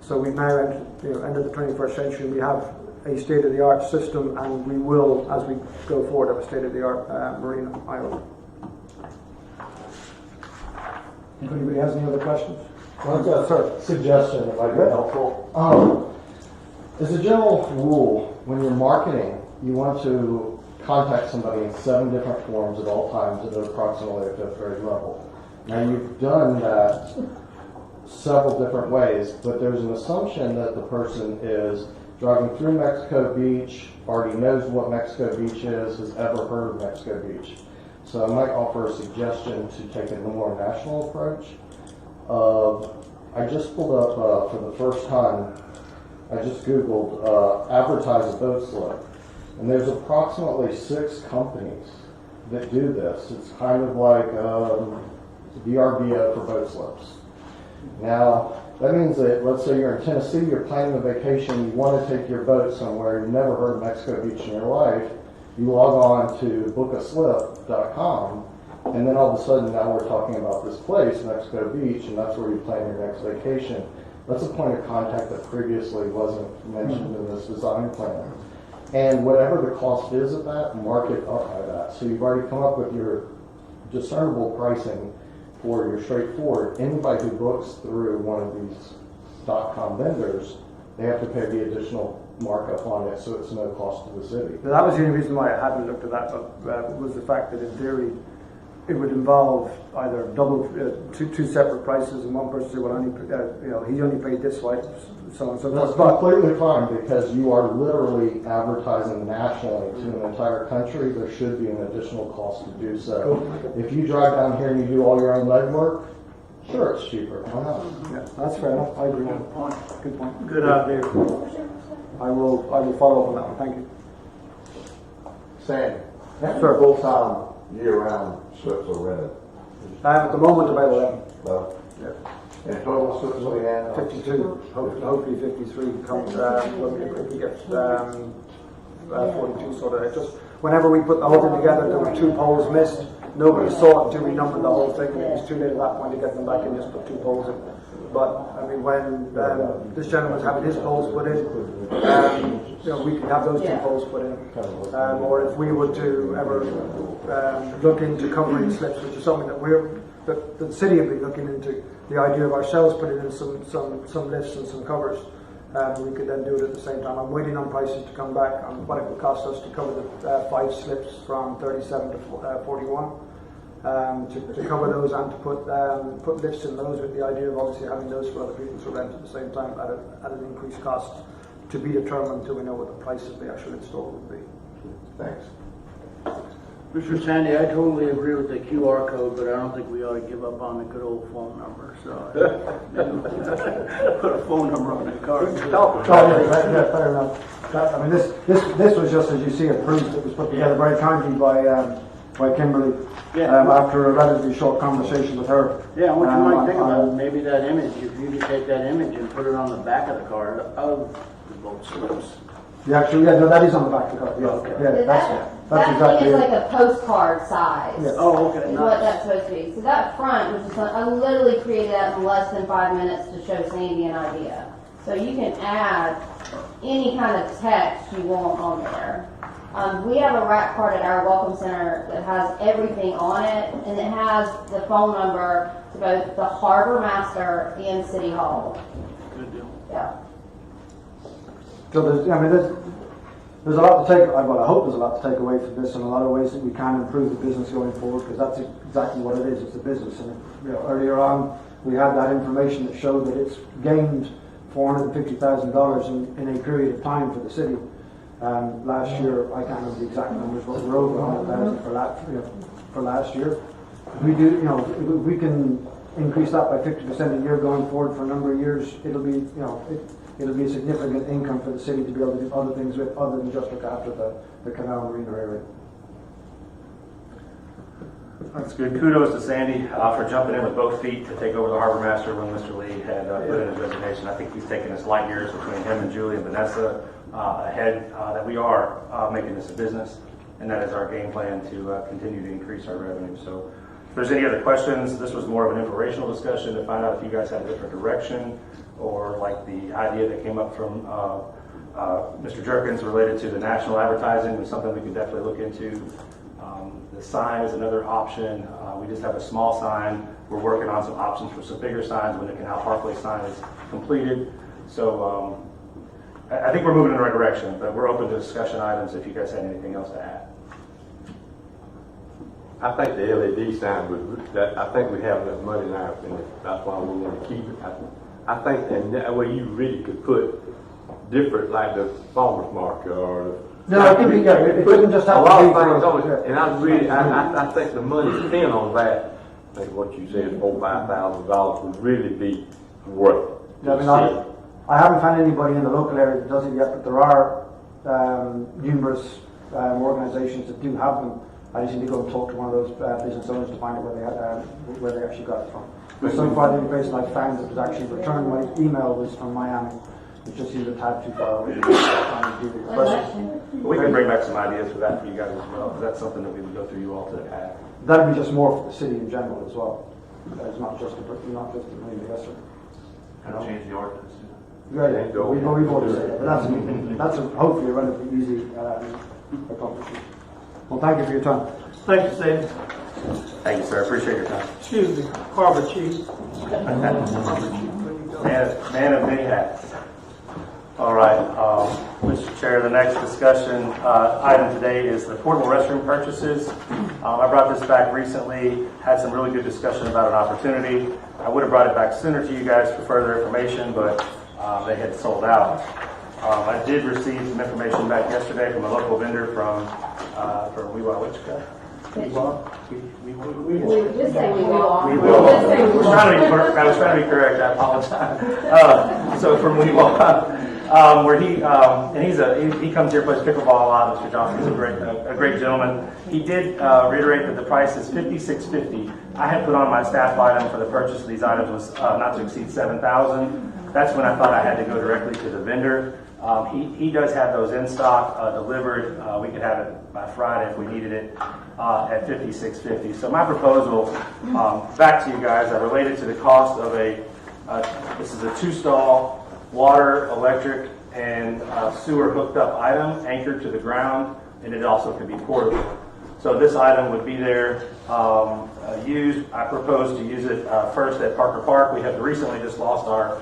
[SPEAKER 18] So we've now entered the 21st century. We have a state-of-the-art system, and we will, as we go forward, have a state-of-the-art marine island. If anybody has any other questions?
[SPEAKER 20] Well, I've got a suggestion that might be helpful. As a general rule, when you're marketing, you want to contact somebody in 7 different forms at all times at approximately a 5th grade level. Now, you've done that several different ways, but there's an assumption that the person is driving through Mexico Beach, already knows what Mexico Beach is, has ever heard of Mexico Beach. So I might offer a suggestion to take a more national approach. I just pulled up for the first time, I just Googled advertise a boat slip. And there's approximately 6 companies that do this. It's kind of like VRBO for boat slips. Now, that means that, let's say you're in Tennessee, you're planning a vacation, you want to take your boat somewhere, you've never heard of Mexico Beach in your life, you log on to bookaslip.com, and then all of a sudden now we're talking about this place, Mexico Beach, and that's where you plan your next vacation. That's a point of contact that previously wasn't mentioned in this design plan. And whatever the cost is of that, mark it up by that. So you've already come up with your discernible pricing for your straightforward. Anybody who books through one of these .com vendors, they have to pay the additional markup on it, so it's no cost to the city.
[SPEAKER 18] That was the only reason why I hadn't looked at that, was the fact that in theory it would involve either two separate prices, and one person say, well, he only paid this way, so on and so forth.
[SPEAKER 20] That's completely fine, because you are literally advertising nationally to an entire country. There should be an additional cost to do so. If you drive down here and you do all your own legwork, sure, it's cheaper. Why not?
[SPEAKER 18] Yeah, that's fair enough. I agree. Good point.
[SPEAKER 1] Good idea.
[SPEAKER 18] I will follow up on that one. Thank you.
[SPEAKER 14] Sam, how many
[SPEAKER 18] Sure.
[SPEAKER 14] full-time year-round slips are rented?
[SPEAKER 18] At the moment, about 11.
[SPEAKER 14] Well,
[SPEAKER 18] Yeah.
[SPEAKER 14] and total slips we have?
[SPEAKER 18] 52, hopefully 53 comes, if we get 42 sort of. Just whenever we put the whole thing together, there were 2 poles missed. Nobody saw it until we numbered the whole thing, and it was too late at that point to get them back and just put 2 poles in. But I mean, when this gentleman's having his poles put in, we could have those 2 poles put in. Or if we were to ever look into covering slips, which is something that the city have been looking into, the idea of ourselves putting in some lifts and some covers. We could then do it at the same time. I'm waiting on prices to come back on what it would cost us to cover the 5 slips from 37 to 41. To cover those and to put lifts in those, with the idea of obviously having those for other people to rent at the same time at an increased cost to be determined until we know what the price of the actual install would be.
[SPEAKER 14] Thanks.
[SPEAKER 11] Mr. Sandy, I totally agree with the QR code, but I don't think we ought to give up on the good old phone number. So put a phone number on the card.
[SPEAKER 18] Yeah, fair enough. I mean, this was just, as you see, approved. It was put together very kindly by Kimberly after a relatively short conversation with her.
[SPEAKER 11] Yeah, what you might think about maybe that image, if you could take that image and put it on the back of the card of the boat slips.
[SPEAKER 18] That is on the back of the card. Yeah,
[SPEAKER 11] Okay.
[SPEAKER 18] yeah, that's
[SPEAKER 4] That
[SPEAKER 18] exactly
[SPEAKER 4] thing is
[SPEAKER 18] it.
[SPEAKER 4] like a postcard size.
[SPEAKER 18] Yeah.
[SPEAKER 11] Oh, okay,
[SPEAKER 4] Is
[SPEAKER 11] nice.
[SPEAKER 4] what that's supposed to be. So that front, which is I literally created that in less than 5 minutes to show Sandy an idea. So you can add any kind of text you want on there. We have a rack card at our Welcome Center that has everything on it, and it has the phone number to both the harbor master and City Hall.
[SPEAKER 11] Good deal.
[SPEAKER 4] Yeah.
[SPEAKER 18] So there's a lot to take. Well, I hope there's a lot to take away from this, and a lot of ways that we can improve the business going forward, because that's exactly what it is. It's a business, and earlier on we had that information that showed that it's gained $450,000 in a period of time for the city. Last year, I can't remember the exact numbers, but we're over 100,000 for last year. We do, if we can increase that by 50% a year going forward for a number of years, it'll be a significant income for the city to be able to do other things with, other than just look after the canal marina area.
[SPEAKER 7] That's good. Kudos to Sandy for jumping in with both feet to take over the harbor master when Mr. Lee had put in his resignation. I think he's taken us light years between him and Julie and Vanessa ahead that we are making this a business, and that is our game plan to continue to increase our revenue. So if there's any other questions, this was more of an informational discussion to find out if you guys had a different direction, or like the idea that came up from Mr. Jerkins related to the national advertising was something we could definitely look into. The sign is another option. We just have a small sign. We're working on some options for some bigger signs when the Canal Parkway sign is completed. So I think we're moving in the right direction, but we're open to discussion items if you guys have anything else to add.
[SPEAKER 14] I think the LED sign I think we have enough money now, and that's why we want to keep it. I think, and that way you really could put different, like the farmer's market or
[SPEAKER 18] No, it could be, yeah, it couldn't just have
[SPEAKER 14] a lot
[SPEAKER 18] to
[SPEAKER 14] of
[SPEAKER 18] be
[SPEAKER 14] things
[SPEAKER 18] for-
[SPEAKER 14] on it. And I think the money spent on that, I think what you said, $4,000-5,000 would really be worth it.
[SPEAKER 18] Yeah, I mean, I haven't found anybody in the local area that does it yet, but there are numerous organisations that do have them. I just need to go and talk to one of those business owners to find out where they actually got it from. But so far, the only person I found that was actually returned my email was from Miami. It just seemed a tad too far away.
[SPEAKER 7] We can bring back some ideas for that for you guys as well, because that's something that we would go through you all to add.
[SPEAKER 18] That'd be just more for the city in general as well. It's not just the Marine Investor.
[SPEAKER 6] Kind of change the ordinance.
[SPEAKER 18] Right, we've already said that, but that's hopefully a relatively easy accomplishment. Well, thank you for your time.
[SPEAKER 1] Thank you, Steve.
[SPEAKER 7] Thank you, sir. Appreciate your time.
[SPEAKER 1] Excuse me, Harbor Chief.
[SPEAKER 7] Man of many hats. All right, Mr. Chair, the next discussion item today is the portable restroom purchases. I brought this back recently, had some really good discussion about an opportunity. I would have brought it back sooner to you guys for further information, but they had sold out. I did receive some information back yesterday from a local vendor from Weewa, which guy? Weewa?
[SPEAKER 4] Just say we will.
[SPEAKER 7] I was trying to be correct. I apologize. So from Weewa, where he comes here, plays pickleball a lot. Mr. Johnson's a great gentleman. He did reiterate that the price is $56.50. I had put on my staff item for the purchase of these items was not to exceed $7,000. That's when I thought I had to go directly to the vendor. He does have those in stock, delivered. We could have it by Friday if we needed it at $56.50. So my proposal back to you guys, I related to the cost of this is a 2-stall water, electric, and sewer hooked up item anchored to the ground, and it also could be portable. So this item would be there used. I propose to use it first at Parker Park. We have recently just lost our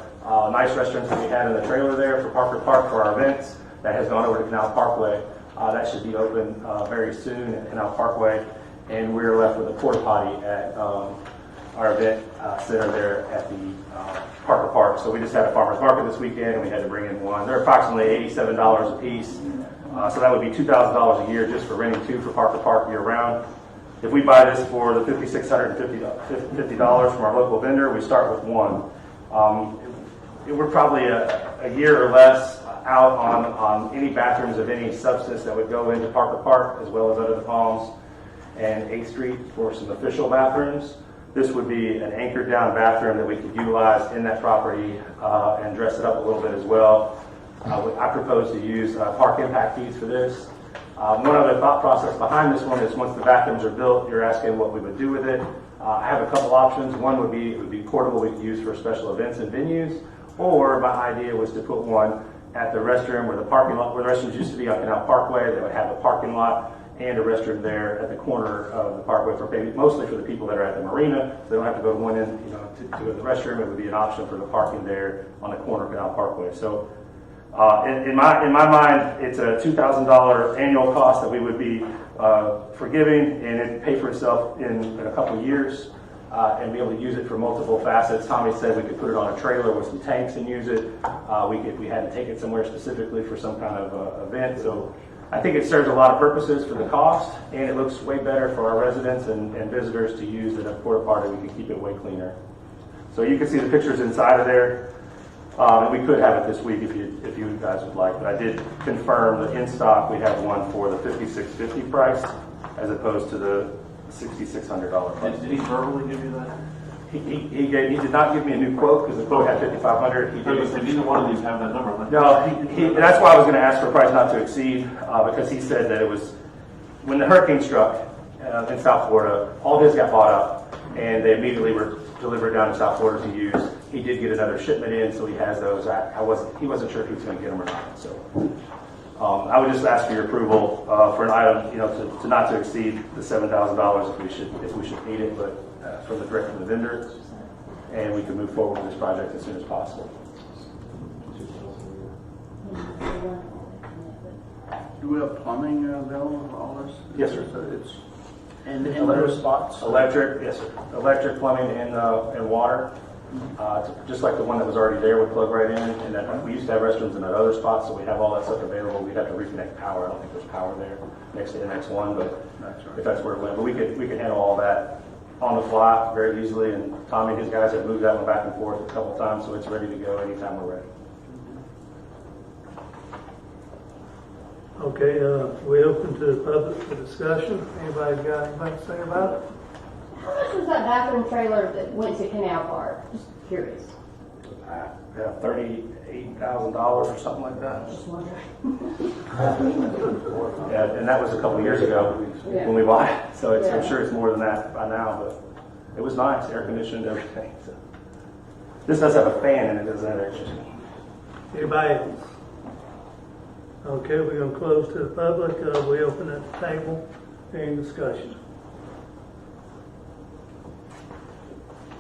[SPEAKER 7] nice restrooms that we had in the trailer there for Parker Park for our events. That has gone over to Canal Parkway. That should be open very soon at Canal Parkway. And we're left with a porta potty at our event center there at the Parker Park. So we just had a farmer's market this weekend and we had to bring in one. They're approximately $87 a piece. So that would be $2,000 a year just for renting two for Parker Park year round. If we buy this for the $5,650 from our local vendor, we start with one. We're probably a year or less out on any bathrooms of any substance that would go into Parker Park, as well as under the Palms and 8th Street for some official bathrooms. This would be an anchored down bathroom that we could utilize in that property and dress it up a little bit as well. I propose to use park impact fees for this. One other thought process behind this one is once the bathrooms are built, you're asking what we would do with it. I have a couple options. One would be, it would be portable, we could use for special events and venues. Or my idea was to put one at the restroom where the parking lot, where the restrooms used to be on Canal Parkway. They would have a parking lot and a restroom there at the corner of the parkway for mostly for the people that are at the marina. So they don't have to go to one end, to the restroom. It would be an option for the parking there on the corner of Canal Parkway. So in my mind, it's a $2,000 annual cost that we would be forgiving, and it'd pay for itself in a couple of years. And be able to use it for multiple facets. Tommy said we could put it on a trailer with some tanks and use it. We had to take it somewhere specifically for some kind of event. So I think it serves a lot of purposes for the cost, and it looks way better for our residents and visitors to use than a porta potty. We can keep it way cleaner. So you can see the pictures inside of there. And we could have it this week if you guys would like. But I did confirm that in stock we have one for the $5,650 price as opposed to the $6,600 price.
[SPEAKER 6] Did he verbally give you that?
[SPEAKER 7] He did not give me a new quote because the quote had $5,500. He did.
[SPEAKER 6] Neither one of these have that number.
[SPEAKER 7] No, and that's why I was going to ask for a price not to exceed because he said that it was when the hurricane struck in South Florida, all his got bought up and they immediately were delivered down to South Florida to use. He did get another shipment in, so he has those. He wasn't sure if he was going to get them or not. So I would just ask for your approval for an item, to not to exceed the $7,000 if we should need it, but from the direct from the vendor, and we can move forward with this project as soon as possible.
[SPEAKER 11] Do we have plumbing available for all this?
[SPEAKER 7] Yes, sir.
[SPEAKER 11] It's in those spots?
[SPEAKER 7] Electric, yes, sir. Electric, plumbing, and water. Just like the one that was already there would plug right in, and then we used to have restrooms in that other spot, so we have all that stuff available. We'd have to reconnect power. I don't think there's power there next to the next one, but if that's where it went. But we could handle all that on the fly very easily, and Tommy and his guys have moved that one back and forth a couple times, so it's ready to go anytime we're ready.
[SPEAKER 1] Okay, we open to the public for discussion. Anybody got anything to say about it?
[SPEAKER 4] How much was that bathroom trailer that went to Canal Park? Just curious.
[SPEAKER 7] Yeah, $38,000 or something like that.
[SPEAKER 4] Just wondering.
[SPEAKER 7] Yeah, and that was a couple of years ago when we bought it, so I'm sure it's more than that by now, but it was nice, air conditioned, everything. So. This does have a fan and it doesn't have air conditioning.
[SPEAKER 1] Anybody else? Okay, we're gonna close to the public. We open at the table. Any discussion?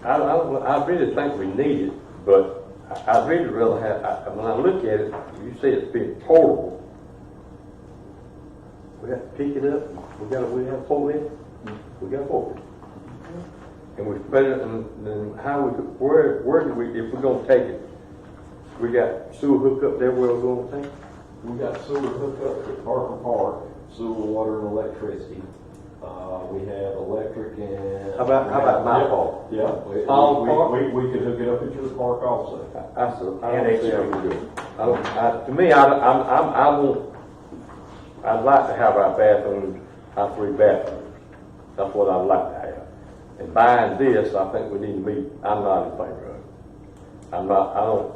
[SPEAKER 14] I really think we need it, but I really rather have, when I look at it, you say it's being portable. We have to pick it up, we have to pull it, we got to pull it. And we spread it, and then how where do we, if we're going to take it, we got sewer hookup there where we're going to take it?
[SPEAKER 3] We got sewer hookup at Parker Park, sewer, water, and electricity. We have electric and...
[SPEAKER 14] How about my park?
[SPEAKER 3] Yeah. We could hook it up at your park also.
[SPEAKER 14] I don't see how we do it. To me, I'd like to have our bathrooms, our 3 bathrooms. That's what I'd like to have. And buying this, I think we need to meet, I'm not in favor of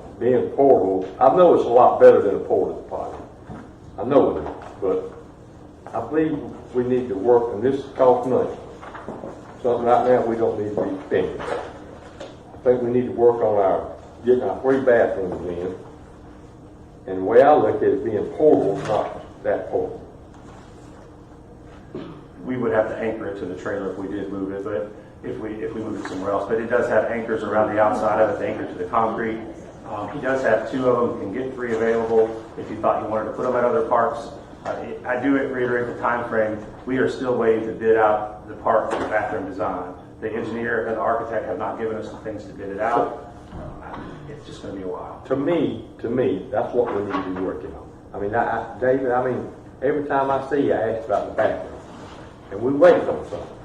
[SPEAKER 14] it. Being portable, I know it's a lot better than a portable potty. I know it is, but I believe we need to work, and this costs money. Something right now we don't need to be spending. I think we need to work on getting our 3 bathrooms in. And the way I look at it, being portable, not that portable.
[SPEAKER 7] We would have to anchor it to the trailer if we did move it, but if we move it somewhere else. But it does have anchors around the outside of it to anchor to the concrete. He does have 2 of them. You can get 3 available if you thought you wanted to put them at other parks. I do reiterate the time frame. We are still waiting to bid out the park for bathroom design. The engineer and the architect have not given us the things to bid it out. It's just going to be a while.
[SPEAKER 14] To me, that's what we need to be working on. I mean, David, every time I see you, I ask about the bathroom. And we're waiting on something.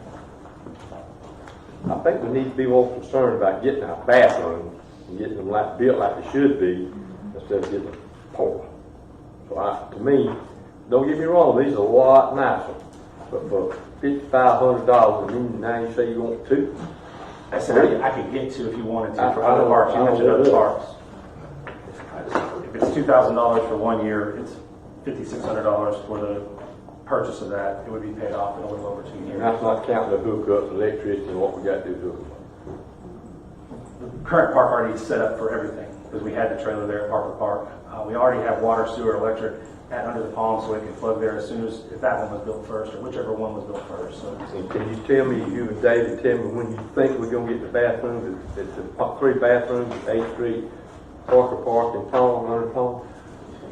[SPEAKER 14] I think we need to be more concerned about getting our bathrooms and getting them built like they should be instead of getting them poor. So to me, don't get me wrong, these are a lot nicer. But for $5,500, now you say you want 2?
[SPEAKER 7] I said I could get 2 if you wanted to for other parks. You mentioned other parks. If it's $2,000 for 1 year, it's $5,600 for the purchase of that. It would be paid off in a little over 2 years.
[SPEAKER 14] And that's not counting the hookups, electricity, and what we got to do to it.
[SPEAKER 7] The current park already is set up for everything because we had the trailer there at Parker Park. We already have water, sewer, electric at Under the Palm, so it can plug there as soon as if that one was built first or whichever one was built first. So.
[SPEAKER 14] And can you tell me, you and David, tell me when you think we're going to get the bathrooms, it's the 3 bathrooms at 8th Street, Parker Park, and Palm, Under Palm?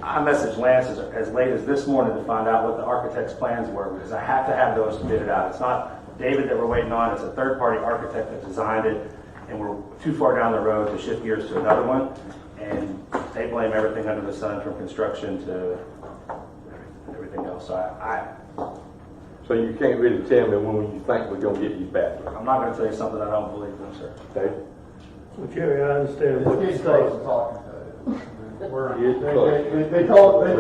[SPEAKER 7] I messaged Lance as late as this morning to find out what the architect's plans were because I have to have those bidded out. It's not David that we're waiting on, it's a third-party architect that designed it, and we're too far down the road to shift gears to another one. And they blame everything under the sun from construction to everything else.
[SPEAKER 14] So you can't really tell me when you think we're going to get these bathrooms?
[SPEAKER 7] I'm not going to tell you something I don't believe, no, sir.
[SPEAKER 14] Okay.
[SPEAKER 1] Well, Jerry, I understand what you're saying.
[SPEAKER 18] They told us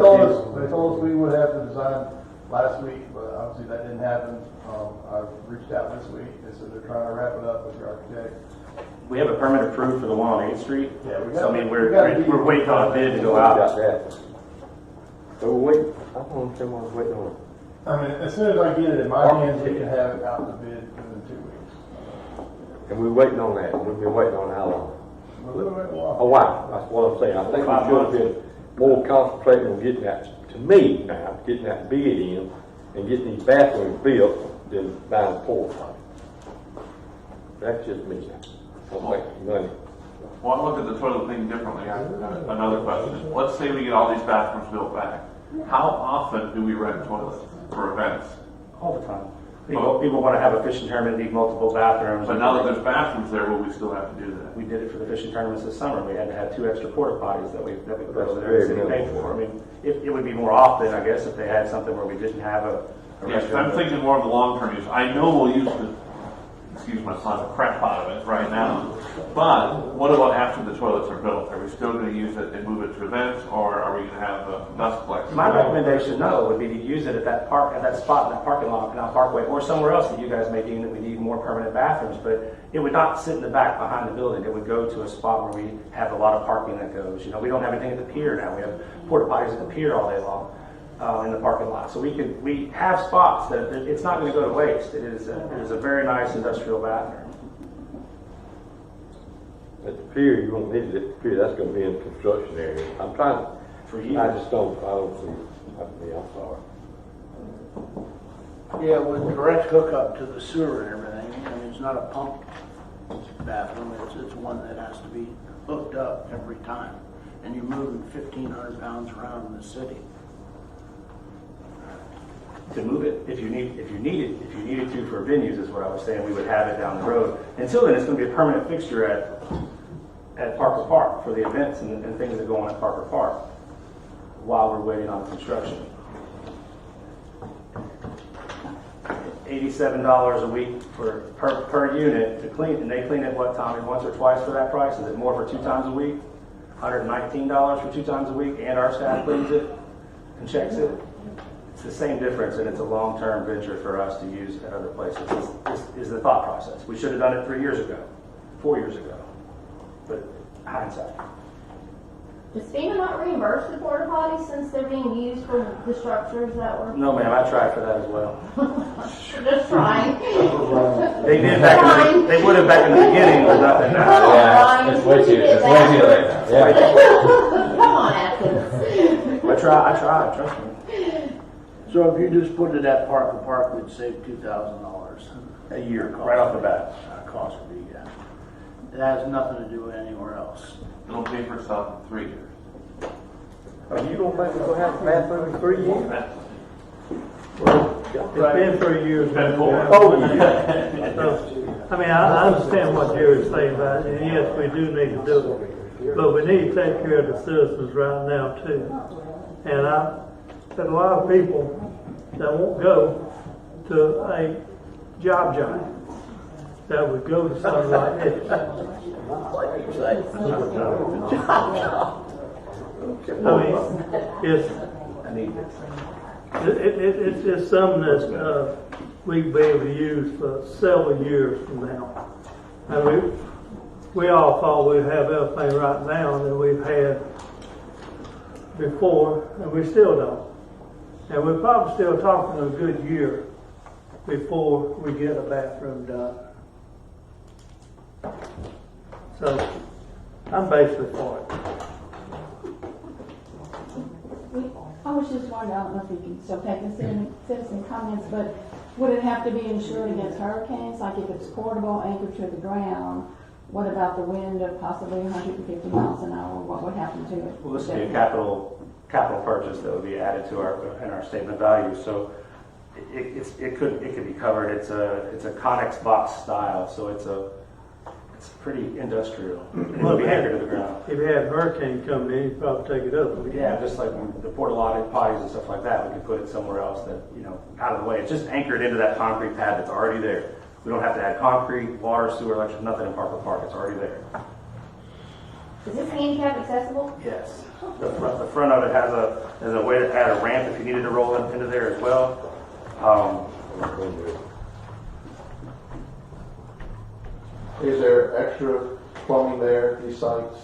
[SPEAKER 18] we would have the design last week, but obviously that didn't happen. I reached out this week. They said they're trying to wrap it up with your architect.
[SPEAKER 7] We have a permit approved for the one on 8th Street.
[SPEAKER 18] Yeah,
[SPEAKER 7] we're waiting on a bid to go out.
[SPEAKER 14] So wait, I don't understand why we're waiting on it.
[SPEAKER 18] I mean, as soon as I get it in my hands, we can have it out to bid within 2 weeks.
[SPEAKER 14] And we're waiting on that. We've been waiting on how long?
[SPEAKER 18] A little bit while.
[SPEAKER 14] A while. That's what I'm saying. I think we should have been more concentrating on getting that to me now, getting that bid in and getting these bathrooms built than buying a porta potty. That's just me now. Don't make money.
[SPEAKER 6] Well, I look at the toilet thing differently. Another question. Let's say we get all these bathrooms built back. How often do we rent toilets for events?
[SPEAKER 7] All the time. People want to have a fishing tournament, need multiple bathrooms.
[SPEAKER 6] But now that there's bathrooms there, will we still have to do that?
[SPEAKER 7] We did it for the fishing tournaments this summer. We had to have 2 extra porta potties that we put over there, the city paid for. I mean, it would be more often, I guess, if they had something where we didn't have a
[SPEAKER 6] Yes,
[SPEAKER 7] restaurant.
[SPEAKER 6] I'm thinking more of the long-term use. I know we'll use the, excuse my son, the crap out of it right now. But what about after the toilets are built? Are we still going to use it and move it to events, or are we going to have a dust collection?
[SPEAKER 7] My recommendation, no, would be to use it at that park, at that spot, in that parking lot, Canal Parkway, or somewhere else that you guys may deem that we need more permanent bathrooms. But it would not sit in the back behind the building. It would go to a spot where we have a lot of parking that goes. You know, we don't have anything at the pier now. We have porta potties at the pier all day long in the parking lot. So we have spots that it's not going to go to waste. It is a very nice industrial bathroom.
[SPEAKER 14] At the pier, you won't need it at the pier. That's going to be in the construction area. I'm trying to.
[SPEAKER 7] For you.
[SPEAKER 14] I don't see. I'm sorry.
[SPEAKER 11] Yeah, with direct hookup to the sewer and everything, I mean, it's not a pump bathroom, it's one that has to be hooked up every time. And you're moving 1,500 pounds around in the city.
[SPEAKER 7] To move it, if you needed to for venues, is what I was saying, we would have it down the road. Until then, it's going to be a permanent fixture at Parker Park for the events and things that go on at Parker Park while we're waiting on construction. $87 a week per unit to clean, and they clean it what, Tommy, once or twice for that price? Is it more for 2 times a week? $119 for 2 times a week, and our staff cleans it and checks it? It's the same difference, and it's a long-term venture for us to use at other places. Is the thought process. We should have done it 3 years ago, 4 years ago, but hindsight.
[SPEAKER 4] Does FEMA not reimburse the porta potties since they're being used for the structures that were?
[SPEAKER 7] No, ma'am, I tried for that as well.
[SPEAKER 4] Just trying.
[SPEAKER 7] They did back in they would have back in the beginning, but nothing now.
[SPEAKER 4] Yeah, it's way too late. Come on, Atkins.
[SPEAKER 7] I tried, trust me.
[SPEAKER 11] So if you just put it at Parker Park, we'd save $2,000
[SPEAKER 7] a year, right off the bat.
[SPEAKER 11] Cost would be, yeah. It has nothing to do with anywhere else.
[SPEAKER 6] It'll pay for itself in 3 years.
[SPEAKER 14] Are you going to think we're going to have a bathroom in 3 years?
[SPEAKER 1] It's been 3 years.
[SPEAKER 6] It's been 4.
[SPEAKER 1] Oh, yeah. So, I mean, I understand what Jerry's saying about it, and yes, we do need to do it. But we need to take care of the citizens right now, too. And there's a lot of people that won't go to a job that would go to something like this. I mean, it's just something that we can be able to use for several years from now. And we all thought we'd have everything right now that we've had before, and we still don't. And we're probably still talking a good year before we get a bathroom done. So, I'm basically for it.
[SPEAKER 5] I was just wondering, I don't know if you can still take the citizen comments, but would it have to be insured against hurricanes? Like if it's portable, anchored to the ground, what about the wind of possibly 150 miles an hour? What would happen to it?
[SPEAKER 7] Well, this would be a capital purchase that would be added to our statement of value. So it could be covered. It's a Connex box style, so it's pretty industrial. It would be anchored to the ground.
[SPEAKER 1] If you had a hurricane coming in, you'd probably take it up.
[SPEAKER 7] Yeah, just like the porta potties and stuff like that, we could put it somewhere else that, out of the way. It's just anchored into that concrete pad that's already there. We don't have to add concrete, water, sewer, electric, nothing in Parker Park. It's already there.
[SPEAKER 4] Is this handicap accessible?
[SPEAKER 7] Yes. The front of it has a way to add a ramp if you needed to roll into there as well.
[SPEAKER 3] Is there extra plumbing there at these sites?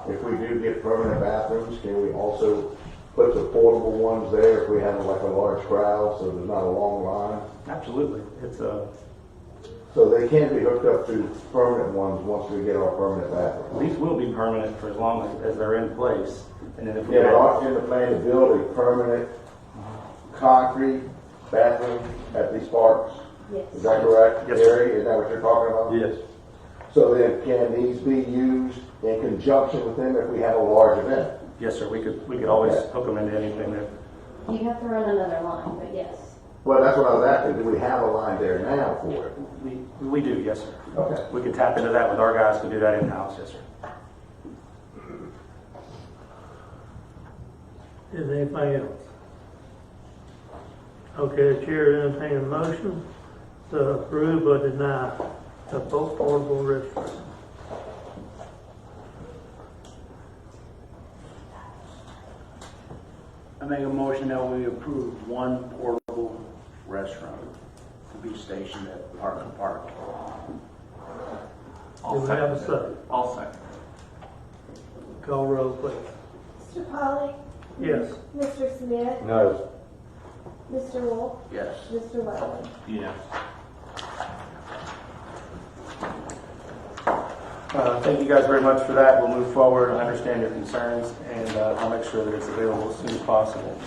[SPEAKER 3] If we do get permanent bathrooms, can we also put the portable ones there if we have like a large crowd so there's not a long line?
[SPEAKER 7] Absolutely.
[SPEAKER 13] So they can be hooked up to permanent ones once we get our permanent bathrooms.
[SPEAKER 7] These will be permanent for as long as they're in place. And then if we
[SPEAKER 13] Yeah, there are in the plan to build a permanent concrete bathroom at these parks.
[SPEAKER 15] Yes.
[SPEAKER 13] Is that correct?
[SPEAKER 7] Yes,
[SPEAKER 13] Gary, is that what you're talking about?
[SPEAKER 14] Yes.
[SPEAKER 13] So then can these be used in conjunction with them if we have a large event?
[SPEAKER 7] Yes, sir. We could always hook them into anything that.
[SPEAKER 4] You have to run another line, but yes.
[SPEAKER 13] Well, that's what I was asking. Do we have a line there now for it?
[SPEAKER 7] We do, yes, sir.
[SPEAKER 13] Okay.
[SPEAKER 7] We could tap into that with our guys to do that in-house, yes, sir.
[SPEAKER 1] Is there anything else? Okay, the chair entertain a motion to approve or deny the portable restroom.
[SPEAKER 11] I make a motion that we approve one portable restroom to be stationed at Parkland Park.
[SPEAKER 1] Do we have a second?
[SPEAKER 6] I'll second.
[SPEAKER 1] Call roll, please.
[SPEAKER 15] Mr. Pollock?
[SPEAKER 1] Yes.
[SPEAKER 15] Mr. Smith?
[SPEAKER 14] No.
[SPEAKER 15] Mr. Wolf?
[SPEAKER 11] Yes.
[SPEAKER 15] Mr. Welling?
[SPEAKER 6] Yes.
[SPEAKER 7] Thank you guys very much for that. We'll move forward. I understand your concerns, and I'll make sure that it's available as soon as possible.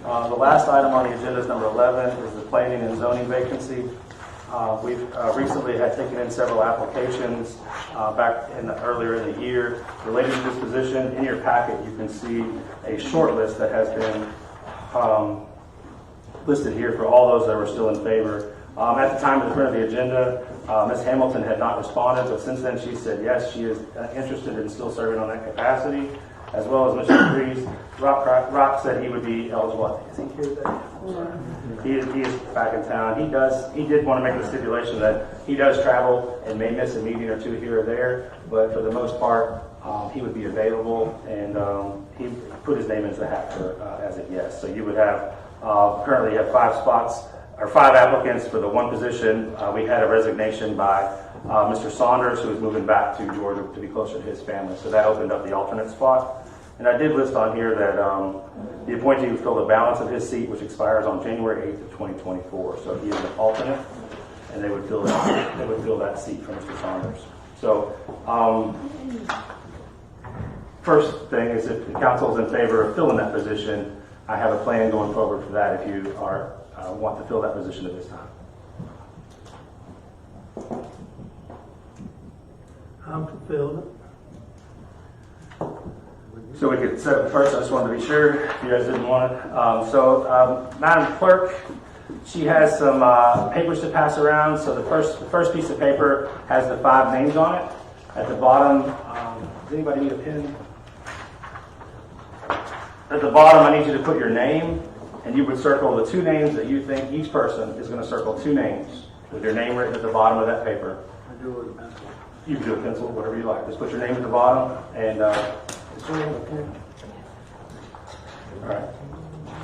[SPEAKER 7] The last item on the agenda is number 11, is the planning and zoning vacancy. We've recently had taken in several applications earlier in the year related to this position. In your packet, you can see a short list that has been listed here for all those that were still in favor. At the time of the print of the agenda, Ms. Hamilton had not responded, but since then she said yes, she is interested in still serving on that capacity, as well as Mr. Freeze. Rock said he would be eligible. Is he here today? He is back in town. He did want to make the stipulation that he does travel and may miss a meeting or two here or there, but for the most part, he would be available, and he put his name into the hat as a yes. So you would have currently have 5 applicants for the one position. We had a resignation by Mr. Saunders, who is moving back to Georgia to be closer to his family. So that opened up the alternate spot. And I did list on here that the appointee would fill the balance of his seat, which expires on January 8th of 2024. So he is an alternate, and they would fill that seat for Mr. Saunders. So first thing is, if the council is in favor of filling that position, I have a plan going forward for that if you are want to fill that position at this time.
[SPEAKER 1] I'm fulfilled.
[SPEAKER 7] So we could set up first. I just wanted to be sure if you guys didn't want it. Madam Clerk, she has some papers to pass around. So the first piece of paper has the 5 names on it. At the bottom, does anybody need a pen? At the bottom, I need you to put your name, and you would circle the 2 names that you think each person is going to circle 2 names with your name written at the bottom of that paper.
[SPEAKER 11] I do it with a pencil.
[SPEAKER 7] You can do a pencil, whatever you like. Just put your name at the bottom, and all right.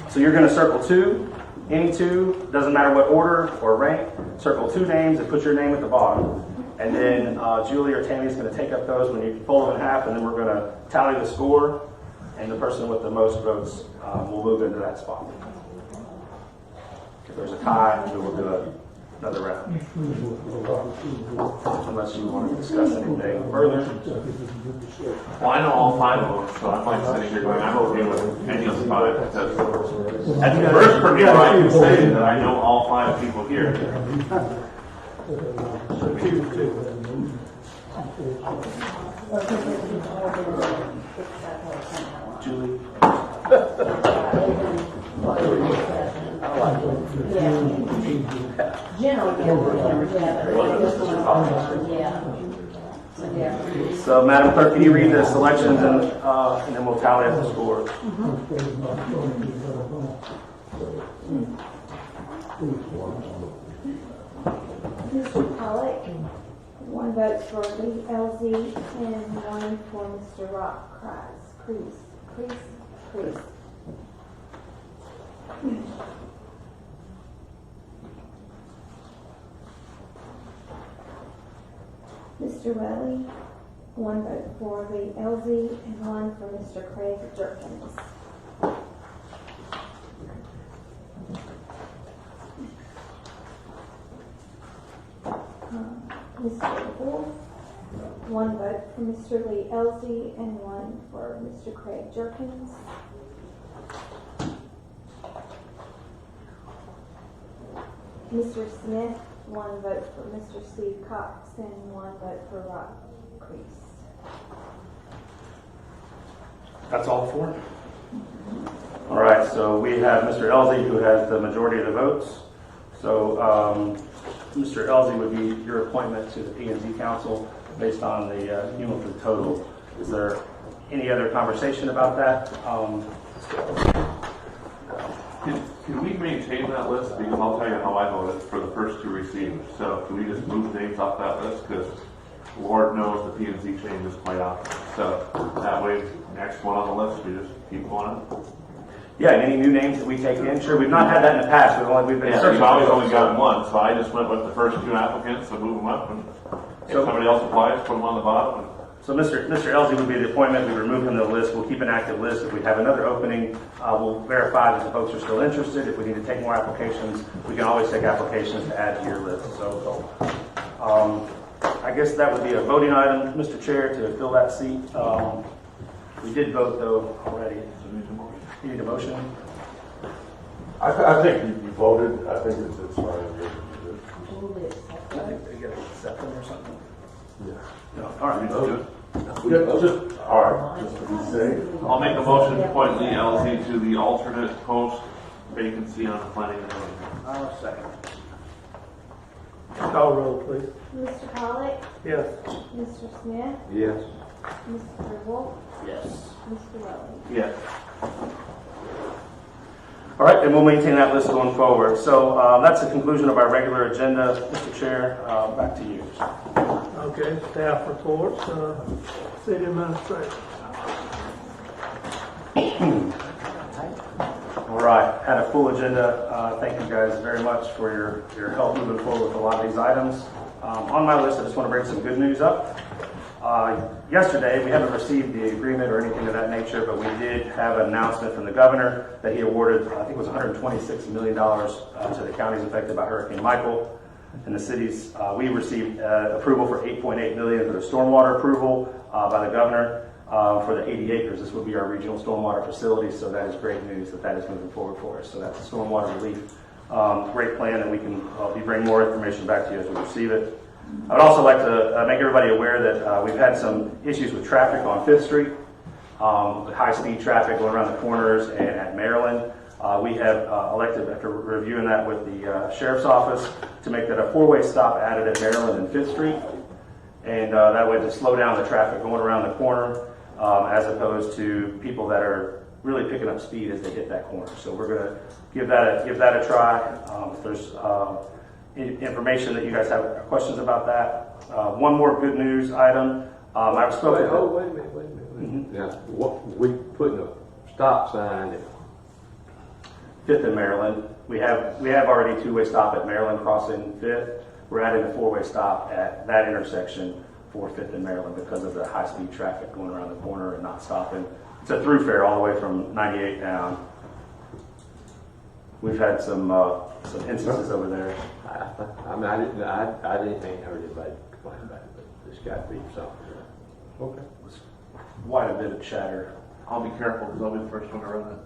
[SPEAKER 7] So you're going to circle 2, any 2, doesn't matter what order or rank. Circle 2 names and put your name at the bottom, and then Julie or Tammy is going to take up those when you fold them in half, and then we're going to tally the score, and the person with the most votes will move into that spot. If there's a tie, we will do another round. Unless you want to discuss anything further.
[SPEAKER 6] Well, I know all 5 of them, so I'm like sitting here going, I'm okay with any of the 5. That's the first for me where I can say that I know all 5 people here.
[SPEAKER 7] Julie. So, Madam Clerk, can you read the selections and then we'll tally up the scores.
[SPEAKER 15] Mr. Pollock? 1 vote for Lee LZ and 1 for Mr. Rock Crease. Mr. Welly, 1 vote for Lee LZ and 1 for Mr. Craig Jerkins. One vote for Mr. Lee Elsie and one for Mr. Craig Jerkins. Mr. Smith, one vote for Mr. Steve Cox and one vote for Rob Crease.
[SPEAKER 7] That's all four? All right, so we have Mr. Elsie, who has the majority of the votes. So Mr. Elsie would be your appointment to the P&Z Council based on the cumulative total. Is there any other conversation about that?
[SPEAKER 6] Can we maintain that list? Because I'll tell you how I voted for the first two receivers. So can we just move names off that list? Because Lord knows the P&Z changes quite often. So that way, next one on the list, we just keep going on.
[SPEAKER 7] Yeah, and any new names that we take in, sure. We've not had that in the past. We've been searching.
[SPEAKER 6] We've always only gotten one, so I just went with the first two applicants and move them up. And if somebody else applies, put them on the bottom.
[SPEAKER 7] So Mr. Elsie would be the appointment. We remove him from the list. We'll keep an active list. If we have another opening, we'll verify that the folks are still interested. If we need to take more applications, we can always take applications to add to your list. So I guess that would be a voting item, Mr. Chair, to fill that seat. We did vote, though, already. You need a motion?
[SPEAKER 14] I think you voted. I think it's fine.
[SPEAKER 7] I think they get a second or something.
[SPEAKER 14] Yeah.
[SPEAKER 7] No. All right.
[SPEAKER 6] All right. Just to be safe. I'll make a motion to appoint Lee Elsie to the alternate post vacancy on the planning and zoning.
[SPEAKER 11] I'll second.
[SPEAKER 1] Call roll, please.
[SPEAKER 15] Mr. Pollock,
[SPEAKER 1] Yes.
[SPEAKER 15] Mr. Smith,
[SPEAKER 14] Yes.
[SPEAKER 15] Mr. Wolf,
[SPEAKER 11] Yes.
[SPEAKER 15] Mr. Rowley.
[SPEAKER 6] Yes.
[SPEAKER 7] All right, and we'll maintain that list going forward. So that's the conclusion of our regular agenda. Mr. Chair, back to you.
[SPEAKER 1] Okay, staff reports, city administrator.
[SPEAKER 7] All right, had a full agenda. Thank you guys very much for your help moving forward with a lot of these items. On my list, I just want to bring some good news up. Yesterday, we haven't received the agreement or anything of that nature, but we did have an announcement from the governor that he awarded, I think it was $126 million to the counties affected by Hurricane Michael. In the cities, we received approval for $8.8 million for the stormwater approval by the governor for the 80 acres. This would be our regional stormwater facility, so that is great news that is moving forward for us. So that's a stormwater relief. Great plan, and we can bring more information back to you as we receive it. I would also like to make everybody aware that we've had some issues with traffic on 5th Street, high-speed traffic going around the corners and at Maryland. We have elected, after reviewing that with the Sheriff's Office, to make that a 4-way stop added at Maryland and 5th Street. And that way to slow down the traffic going around the corner as opposed to people that are really picking up speed as they hit that corner. So we're going to give that a try. If there's information that you guys have questions about that. One more good news item. I've spoken.
[SPEAKER 14] Wait a minute. Now, we putting a stop sign at
[SPEAKER 7] 5th and Maryland. We have already 2-way stop at Maryland crossing 5th. We're adding a 4-way stop at that intersection for 5th and Maryland because of the high-speed traffic going around the corner and not stopping. It's a throughfare all the way from 98 down. We've had some instances over there.
[SPEAKER 14] I mean, I didn't think heard anybody complain about it, but this got to be something. Okay.
[SPEAKER 7] Quite a bit of chatter.
[SPEAKER 6] I'll be careful because I'll be the first one to run it.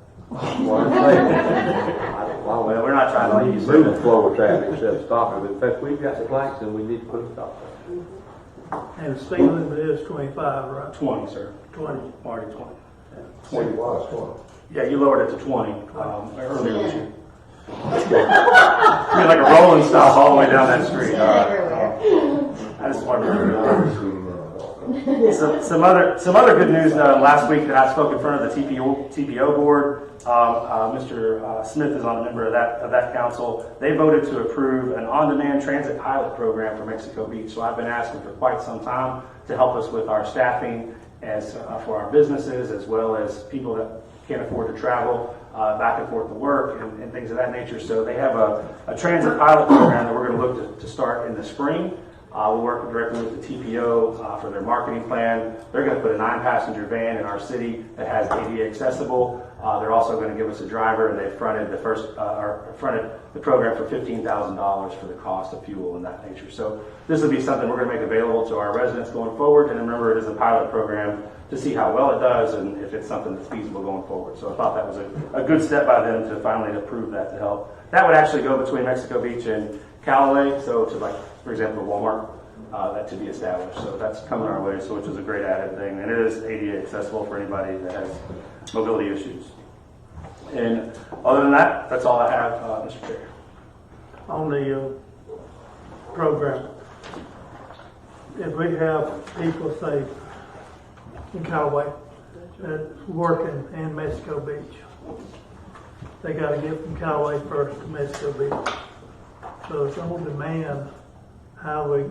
[SPEAKER 14] Well,
[SPEAKER 7] we're not trying to leave you
[SPEAKER 14] moving forward traffic instead of stopping. But in fact, we've got complaints and we need to put a stop sign.
[SPEAKER 1] And the speed limit is 25, right?
[SPEAKER 7] 20, sir.
[SPEAKER 1] 20.
[SPEAKER 7] Already 20.
[SPEAKER 14] 20 was 20.
[SPEAKER 7] Yeah, you lowered it to 20 earlier this year. You're like a rolling stop all the way down that street. I just wanted to some other good news. Last week that I spoke in front of the TPO board. Mr. Smith is on a member of that council. They voted to approve an on-demand transit pilot program for Mexico Beach. So I've been asking for quite some time to help us with our staffing as for our businesses as well as people that can't afford to travel back and forth to work and things of that nature. So they have a transit pilot program that we're going to look to start in the spring. We'll work directly with the TPO for their marketing plan. They're going to put a 9-passenger van in our city that has ADA accessible. They're also going to give us a driver, and they fronted the program for $15,000 for the cost of fuel and that nature. So this will be something we're going to make available to our residents going forward. And remember, it is a pilot program to see how well it does and if it's something that's feasible going forward. So I thought that was a good step by them to finally approve that to help. That would actually go between Mexico Beach and Callaway, so to, like, for example, Walmart, that to be established. So that's coming our way, so which is a great added thing. And it is ADA accessible for anybody that has mobility issues. And other than that, that's all I have, Mr. Chair.
[SPEAKER 1] On the program, if we have people, say, in Callaway, that's working in Mexico Beach, they got to get from Callaway first to Mexico Beach. So it's on demand how we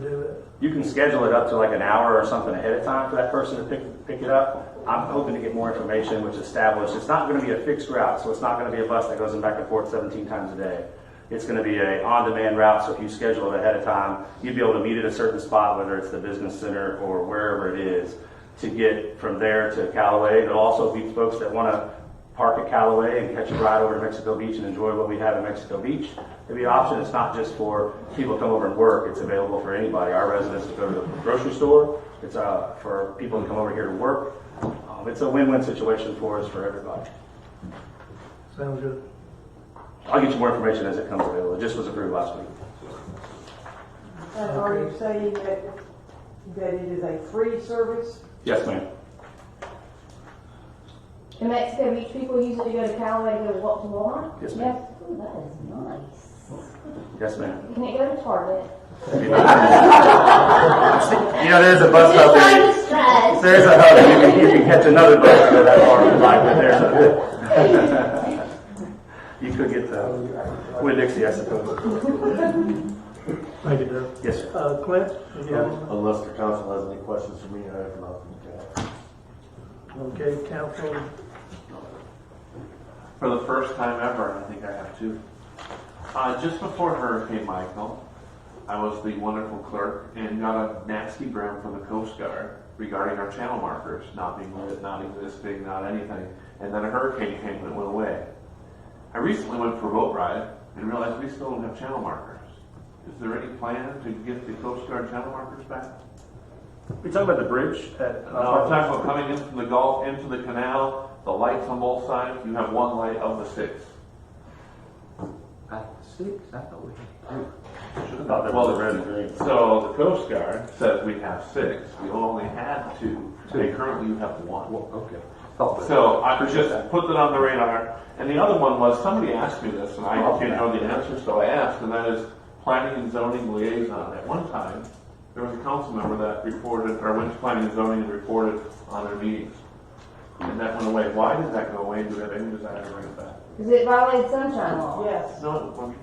[SPEAKER 1] do it.
[SPEAKER 7] You can schedule it up to like an hour or something ahead of time for that person to pick it up. I'm hoping to get more information which established it's not going to be a fixed route, so it's not going to be a bus that goes in back and forth 17 times a day. It's going to be a on-demand route, so if you schedule it ahead of time, you'd be able to meet at a certain spot, whether it's the business center or wherever it is, to get from there to Callaway. There'll also be folks that want to park at Callaway and catch a ride over to Mexico Beach and enjoy what we have in Mexico Beach. It'll be an option. It's not just for people to come over and work. It's available for anybody. Our residents to go to the grocery store. It's for people to come over here to work. It's a win-win situation for us, for everybody.
[SPEAKER 1] Sounds good.
[SPEAKER 7] I'll get you more information as it comes available. It just was approved last week.
[SPEAKER 16] Are you saying that it is a free service?
[SPEAKER 7] Yes, ma'am.
[SPEAKER 4] The Mexico Beach people use it to go to Callaway to go to Walmart?
[SPEAKER 7] Yes, ma'am.
[SPEAKER 4] Ooh, that is nice.
[SPEAKER 7] Yes, ma'am.
[SPEAKER 4] Can it go to Target?
[SPEAKER 7] You know, there's a bus hub there. There's a hub. You can catch another bus to that part of the line, but there's a. You could get the Winn-Dixie, I suppose.
[SPEAKER 1] Thank you, Doug.
[SPEAKER 7] Yes, sir.
[SPEAKER 1] Clint?
[SPEAKER 3] Unless the council has any questions for me, I have nothing.
[SPEAKER 1] Okay, council.
[SPEAKER 6] For the first time ever, I think I have two. Just before Hurricane Michael, I was the wonderful clerk and got a nasty gram from the Coast Guard regarding our channel markers not being lit, not existing, not anything. And then a hurricane came and it went away. I recently went for a boat ride and realized we still don't have channel markers. Is there any plan to get the Coast Guard channel markers back?
[SPEAKER 7] We talking about the bridge at.
[SPEAKER 6] No, I'm talking about coming in from the Gulf into the canal, the lights on both sides. You have one light of the 6.
[SPEAKER 3] 6? I thought we had 2.
[SPEAKER 6] So the Coast Guard says we have 6. We only had 2. Today, currently, you have 1.
[SPEAKER 3] Okay.
[SPEAKER 6] So I just put that on the radar. And the other one was somebody asked me this, and I didn't know the answer, so I asked, and that is planning and zoning liaison. At one time, there was a council member that reported, or went to planning and zoning and reported on their meetings. And that went away. Why did that go away? Do we have any desire to bring it back?
[SPEAKER 4] Because it violated sunshine law.
[SPEAKER 16] Yes.
[SPEAKER 6] No,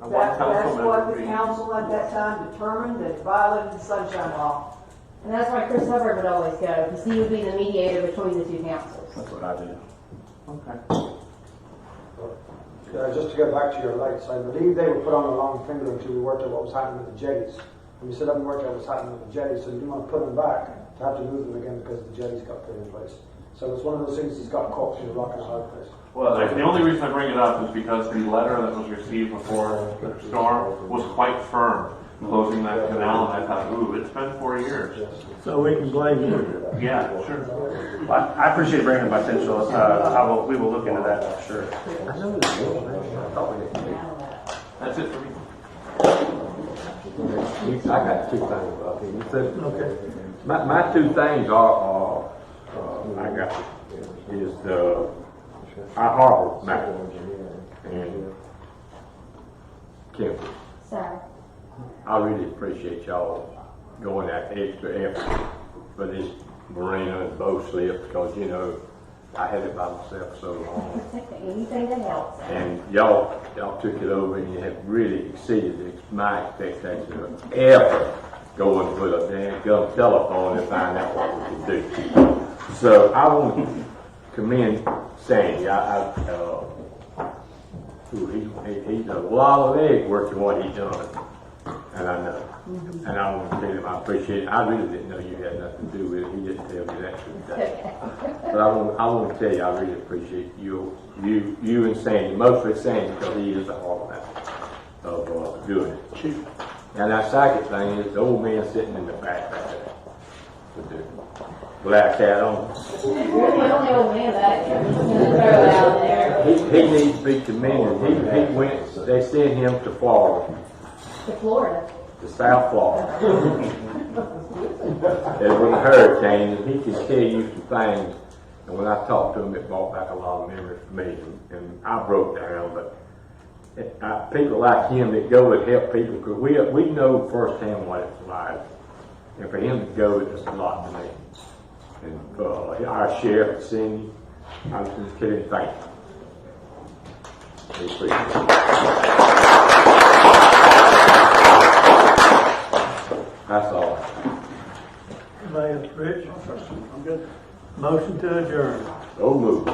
[SPEAKER 16] That's what the council at that time determined, that it violated the sunshine law.
[SPEAKER 4] And that's why Chris Hubbard would always go, because he would be the mediator between the two councils.
[SPEAKER 7] That's what I do.
[SPEAKER 6] Okay.
[SPEAKER 18] Just to go back to your lights, I believe they were put on a long finger until we worked out what was happening with the jetties. And we set up and worked out what was happening with the jetties, so you didn't want to put them back to have to move them again because the jetties got put in place. So it's one of those things that's got caught between a rock and a hard place.
[SPEAKER 6] Well, the only reason I bring it up is because the letter that was received before the storm was quite firm, closing that canal, and I thought, ooh, it's been 4 years.
[SPEAKER 1] So we can blame you.
[SPEAKER 6] Yeah, sure.
[SPEAKER 7] I appreciate bringing my potential. We will look into that, for sure.
[SPEAKER 6] That's it for me.
[SPEAKER 14] I got 2 things up here.
[SPEAKER 1] Okay.
[SPEAKER 14] My 2 things are I got is our harbor matter and Kemper.
[SPEAKER 4] Sorry.
[SPEAKER 14] I really appreciate y'all going that extra effort for this marina and boat slip because, you know, I had it by myself so long.
[SPEAKER 4] Anything that helps.
[SPEAKER 14] And y'all took it over and you have really exceeded my expectations of ever going to put a damn gum telephone and find out what we can do. So I want to commend Sandy. He's done a lot of egg work in what he's done. And I know. And I want to tell him I appreciate it. I really didn't know you had nothing to do with it. He didn't tell me that today. But I want to tell you, I really appreciate you and Sandy, mostly Sandy, because he is the heart of doing it. And that second thing is the old man sitting in the back there with the black hat on.
[SPEAKER 4] You're the only old man back there. I'm gonna throw it out there.
[SPEAKER 14] He needs to be commended. He went, they sent him to Florida.
[SPEAKER 4] To Florida.
[SPEAKER 14] To South Florida. There was a hurricane, and he can tell you some things. And when I talked to him, it brought back a lot of memories for me. And I broke down, but people like him that go and help people, because we know firsthand what it's like. And for him to go, it's just a lot to me. And our sheriff, Cindy, I'm just kidding, thank you. We appreciate it. That's all.
[SPEAKER 1] Anybody else, Rich? I'm good. Motion to adjourn.
[SPEAKER 14] So moved.